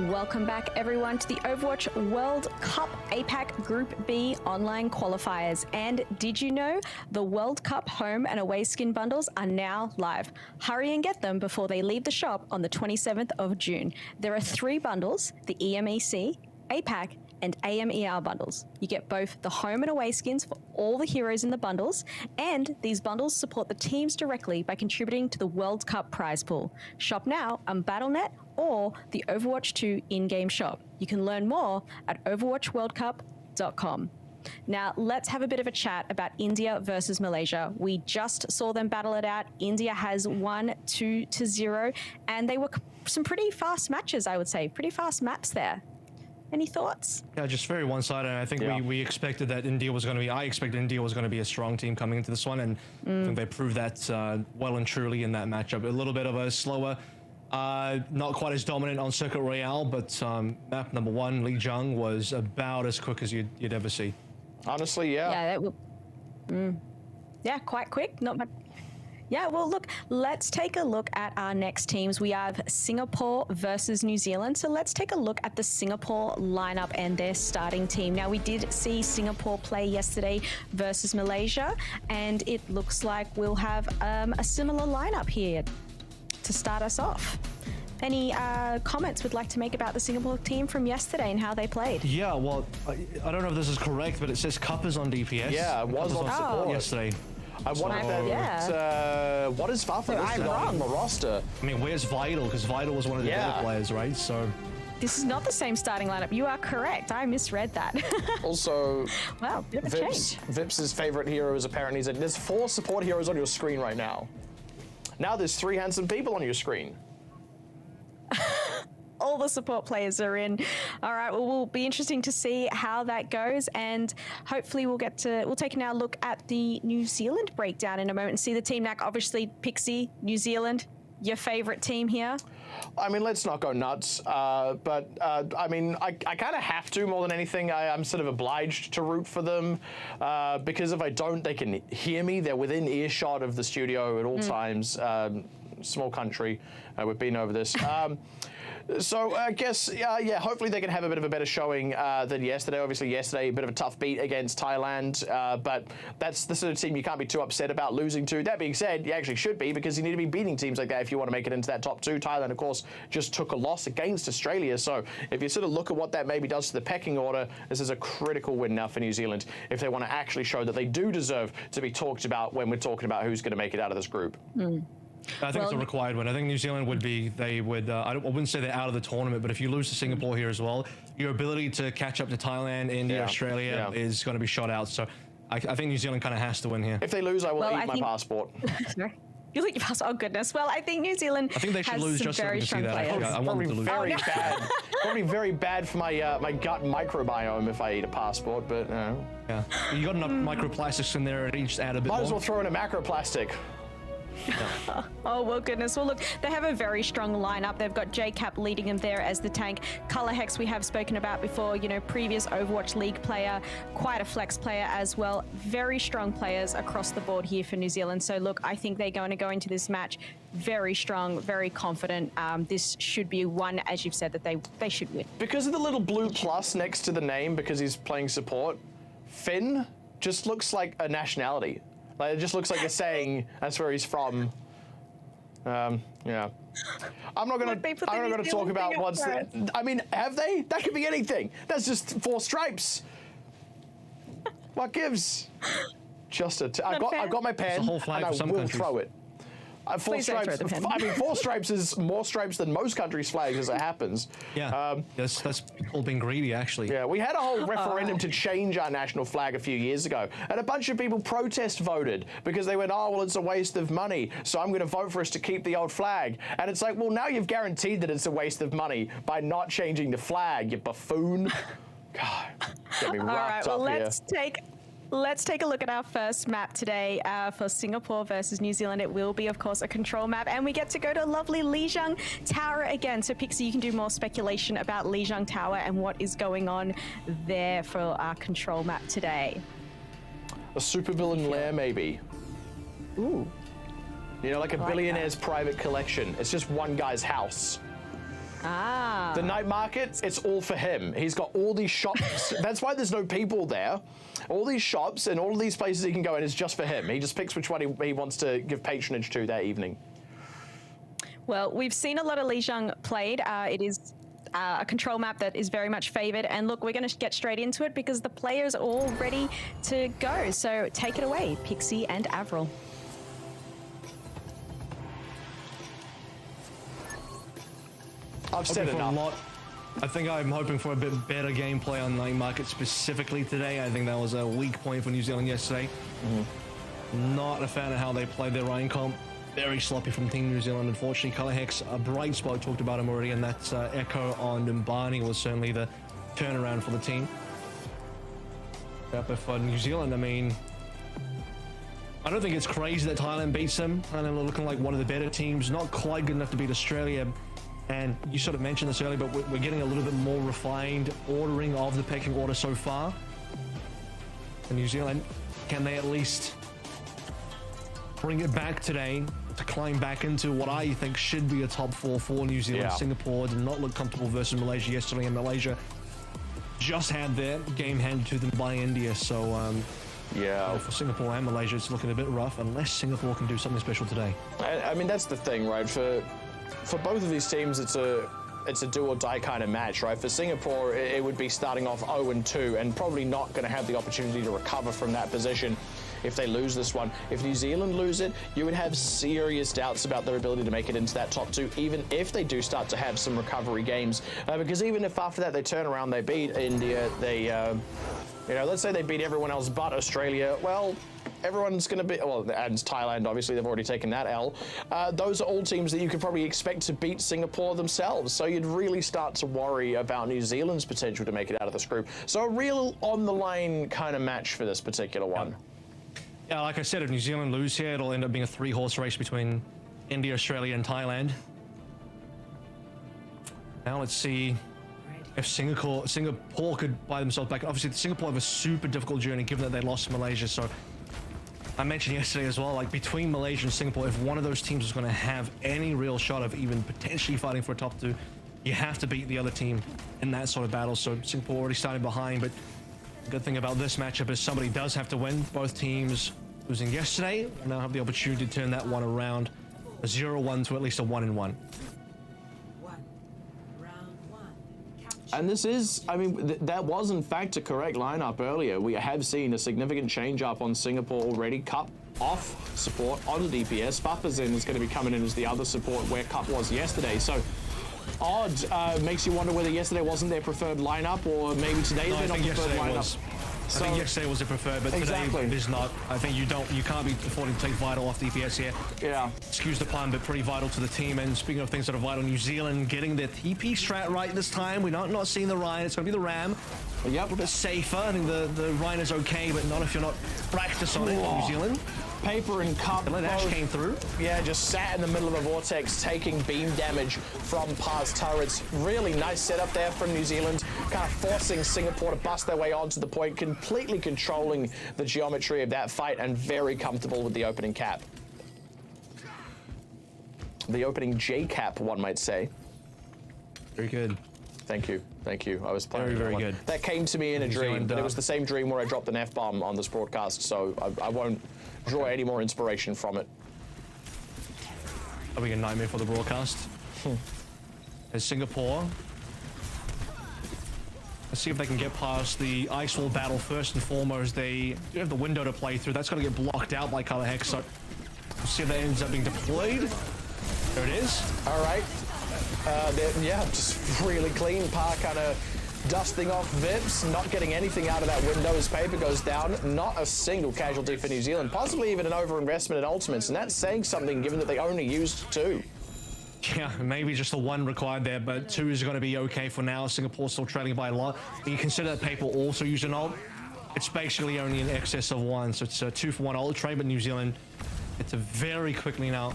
Welcome back, everyone, to the Overwatch World Cup APAC Group B online qualifiers. And did you know the World Cup home and away skin bundles are now live? Hurry and get them before they leave the shop on the 27th of June. There are 3 bundles, the EMEC, APAC, and AMER bundles. You get both the home and away skins for all the heroes in the bundles, and these bundles support the teams directly by contributing to the World Cup prize pool. Shop now on Battle.net or the Overwatch 2 in-game shop. You can learn more at overwatchworldcup.com. Now, let's have a bit of a chat about India versus Malaysia. We just saw them battle it out. India has won 2-0, and they were some pretty fast matches, I would say. Pretty fast maps there. Any thoughts? Yeah, just very one-sided. I think we expected that India was going to be. I expected India was going to be a strong team coming into this one, and I think they proved that well and truly in that matchup. A little bit of a slower, not quite as dominant on Circuit Royale, but map number 1, Lijiang, was about as quick as you'd ever see. Honestly, yeah. Yeah, that will. Yeah, quite quick. Not much. Yeah, well, look, let's take a look at our next teams. We have Singapore versus New Zealand. So let's take a look at the Singapore lineup and their starting team. Now, we did see Singapore play yesterday versus Malaysia, and it looks like we'll have a similar lineup here to start us off. Any comments we'd like to make about the Singapore team from yesterday and how they played? Yeah, well, I don't know if this is correct, but it says Cup is on DPS. Yeah, it was on support yesterday. I wonder what is Fafa listed on the roster? I mean, where's Vital? Because Vital was one of the better players, right? So this is not the same starting lineup. You are correct. I misread that. Also, wow, bit of a change. Vip's favorite hero is apparently there's 4 support heroes on your screen right now. Now there's 3 handsome people on your screen. All the support players are in. All right, well, we'll be interesting to see how that goes, and hopefully we'll take now a look at the New Zealand breakdown in a moment and see the team. Now, obviously, Pixie, New Zealand, your favorite team here? I mean, let's not go nuts, but I mean, I kind of have to more than anything. I'm sort of obliged to root for them because if I don't, they can hear me. They're within earshot of the studio at all times. Small country, we've been over this. So I guess, yeah, hopefully they can have a bit of a better showing than yesterday. Obviously, yesterday, a bit of a tough beat against Thailand, but that's the sort of team you can't be too upset about losing to. That being said, you actually should be, because you need to be beating teams like that if you want to make it into that top 2. Thailand, of course, just took a loss against Australia, so if you sort of look at what that maybe does to the pecking order, this is a critical win now for New Zealand if they want to actually show that they do deserve to be talked about when we're talking about who's going to make it out of this group. I think it's a required win. I think New Zealand would be, they would, I wouldn't say they're out of the tournament, but if you lose to Singapore here as well, your ability to catch up to Thailand, India, Australia is going to be shot out. So I think New Zealand kind of has to win here. If they lose, I will eat my passport. You think your passport? Oh goodness. Well, I think New Zealand. I think they should has lose some just so very we can see strong that. players. I want them to lose. Very bad. Probably very bad for my my gut microbiome if I eat a passport, but yeah, you got enough microplastics in there. Each add a bit. Might as well throw in a macroplastic. Oh, well, goodness. Well, look, they have a very strong lineup. They've got JCap leading them there as the tank. Colosseo, we have spoken about before, you know, previous Overwatch League player, quite a flex player as well. Very strong players across the board here for New Zealand. So, look, I think they're going to go into this match very strong, very confident. This should be one, as you've said, that they should win. Because of the little blue plus next to the name, because he's playing support, Finn just looks like a nationality. Like, it just looks like a saying. That's where he's from. Yeah. I'm not gonna talk about what's. I mean, have they? That could be anything. That's just 4 stripes. What gives? Just I've got my pen, whole flag and for I some will countries. throw it. 4 stripes. I mean, 4 stripes is more stripes than most countries' flags as it happens. Yeah, that's people being greedy, actually. Yeah, we had a whole referendum to change our national flag a few years ago, and a bunch of people protest voted because they went, oh, well, it's a waste of money, so I'm going to vote for us to keep the old flag. And it's like, well, now you've guaranteed that it's a waste of money by not changing the flag, you buffoon. God, get me rocked up here. Let's take a look at our first map today for Singapore versus New Zealand. It will be, of course, a control map, and we get to go to lovely Lijiang Tower again. So, Pixie, you can do more speculation about Lijiang Tower and what is going on there for our control map today. A supervillain lair, maybe. Ooh. You know, like a billionaire's private collection. It's just one guy's house. Ah. The night market, it's all for him. He's got all these shops. That's why there's no people there. All these shops and all of these places he can go in is just for him. He just picks which one he wants to give patronage to that evening. Well, we've seen a lot of Lijiang played. It is a control map that is very much favored. And look, we're going to get straight into it because the players are all ready to go. So take it away, Pixie and Avril. I've said enough. I think I'm hoping for a bit better gameplay on night market specifically today. I think that was a weak point for New Zealand yesterday. Not a fan of how they played their Ryan comp. Very sloppy from Team New Zealand, unfortunately. Colosseo, a bright spot, talked about him already, and that's Echo on Mbani was certainly the turnaround for the team. Yeah, but for New Zealand, I mean, I don't think it's crazy that Thailand beats them. Thailand are looking like one of the better teams, not quite good enough to beat Australia. And you sort of mentioned this earlier, but we're getting a little bit more refined ordering of the pecking order so far. For New Zealand, can they at least bring it back today to climb back into what I think should be a top 4 for New Zealand? Yeah. Singapore did not look comfortable versus Malaysia yesterday, and Malaysia just had their game handed to them by India. So, yeah, for Singapore and Malaysia, it's looking a bit rough unless Singapore can do something special today. I mean, that's the thing, right? For both of these teams, it's a do or die kind of match, right? For Singapore, it would be starting off 0-2 and probably not going to have the opportunity to recover from that position if they lose this one. If New Zealand lose it, you would have serious doubts about their ability to make it into that top 2, even if they do start to have some recovery games. Because even if after that they turn around, they beat India, they, you know, let's say they beat everyone else but Australia, well, everyone's going to be, well, and Thailand, obviously, they've already taken that L. Those are all teams that you could probably expect to beat Singapore themselves. So you'd really start to worry about New Zealand's potential to make it out of this group. So a real on-the-line kind of match for this particular one. Yeah, like I said, if New Zealand lose here, it'll end up being a 3-horse race between India, Australia, and Thailand. Now let's see if Singapore could buy themselves back. Obviously, Singapore have a super difficult journey given that they lost to Malaysia. So I mentioned yesterday as well, like between Malaysia and Singapore, if one of those teams is going to have any real shot of even potentially fighting for a top 2, you have to beat the other team in that sort of battle. So Singapore already started behind, but the good thing about this matchup is somebody does have to win. Both teams losing yesterday will now have the opportunity to turn that one around, a 0-1 to at least a 1-1. And this is, I mean, that was in fact a correct lineup earlier. We have seen a significant change up on Singapore already. Cup off support on the DPS. Fafazin is going to be coming in as the other support where Cup was yesterday. So odd, makes you wonder whether yesterday wasn't their preferred lineup or maybe today's their preferred lineup. I think yesterday was the preferred, but today is not. I think you can't be affording to take Vital off DPS here. Yeah. Excuse the pun, but pretty vital to the team. And speaking of things that are vital, New Zealand getting their TP strat right this time. We're not seeing the Ryan. It's going to be the Ram. Yep. A little bit safer. I think the Ryan is okay, but not if you're not practiced on it. New Zealand. Paper and Cup. And Ash came through. Yeah, just sat in the middle of a vortex, taking beam damage from Par's turrets. Really nice setup there from New Zealand, kind of forcing Singapore to bust their way onto the point, completely controlling the geometry of that fight, and very comfortable with the opening cap. The opening J cap, one might say. Very good. Thank you. Thank you. I was playing very good. That came to me in a dream, but it was the same dream where I dropped an F-bomb on this broadcast, so I won't draw any more inspiration from it. Having a nightmare for the broadcast. There's Singapore. Let's see if they can get past the ice wall battle first and foremost. They do have the window to play through. That's going to get blocked out by Color Hex, so we'll see if that ends up being deployed. There it is. All right. Yeah, just really clean. Par kind of dusting off Vips, not getting anything out of that window as Paper goes down. Not a single casualty for New Zealand, possibly even an overinvestment in ultimates, and that's saying something given that they only used 2. Yeah, maybe just the 1 required there, but 2 is going to be okay for now. Singapore's still trailing by a lot. And you consider that Paper also used an ult. It's basically only in excess of 1, so it's a 2-for-1 ult trade, but New Zealand, it's a very quickly now.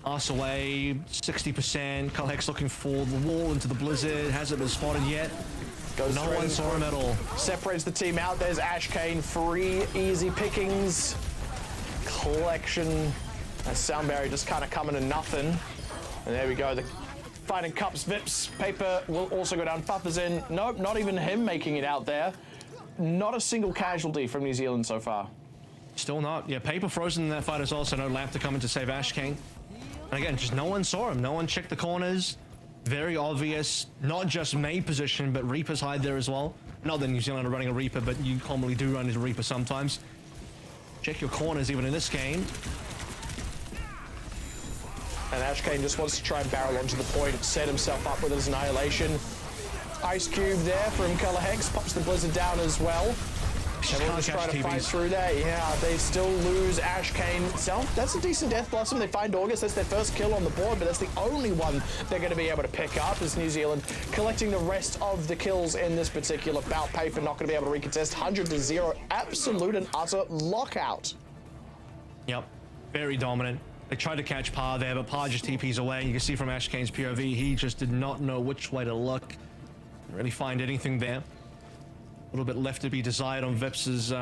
Pass away, 60%. Kalhex looking for the wall into the blizzard. Hasn't been spotted yet. No one saw him at all. Separates the team out. There's Ash Kane. Free, easy pickings. Collection. And Sound Barrier just kind of coming to nothing. And there we go. The fighting Cups, Vips. Paper will also go down. Fuff is in. Nope, not even him making it out there. Not a single casualty from New Zealand so far. Still not. Yeah, Paper frozen in that fight as well, so no Lap to come in to save Ash Kane. And again, just no one saw him. No one checked the corners. Very obvious. Not just main position, but Reaper's hide there as well. Not that New Zealand are running a Reaper, but you commonly do run into Reaper sometimes. Check your corners even in this game. And Ash Kane just wants to try and barrel onto the point, set himself up with his Annihilation. Ice Cube there from Color Hex, pops the Blizzard down as well. Everyone just trying to fight through there. Yeah, they still lose Ash Kane. That's a decent Death Blossom. They find August. That's their first kill on the board, but that's the only one they're going to be able to pick up as New Zealand collecting the rest of the kills in this particular bout. Paper not going to be able to recontest. 100-0. Absolute and utter lockout. Yep. Very dominant. They tried to catch Par there, but Par just TPs away. You can see from Ash Kane's POV, he just did not know which way to look. Didn't really find anything there. A little bit left to be desired on Vips's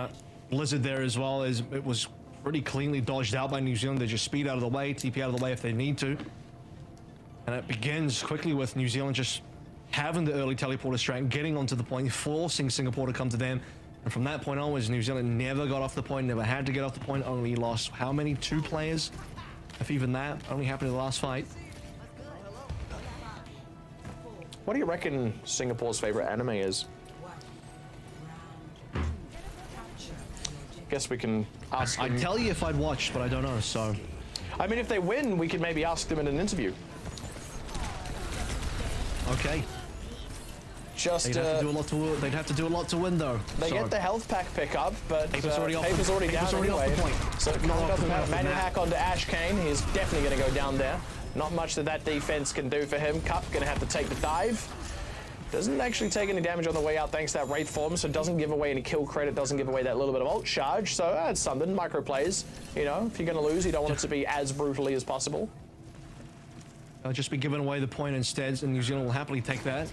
Blizzard there as well, as it was pretty cleanly dodged out by New Zealand. They just speed out of the way, TP out of the way if they need to. And it begins quickly with New Zealand just having the early teleporter strat, getting onto the point, forcing Singapore to come to them. And from that point onwards, New Zealand never got off the point, never had to get off the point, only lost how many? 2 players? If even that, only happened in the last fight. What do you reckon Singapore's favorite anime is? Guess we can ask I'd tell you if I'd watched, but I don't know, so. I mean, if they win, we could maybe ask them in an interview. Okay. Just they'd have to do a lot to win, though. They get the health pack pickup, but Paper's already down anyway. Off the point. So it doesn't matter. Manual hack onto Ash Kane. He's definitely going to go down there. Not much that defense can do for him. Cup going to have to take the dive. Doesn't actually take any damage on the way out thanks to that Wraith form, so it doesn't give away any kill credit, doesn't give away that little bit of ult charge, so that's something. Micro plays, you know, if you're going to lose, you don't want it to be as brutally as possible. I'll just be giving away the point instead, and New Zealand will happily take that.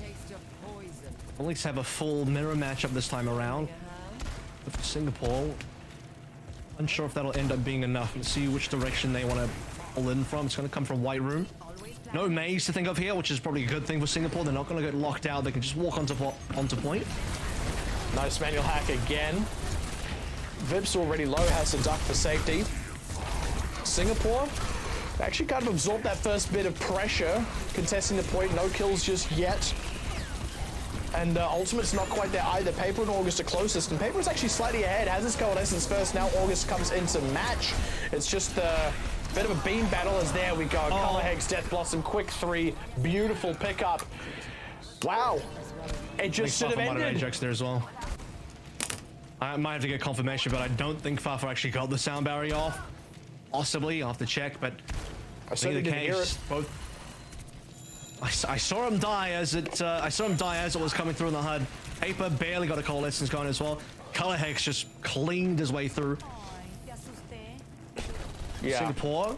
At least have a full mirror matchup this time around. With Singapore, unsure if that'll end up being enough. Let's see which direction they want to pull in from. It's going to come from White Room. No maze to think of here, which is probably a good thing for Singapore. They're not going to get locked out. They can just walk onto point. Nice manual hack again. Vip's already low, has to duck for safety. Singapore actually kind of absorbed that first bit of pressure, contesting the point. No kills just yet. And Ultimate's not quite there either. Paper and August are closest, and Paper is actually slightly ahead. Has his Coalescence first. Now August comes into match. It's just a bit of a beam battle as there we go. Color Hex, Death Blossom, quick 3. Beautiful pickup. Wow. It just should have ended. Ajax there as well. I might have to get confirmation, but I don't think Fafa actually got the sound barrier off. Possibly, I'll have to check, but I certainly didn't hear it. Both. I saw him die as it. I saw him die as it was coming through in the HUD. Paper barely got a Coalescence going as well. Color Hex just cleaned his way through. Yeah. Singapore.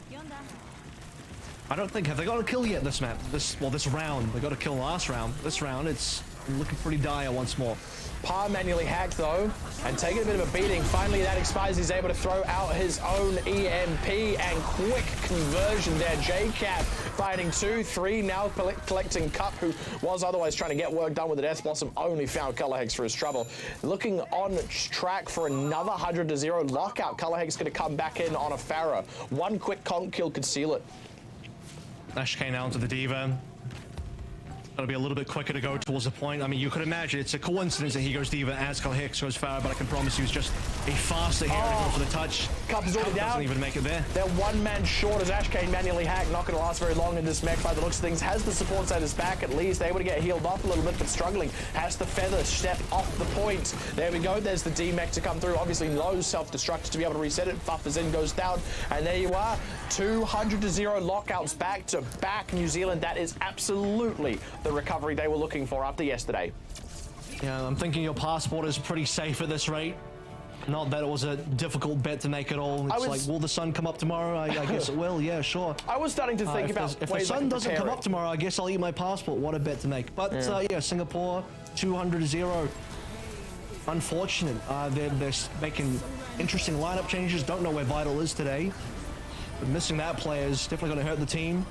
I don't think have they got a kill yet this map. This round. They got a kill last round. This round it's looking pretty dire once more. Par manually hacked though, and taking a bit of a beating. Finally that expires, he's able to throw out his own EMP, and quick conversion there. JCap fighting 2-3, now collecting Cup, who was otherwise trying to get work done with the Death Blossom, only found Color Hex for his trouble. Looking on track for another 100-0 lockout. Color Hex going to come back in on a Pharah. One quick conk kill could seal it. Ashkane down to the Diva. It'll be a little bit quicker to go towards the point. I mean, you could imagine it's a coincidence that he goes Diva as Color Hex goes Pharah, but I can promise you it's just a faster hero to go for the touch. Cup is already down. Doesn't even make it there. They're one man short as Ashkane manually hacked. Not going to last very long in this mech by the looks of things. Has the supports at his back at least. Able to get healed off a little bit, but struggling. Has the feather step off the point. There we go. There's the D mech to come through. Obviously low self-destruct to be able to reset it. Buffers in, goes down. And there you are. 200-0 lockouts back to back. New Zealand, that is absolutely the recovery they were looking for after yesterday. Yeah, I'm thinking your passport is pretty safe at this rate. Not that it was a difficult bet to make at all. It's like, will the sun come up tomorrow? I guess it will. Yeah, sure. I was starting to think about if the sun doesn't come up tomorrow, I guess I'll eat my passport. What a bet to make. But yeah, Singapore 200-0. Unfortunate. They're making interesting lineup changes. Don't know where Vital is today. But missing that player is definitely going to hurt the team.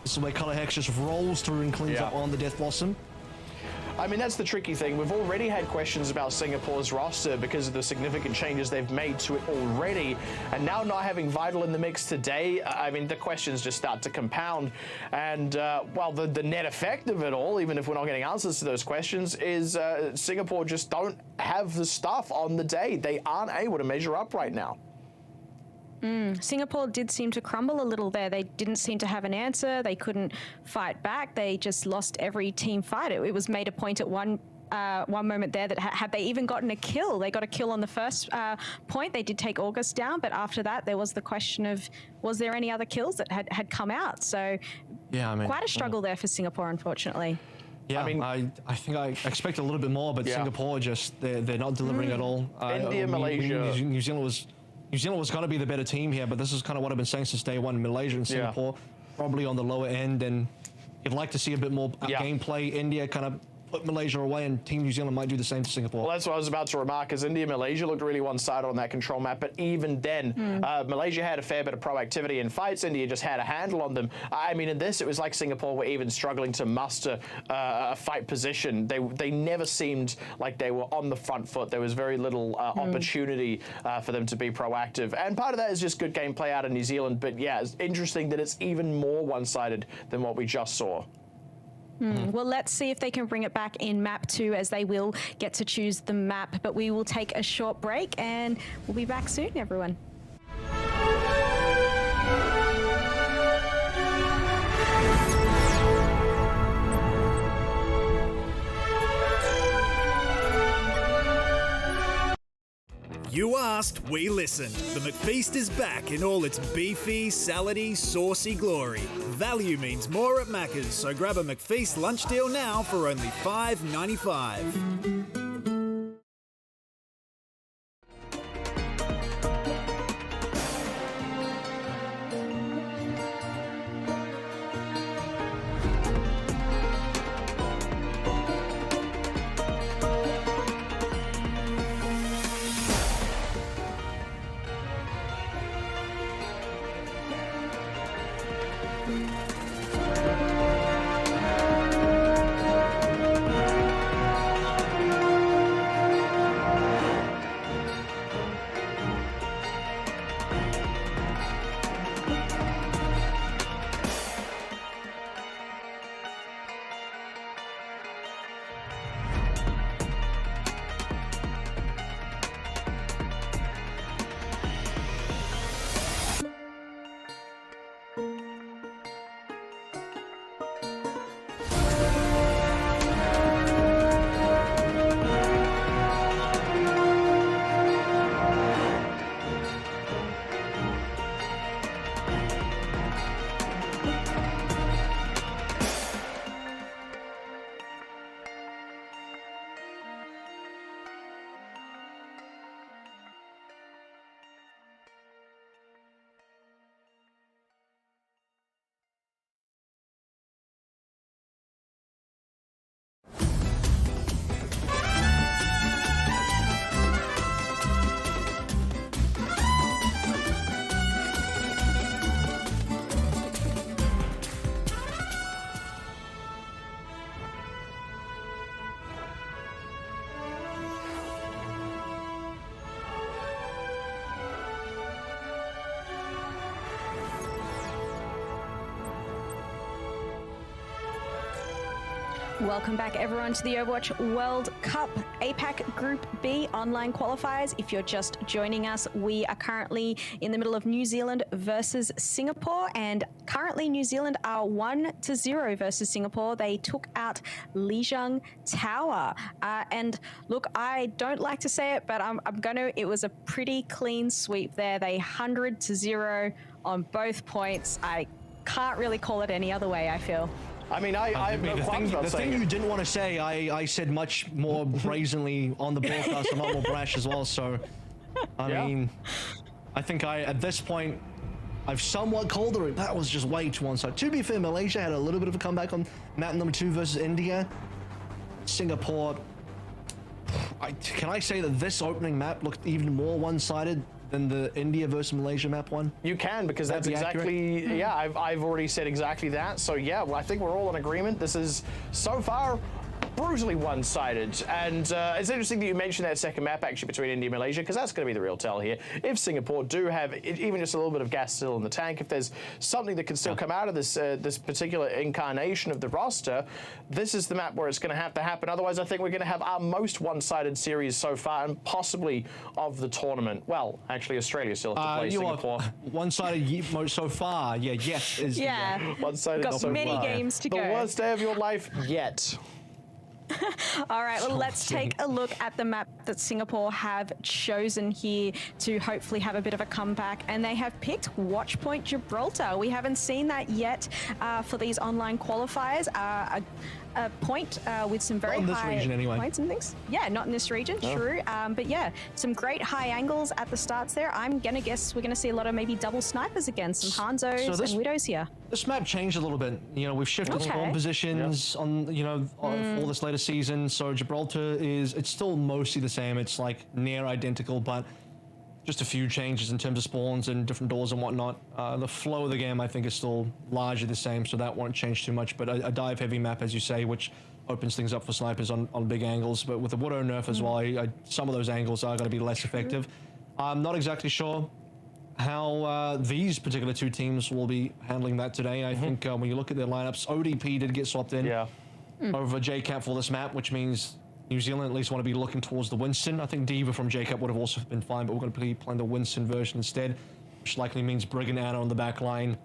This is where Color Hex just rolls through and cleans up on the Death Blossom. I mean, that's the tricky thing. We've already had questions about Singapore's roster because of the significant changes they've made to it already. And now not having Vital in the mix today, I mean, the questions just start to compound. And, well, the net effect of it all, even if we're not getting answers to those questions, is Singapore just don't have the stuff on the day. They aren't able to measure up right now. Singapore did seem to crumble a little there. They didn't seem to have an answer. They couldn't fight back. They just lost every team fight. It was made a point at one moment there that had they even gotten a kill. They got a kill on the first point. They did take August down, but after that, there was the question of, was there any other kills that had come out? So yeah, I mean, quite a struggle there for Singapore, unfortunately. Yeah, I mean, I think I expect a little bit more, but Singapore just, they're not delivering at all. India, Malaysia. New Zealand was going to be the better team here, but this is kind of what I've been saying since day one. Malaysia and Singapore probably on the lower end, and you'd like to see a bit more gameplay. India kind of put Malaysia away, and Team New Zealand might do the same to Singapore. Well, that's what I was about to remark, as India, Malaysia looked really one-sided on that control map, but even then, Malaysia had a fair bit of proactivity in fights. India just had a handle on them. I mean, in this, it was like Singapore were even struggling to muster a fight position. They never seemed like they were on the front foot. There was very little opportunity for them to be proactive, and part of that is just good gameplay out of New Zealand, but yeah, it's interesting that it's even more one-sided than what we just saw. Well, let's see if they can bring it back in map 2, as they will get to choose the map. But we will take a short break and we'll be back soon, everyone. You asked, we listened. The McFeast is back in all its beefy, salady, saucy glory. Value means more at Macca's, so grab a McFeast lunch deal now for only $5.95. Welcome back, everyone, to the Overwatch World Cup APAC Group B online qualifiers. If you're just joining us, we are currently in the middle of New Zealand versus Singapore, and currently New Zealand are 1-0 versus Singapore. They took out Lijiang Tower. And look, I don't like to say it, but I'm gonna. It was a pretty clean sweep there. They 100-0 on both points. I can't really call it any other way, I feel. I mean, I have no qualms about the saying thing it. you didn't want to say, I said much more brazenly on the broadcast, a lot more brash as well. So, I mean, I think at this point, I've somewhat called it. That was just way too one-sided. To be fair, Malaysia had a little bit of a comeback on map number 2 versus India. Singapore, can I say that this opening map looked even more one-sided than the India versus Malaysia map one? You can, because that's exactly, yeah, I've already said exactly that. So yeah, well, I think we're all in agreement. This is so far brutally one-sided, and it's interesting that you mentioned that second map actually between India and Malaysia, because that's going to be the real tell here. If Singapore do have even just a little bit of gas still in the tank, if there's something that can still come out of this this particular incarnation of the roster, this is the map where it's going to have to happen. Otherwise, I think we're going to have our most one-sided series so far, and possibly of the tournament. Well, actually, Australia still has to play Singapore. One-sided so far, yes. One-sided got so many far. games to go. The worst day of your life yet. All right, well, let's take a look at the map that Singapore have chosen here to hopefully have a bit of a comeback, and they have picked Watchpoint Gibraltar. We haven't seen that yet for these online qualifiers. A point with some very high points and things. Yeah, not in this region, true. But yeah, some great high angles at the starts there. I'm gonna guess we're gonna see a lot of maybe double snipers again, some Hanzos and Widows here. This map changed a little bit. You know, we've shifted spawn positions on, for this later season. So Gibraltar it's still mostly the same. It's like near identical, but just a few changes in terms of spawns and different doors and whatnot. The flow of the game, I think, is still largely the same, so that won't change too much. But a dive-heavy map, as you say, which opens things up for snipers on big angles. But with the Widow nerf as well, some of those angles are going to be less effective. I'm not exactly sure how these particular two teams will be handling that today. I think when you look at their lineups, ODP did get swapped in over JCap for this map, which means New Zealand at least want to be looking towards the Winston. I think Diva from JCap would have also been fine, but we're going to be playing the Winston version instead, which likely means Brig and Anna on the back line,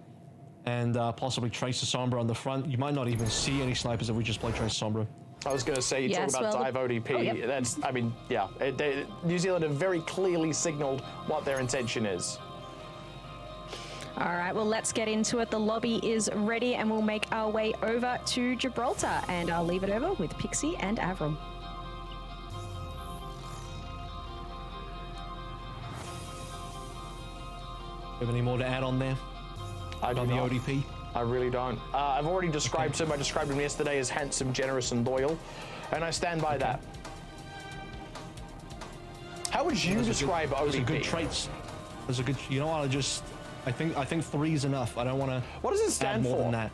and possibly Tracer Sombra on the front. You might not even see any snipers if we just play Tracer Sombra. I was going to say, you Yes, talk about well, dive ODP. oh, yep. That's, I mean, yeah. New Zealand have very clearly signaled what their intention is. All right, well, let's get into it. The lobby is ready, and we'll make our way over to Gibraltar. And I'll leave it over with Pixie and Avram. Have any more to add on there? I On the ODP? I really don't. I've already described him. I described him yesterday as handsome, generous, and loyal, and I stand by that. How would you describe ODP? Those are good traits. Those are good. You know what? I think 3 is enough. I don't want to. What does it stand more for? than that.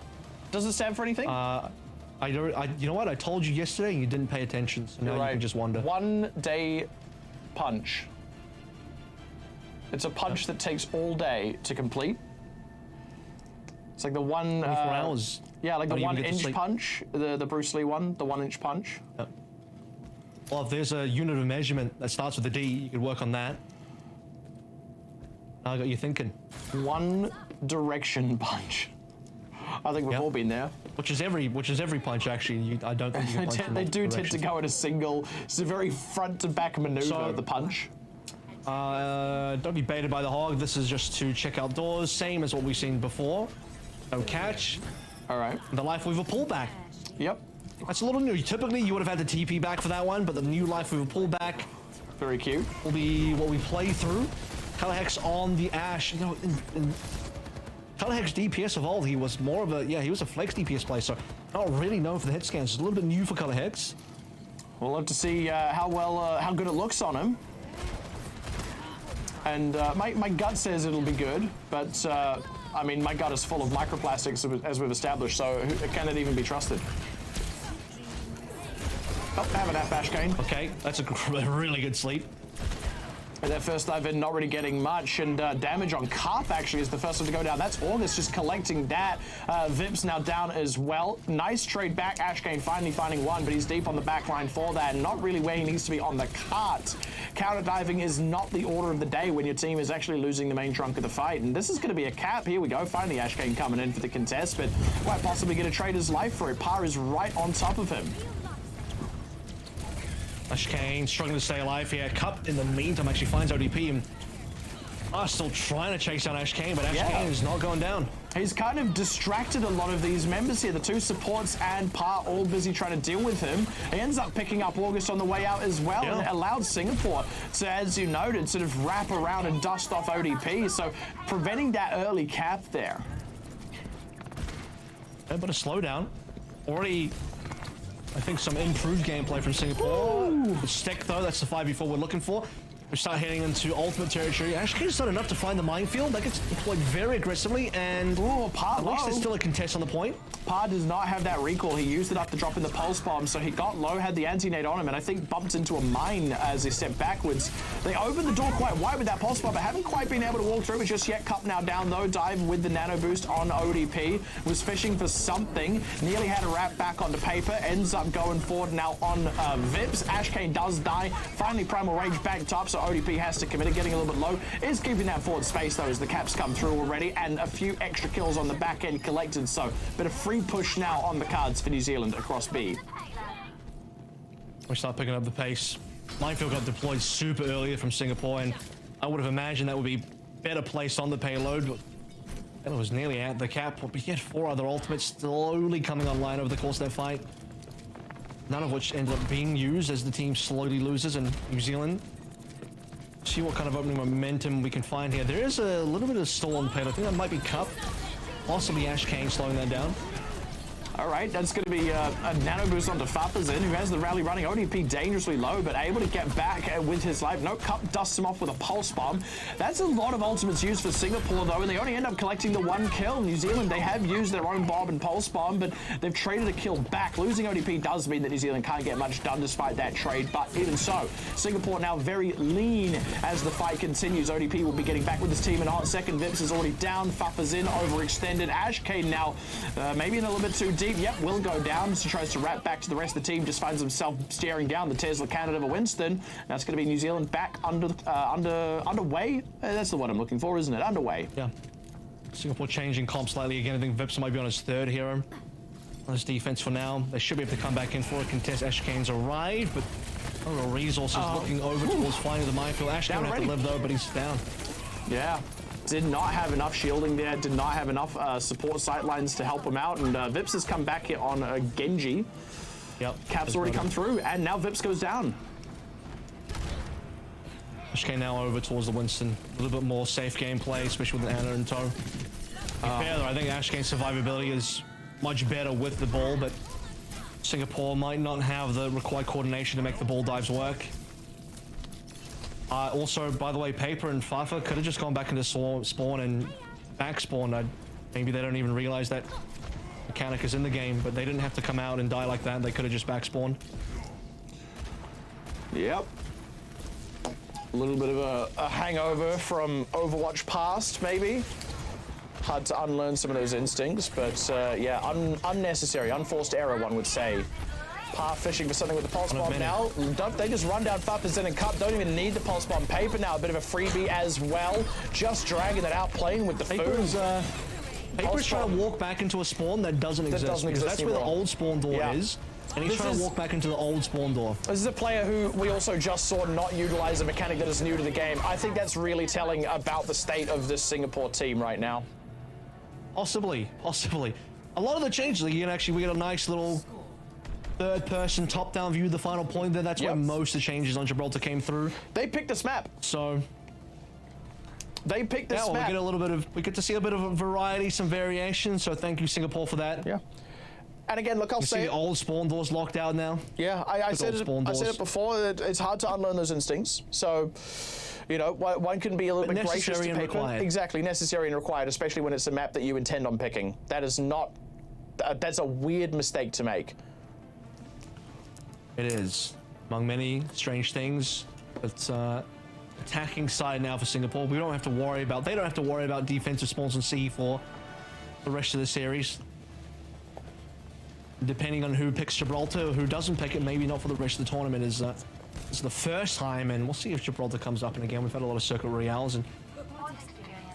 Does it stand for anything? You know what? I told you yesterday, and you didn't pay attention. So now you can just wonder. 1 day punch. It's a punch that takes all day to complete. It's like the 24 hours. Yeah, like the 1 inch punch, the Bruce Lee one, the 1 inch punch. Yep. Well, if there's a unit of measurement that starts with a D, you could work on that. I got you thinking. 1 direction punch. I think we've all been there. Which is every punch actually. I don't think you can punch in They do multiple tend to go in a single. It's a very front to back maneuver. The punch. Don't be baited by the hog. This is just to check outdoors, same as what we've seen before. No catch. All right. The Life Weaver pullback. Yep. That's a little new. Typically, you would have had the TP back for that one, but the new Life Weaver pullback Very cute. will be what we play through. Color Hex on the Ash. You know, in Color Hex DPS of old, he was more of a, he was a flex DPS player, so not really known for the hit scans. It's a little bit new for Color Hex. We'll love to see how good it looks on him. And my gut says it'll be good, but I mean, my gut is full of microplastics, as we've established, so can it even be trusted? Oh, have an Ash Kane. Okay, that's a really good sleep. And that first dive in, not really getting much, and damage on Carp actually is the first one to go down. That's August just collecting that. Vip's now down as well. Nice trade back. Ashkane finally finding one, but he's deep on the back line for that, and not really where he needs to be on the cart. Counter diving is not the order of the day when your team is actually losing the main trunk of the fight, and this is going to be a cap. Here we go. Finally, Ashkane coming in for the contest, but quite possibly get a trader's life for it. Par is right on top of him. Ashkane struggling to stay alive here. Cup in the meantime actually finds ODP and are still trying to chase down Ashkane, but Ashkane is not going down. He's kind of distracted a lot of these members here. The two supports and Par all busy trying to deal with him. He ends up picking up August on the way out as well, and it allowed Singapore to, as you noted, sort of wrap around and dust off ODP, so preventing that early cap there. A bit of slowdown. Already, I think, some improved gameplay from Singapore. The stick, though, that's the 5v4 we're looking for. We start heading into ultimate territory. Ashkane's not enough to find the minefield. That gets deployed very aggressively, and at least there's still a contest on the point. Par does not have that recall. He used it up to drop in the pulse bomb, so he got low, had the anti-nade on him, and I think bumped into a mine as he stepped backwards. They opened the door quite wide with that pulse bomb, but haven't quite been able to walk through it just yet. Cup now down, though. Dive with the nano boost on ODP. Was fishing for something. Nearly had a wrap back onto paper. Ends up going forward now on Vips. Ashkane does die. Finally, Primal Rage backed up, so ODP has to commit it, getting a little bit low. Is keeping that forward space, though, as the caps come through already, and a few extra kills on the back end collected, so bit of free push now on the cards for New Zealand across B. We start picking up the pace. Minefield got deployed super early from Singapore, and I would have imagined that would be better placed on the payload, but it was nearly at the cap. But we had 4 other ultimates slowly coming online over the course of that fight, none of which ended up being used as the team slowly loses, and New Zealand see what kind of opening momentum we can find here. There is a little bit of stall on the payload. I think that might be Cup, possibly Ashkane slowing that down. All right, that's going to be a nano boost onto Fapazin, who has the rally running. ODP dangerously low, but able to get back with his life. No, Cup dusts him off with a pulse bomb. That's a lot of ultimates used for Singapore, though, and they only end up collecting the 1 kill. New Zealand, they have used their own bomb and pulse bomb, but they've traded a kill back. Losing ODP does mean that New Zealand can't get much done despite that trade, but even so, Singapore now very lean as the fight continues. ODP will be getting back with his team in a hot second. Vips is already down. Fapazin overextended. Ashkane now maybe in a little bit too deep. Yep, will go down as he tries to wrap back to the rest of the team. Just finds himself staring down the Tesla cannon of a Winston. That's going to be New Zealand back underway. That's the word I'm looking for, isn't it? Underway. Yeah. Singapore changing comp slightly again. I think Vips might be on his 3rd hero. This defense for now. They should be able to come back in for a contest. Ashkane's arrived, but resources looking over towards finding the minefield. Ashkane will have to live though, but he's down. Yeah. Did not have enough shielding there, did not have enough support sightlines to help him out, and Vips has come back here on Genji. Yep. Cap's already come through, and now Vips goes down. Ashkane now over towards the Winston. A little bit more safe gameplay, especially with an Ana in tow. To be fair though, I think Ashkane's survivability is much better with the ball, but Singapore might not have the required coordination to make the ball dives work. Also, by the way, Paper and Fafa could have just gone back into spawn and back spawn. Maybe they don't even realize that mechanic is in the game, but they didn't have to come out and die like that. They could have just back spawned. Yep. A little bit of a hangover from Overwatch past, maybe. Hard to unlearn some of those instincts, but yeah, unnecessary, unforced error, one would say. Par fishing for something with the pulse bomb now. Don't they just run down Fafazen and Cup? Don't even need the pulse bomb. Paper now, a bit of a freebie as well. Just dragging that out, playing with the food. Paper's trying to walk back into a spawn that doesn't exist. That's where the old spawn door is. And he's trying to walk back into the old spawn door. This is a player who we also just saw not utilize a mechanic that is new to the game. I think that's really telling about the state of this Singapore team right now. Possibly. A lot of the changes, we get a nice little third-person top-down view of the final point there. That's where most of the changes on Gibraltar came through. They picked this map. So they picked this map. We get to see a bit of a variety, some variation. So thank you, Singapore, for that. Yeah. And again, look, I'll say the old spawn doors locked out now. Yeah, I said it before. That it's hard to unlearn those instincts. So, one can be a little bit gracious to Paper. Exactly, necessary and required, especially when it's a map that you intend on picking. That is not. That's a weird mistake to make. It is, among many strange things. It's attacking side now for Singapore. They don't have to worry about defensive spawns on C for the rest of the series. Depending on who picks Gibraltar or who doesn't pick it, maybe not for the rest of the tournament. Is the first time, and we'll see if Gibraltar comes up. And again, we've had a lot of circuit royales, and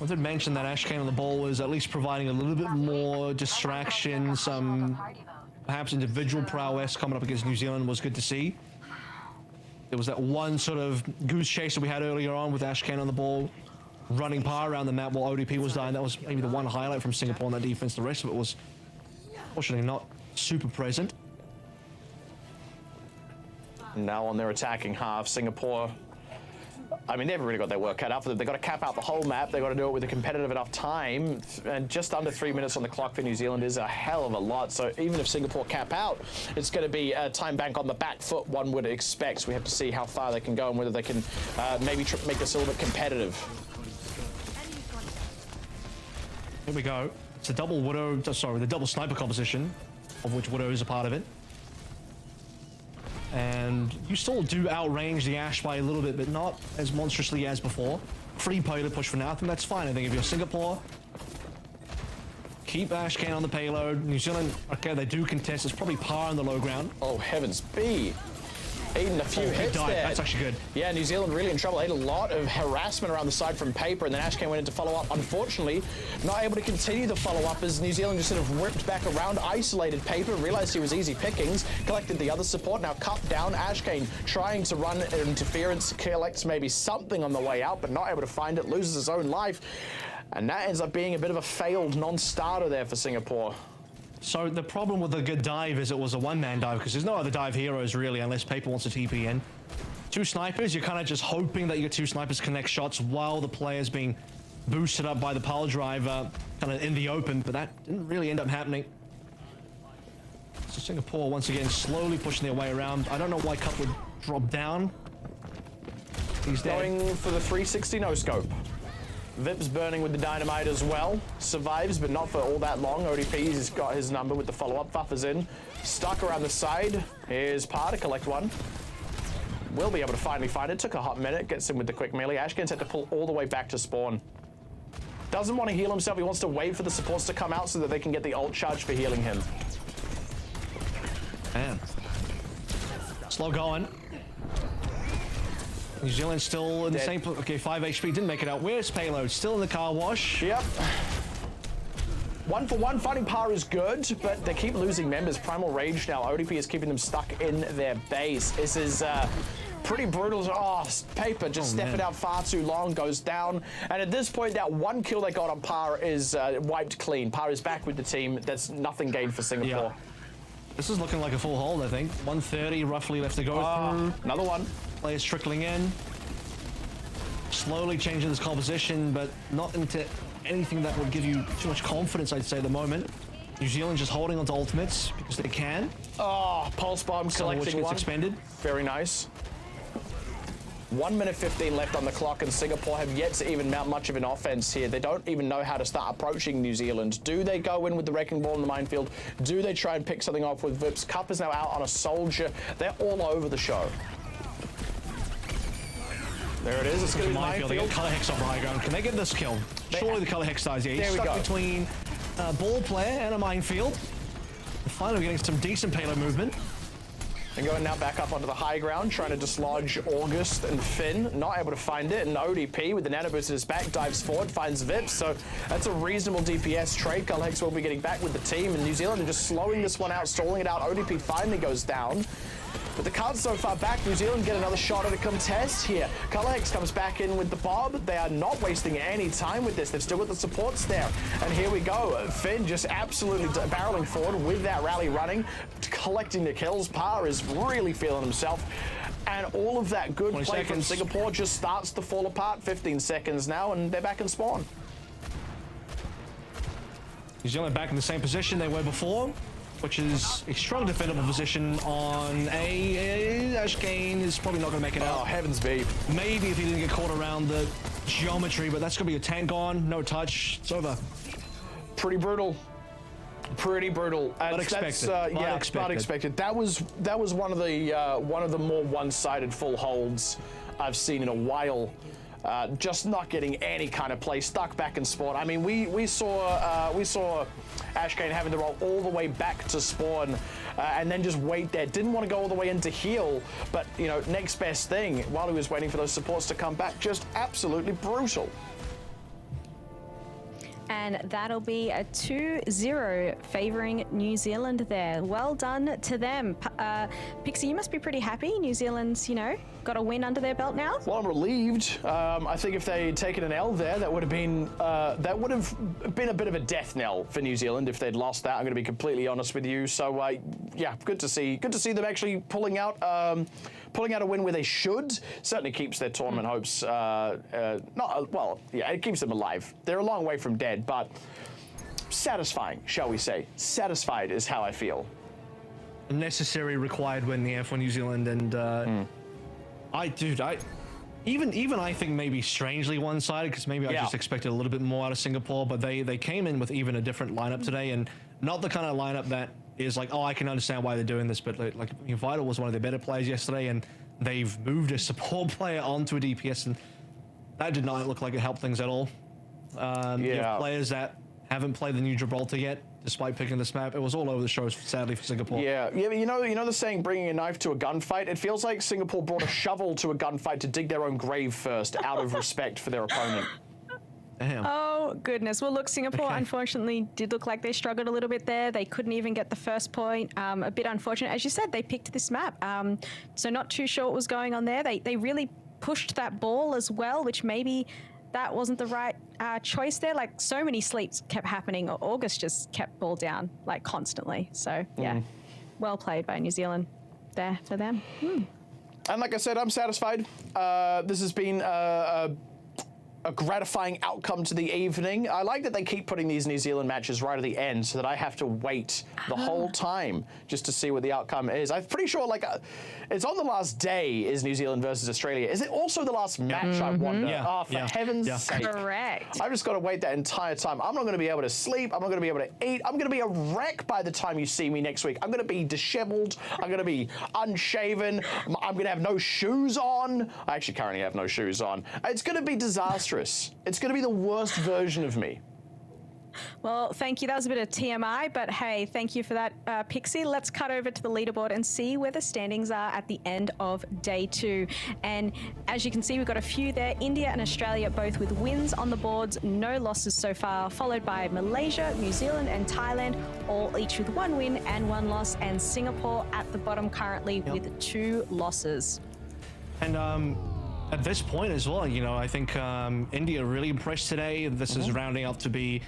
I did mention that Ashkane on the ball was at least providing a little bit more distraction, some perhaps individual prowess coming up against New Zealand was good to see. There was that one sort of goose chase that we had earlier on with Ashkane on the ball, running par around the map while ODP was dying. That was maybe the one highlight from Singapore on that defense. The rest of it was, fortunately, not super present. Now on their attacking half, Singapore, I mean, they've really got their work cut out for them. They've got to cap out the whole map. They've got to do it with a competitive enough time. And just under 3 minutes on the clock for New Zealand is a hell of a lot. So even if Singapore cap out, it's going to be a time bank on the back foot, one would expect. So we have to see how far they can go and whether they can maybe make this a little bit competitive. Here we go. It's a double Widow, the double sniper composition, of which Widow is a part of it. And you still do outrange the Ashe by a little bit, but not as monstrously as before. Free payload push for now. I think that's fine. I think if you're Singapore, keep Ashkane on the payload. New Zealand, okay, they do contest. It's probably par on the low ground. Oh, heavens be. Eating a few hits there. That's actually good. Yeah, New Zealand really in trouble. Ate a lot of harassment around the side from Paper, and then Ashkane went into follow-up. Unfortunately, not able to continue the follow-up as New Zealand just sort of whipped back around, isolated Paper, realized he was easy pickings, collected the other support, now cut down. Ashkane trying to run interference, collects maybe something on the way out, but not able to find it, loses his own life. And that ends up being a bit of a failed non-starter there for Singapore. So the problem with the good dive is it was a one-man dive, because there's no other dive heroes really unless Paper wants to TP in. Two snipers, you're kind of just hoping that your two snipers connect shots while the player's being boosted up by the pile driver kind of in the open, but that didn't really end up happening. So Singapore once again slowly pushing their way around. I don't know why Cup would drop down. He's going for the 360 no-scope. Vip's burning with the dynamite as well. Survives, but not for all that long. ODP's got his number with the follow-up. Fuffer's in. Stuck around the side. Here's Par to collect one. Will be able to finally find it. Took a hot minute. Gets in with the quick melee. Ashkane's had to pull all the way back to spawn. Doesn't want to heal himself. He wants to wait for the supports to come out so that they can get the ult charge for healing him. Man. Slow going. New Zealand still in the same place. Okay, 5 HP, didn't make it out. Where's payload? Still in the car wash. Yep. 1 for 1, finding power is good, but they keep losing members. Primal Rage now, ODP is keeping them stuck in their base. This is pretty brutal. Oh, Paper just stepping out far too long, goes down. And at this point, that 1 kill they got on Power is wiped clean. Power is back with the team. That's nothing gained for Singapore. Yeah. This is looking like a full hold, I think. 130 roughly left to go through. Another one. Players trickling in. Slowly changing this composition, but not into anything that would give you too much confidence, I'd say, at the moment. New Zealand just holding onto ultimates because they can. Oh, Pulse Bomb collecting one. Expended. Very nice. 1 minute 15 left on the clock, and Singapore have yet to even mount much of an offense here. They don't even know how to start approaching New Zealand. Do they go in with the Wrecking Ball in the minefield? Do they try and pick something off with Vips? Cup is now out on a Soldier. They're all over the show. There it is. It's going to be the minefield. They got Color Hex on the high ground. Can they get this kill? Surely the Color Hex dies here. He's stuck between a ball player and a minefield. And finally getting some decent payload movement. And going now back up onto the high ground, trying to dislodge August and Finn. Not able to find it. And ODP with the nano boost in his back dives forward, finds Vips. So that's a reasonable DPS trade. Color Hex will be getting back with the team. And New Zealand are just slowing this one out, stalling it out. ODP finally goes down. But the card's so far back, New Zealand get another shot at a contest here. Color Hex comes back in with the Bob. They are not wasting any time with this. They've still got the supports there. And here we go. Finn just absolutely barreling forward with that rally running, collecting the kills. Par is really feeling himself. And all of that good play from Singapore just starts to fall apart. 15 seconds now, and they're back in spawn. New Zealand back in the same position they were before, which is a strong defendable position on a Ashkane is probably not going to make it out. Oh, heavens be. Maybe if he didn't get caught around the geometry, but that's going to be a tank on, no touch, it's over. Pretty brutal. Pretty brutal. Unexpected. Unexpected. That was one of the more one-sided full holds I've seen in a while. Just not getting any kind of play, stuck back in spawn. I mean, we saw Ashkane having to roll all the way back to spawn and then just wait there. Didn't want to go all the way into heal, but you know, next best thing while he was waiting for those supports to come back. Just absolutely brutal. And that'll be a 2-0 favoring New Zealand there. Well done to them. Pixie, you must be pretty happy. New Zealand's, you know, got a win under their belt now. Well, I'm relieved. I think if they'd taken an L there, that would have been a bit of a death knell for New Zealand if they'd lost that. I'm going to be completely honest with you. So, yeah, good to see them actually pulling out a win where they should. Certainly keeps their tournament hopes. It keeps them alive. They're a long way from dead, but satisfying, shall we say? Satisfied is how I feel. A necessary required win there for New Zealand, and I think maybe strangely one-sided, because maybe I just expected a little bit more out of Singapore, but they came in with even a different lineup today, and not the kind of lineup that is like, oh, I can understand why they're doing this, but like Vital was one of their better players yesterday, and they've moved a support player onto a DPS, and that did not look like it helped things at all. You have players that haven't played the new Gibraltar yet, despite picking this map. It was all over the show, sadly, for Singapore. Yeah, but you know the saying, bringing a knife to a gunfight? It feels like Singapore brought a shovel to a gunfight to dig their own grave first, out of respect for their opponent. Damn. Oh, goodness. Well, look, Singapore unfortunately did look like they struggled a little bit there. They couldn't even get the first point. A bit unfortunate. As you said, they picked this map. So not too sure what was going on there. They really pushed that ball as well, which maybe that wasn't the right choice there. Like, so many sleeps kept happening. August just kept ball down, like, constantly. So, yeah, well played by New Zealand there for them. And like I said, I'm satisfied. This has been a gratifying outcome to the evening. I like that they keep putting these New Zealand matches right at the end so that I have to wait the whole time just to see what the outcome is. I'm pretty sure, like, it's on the last day is New Zealand versus Australia. Is it also the last match, I wonder? Oh, for heaven's sake. Correct. I've just got to wait that entire time. I'm not going to be able to sleep. I'm not going to be able to eat. I'm going to be a wreck by the time you see me next week. I'm going to be disheveled. I'm going to be unshaven. I'm going to have no shoes on. I actually currently have no shoes on. It's going to be disastrous. It's going to be the worst version of me. Well, thank you. That was a bit of TMI, but hey, thank you for that, Pixie. Let's cut over to the leaderboard and see where the standings are at the end of day 2. And as you can see, we've got a few there. India and Australia both with wins on the boards, no losses so far, followed by Malaysia, New Zealand and Thailand, all each with 1 win and 1 loss, and Singapore at the bottom currently with 2 losses. And at this point as well, you know, I think India really impressed today. This is rounding up to be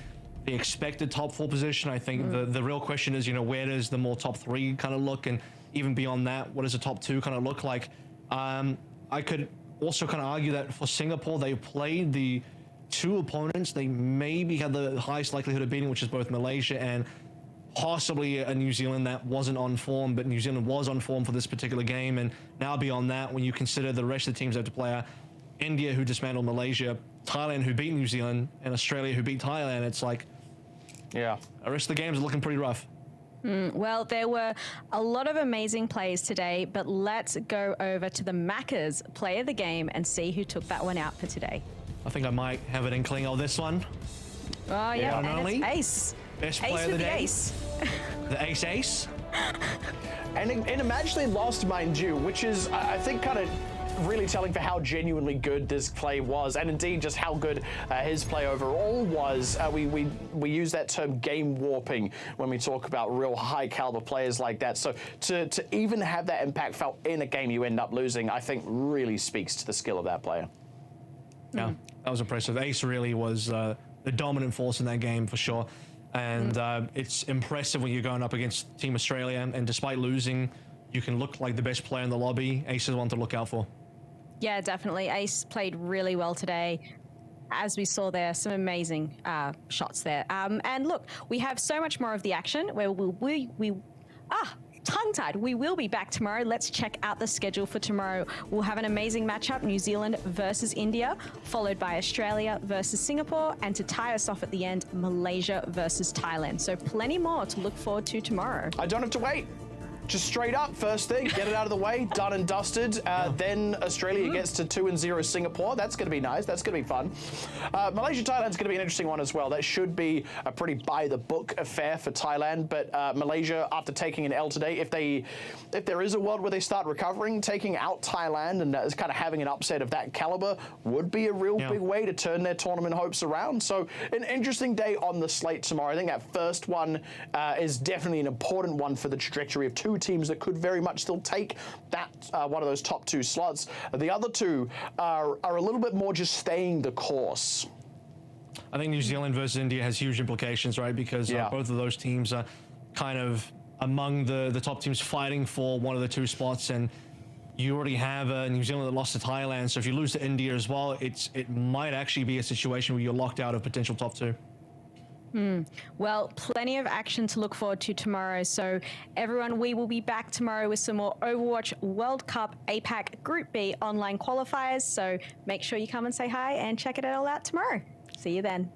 the expected top 4 position. I think the real question is, you know, where does the more top 3 kind of look? And even beyond that, what does the top 2 kind of look like? I could also kind of argue that for Singapore, they played the 2 opponents they maybe had the highest likelihood of beating, which is both Malaysia and possibly a New Zealand that wasn't on form, but New Zealand was on form for this particular game. And now beyond that, when you consider the rest of the teams they have to play are India, who dismantled Malaysia, Thailand, who beat New Zealand, and Australia, who beat Thailand, it's like, yeah, the rest of the games are looking pretty rough. Well, there were a lot of amazing plays today, but let's go over to the Maccas play of the game and see who took that one out for today. I think I might have an inkling of this one. Oh, yeah, and it's Ace. Best Ace player of with the day. Ace. The Ace. And a match they lost, mind you, which is, I think, kind of really telling for how genuinely good this play was, and indeed just how good his play overall was. We use that term game warping when we talk about real high caliber players like that. So to even have that impact felt in a game you end up losing, I think really speaks to the skill of that player. Yeah, that was impressive. Ace really was the dominant force in that game for sure. And it's impressive when you're going up against Team Australia, and despite losing, you can look like the best player in the lobby. Ace is one to look out for. Yeah, definitely. Ace played really well today. As we saw there, some amazing shots there. And look, we have so much more of the action where tongue-tied. We will be back tomorrow. Let's check out the schedule for tomorrow. We'll have an amazing matchup, New Zealand versus India, followed by Australia versus Singapore, and to tie us off at the end, Malaysia versus Thailand. So plenty more to look forward to tomorrow. I don't have to wait. Just straight up, first thing, get it out of the way, done and dusted. Then Australia gets to 2-0 Singapore. That's going to be nice. That's going to be fun. Malaysia, Thailand's going to be an interesting one as well. That should be a pretty by-the-book affair for Thailand. But Malaysia, after taking an L today, if there is a world where they start recovering, taking out Thailand and kind of having an upset of that caliber would be a real big way to turn their tournament hopes around. So an interesting day on the slate tomorrow. I think that first one is definitely an important one for the trajectory of 2 teams that could very much still take that one of those top 2 slots. The other 2 are a little bit more just staying the course. I think New Zealand versus India has huge implications, right? Because both of those teams are kind of among the top teams fighting for one of the 2 spots, and you already have New Zealand that lost to Thailand. So if you lose to India as well, it might actually be a situation where you're locked out of potential top 2. Well, plenty of action to look forward to tomorrow. So everyone, we will be back tomorrow with some more Overwatch World Cup APAC Group B online qualifiers. So make sure you come and say hi and check it all out tomorrow. See you then.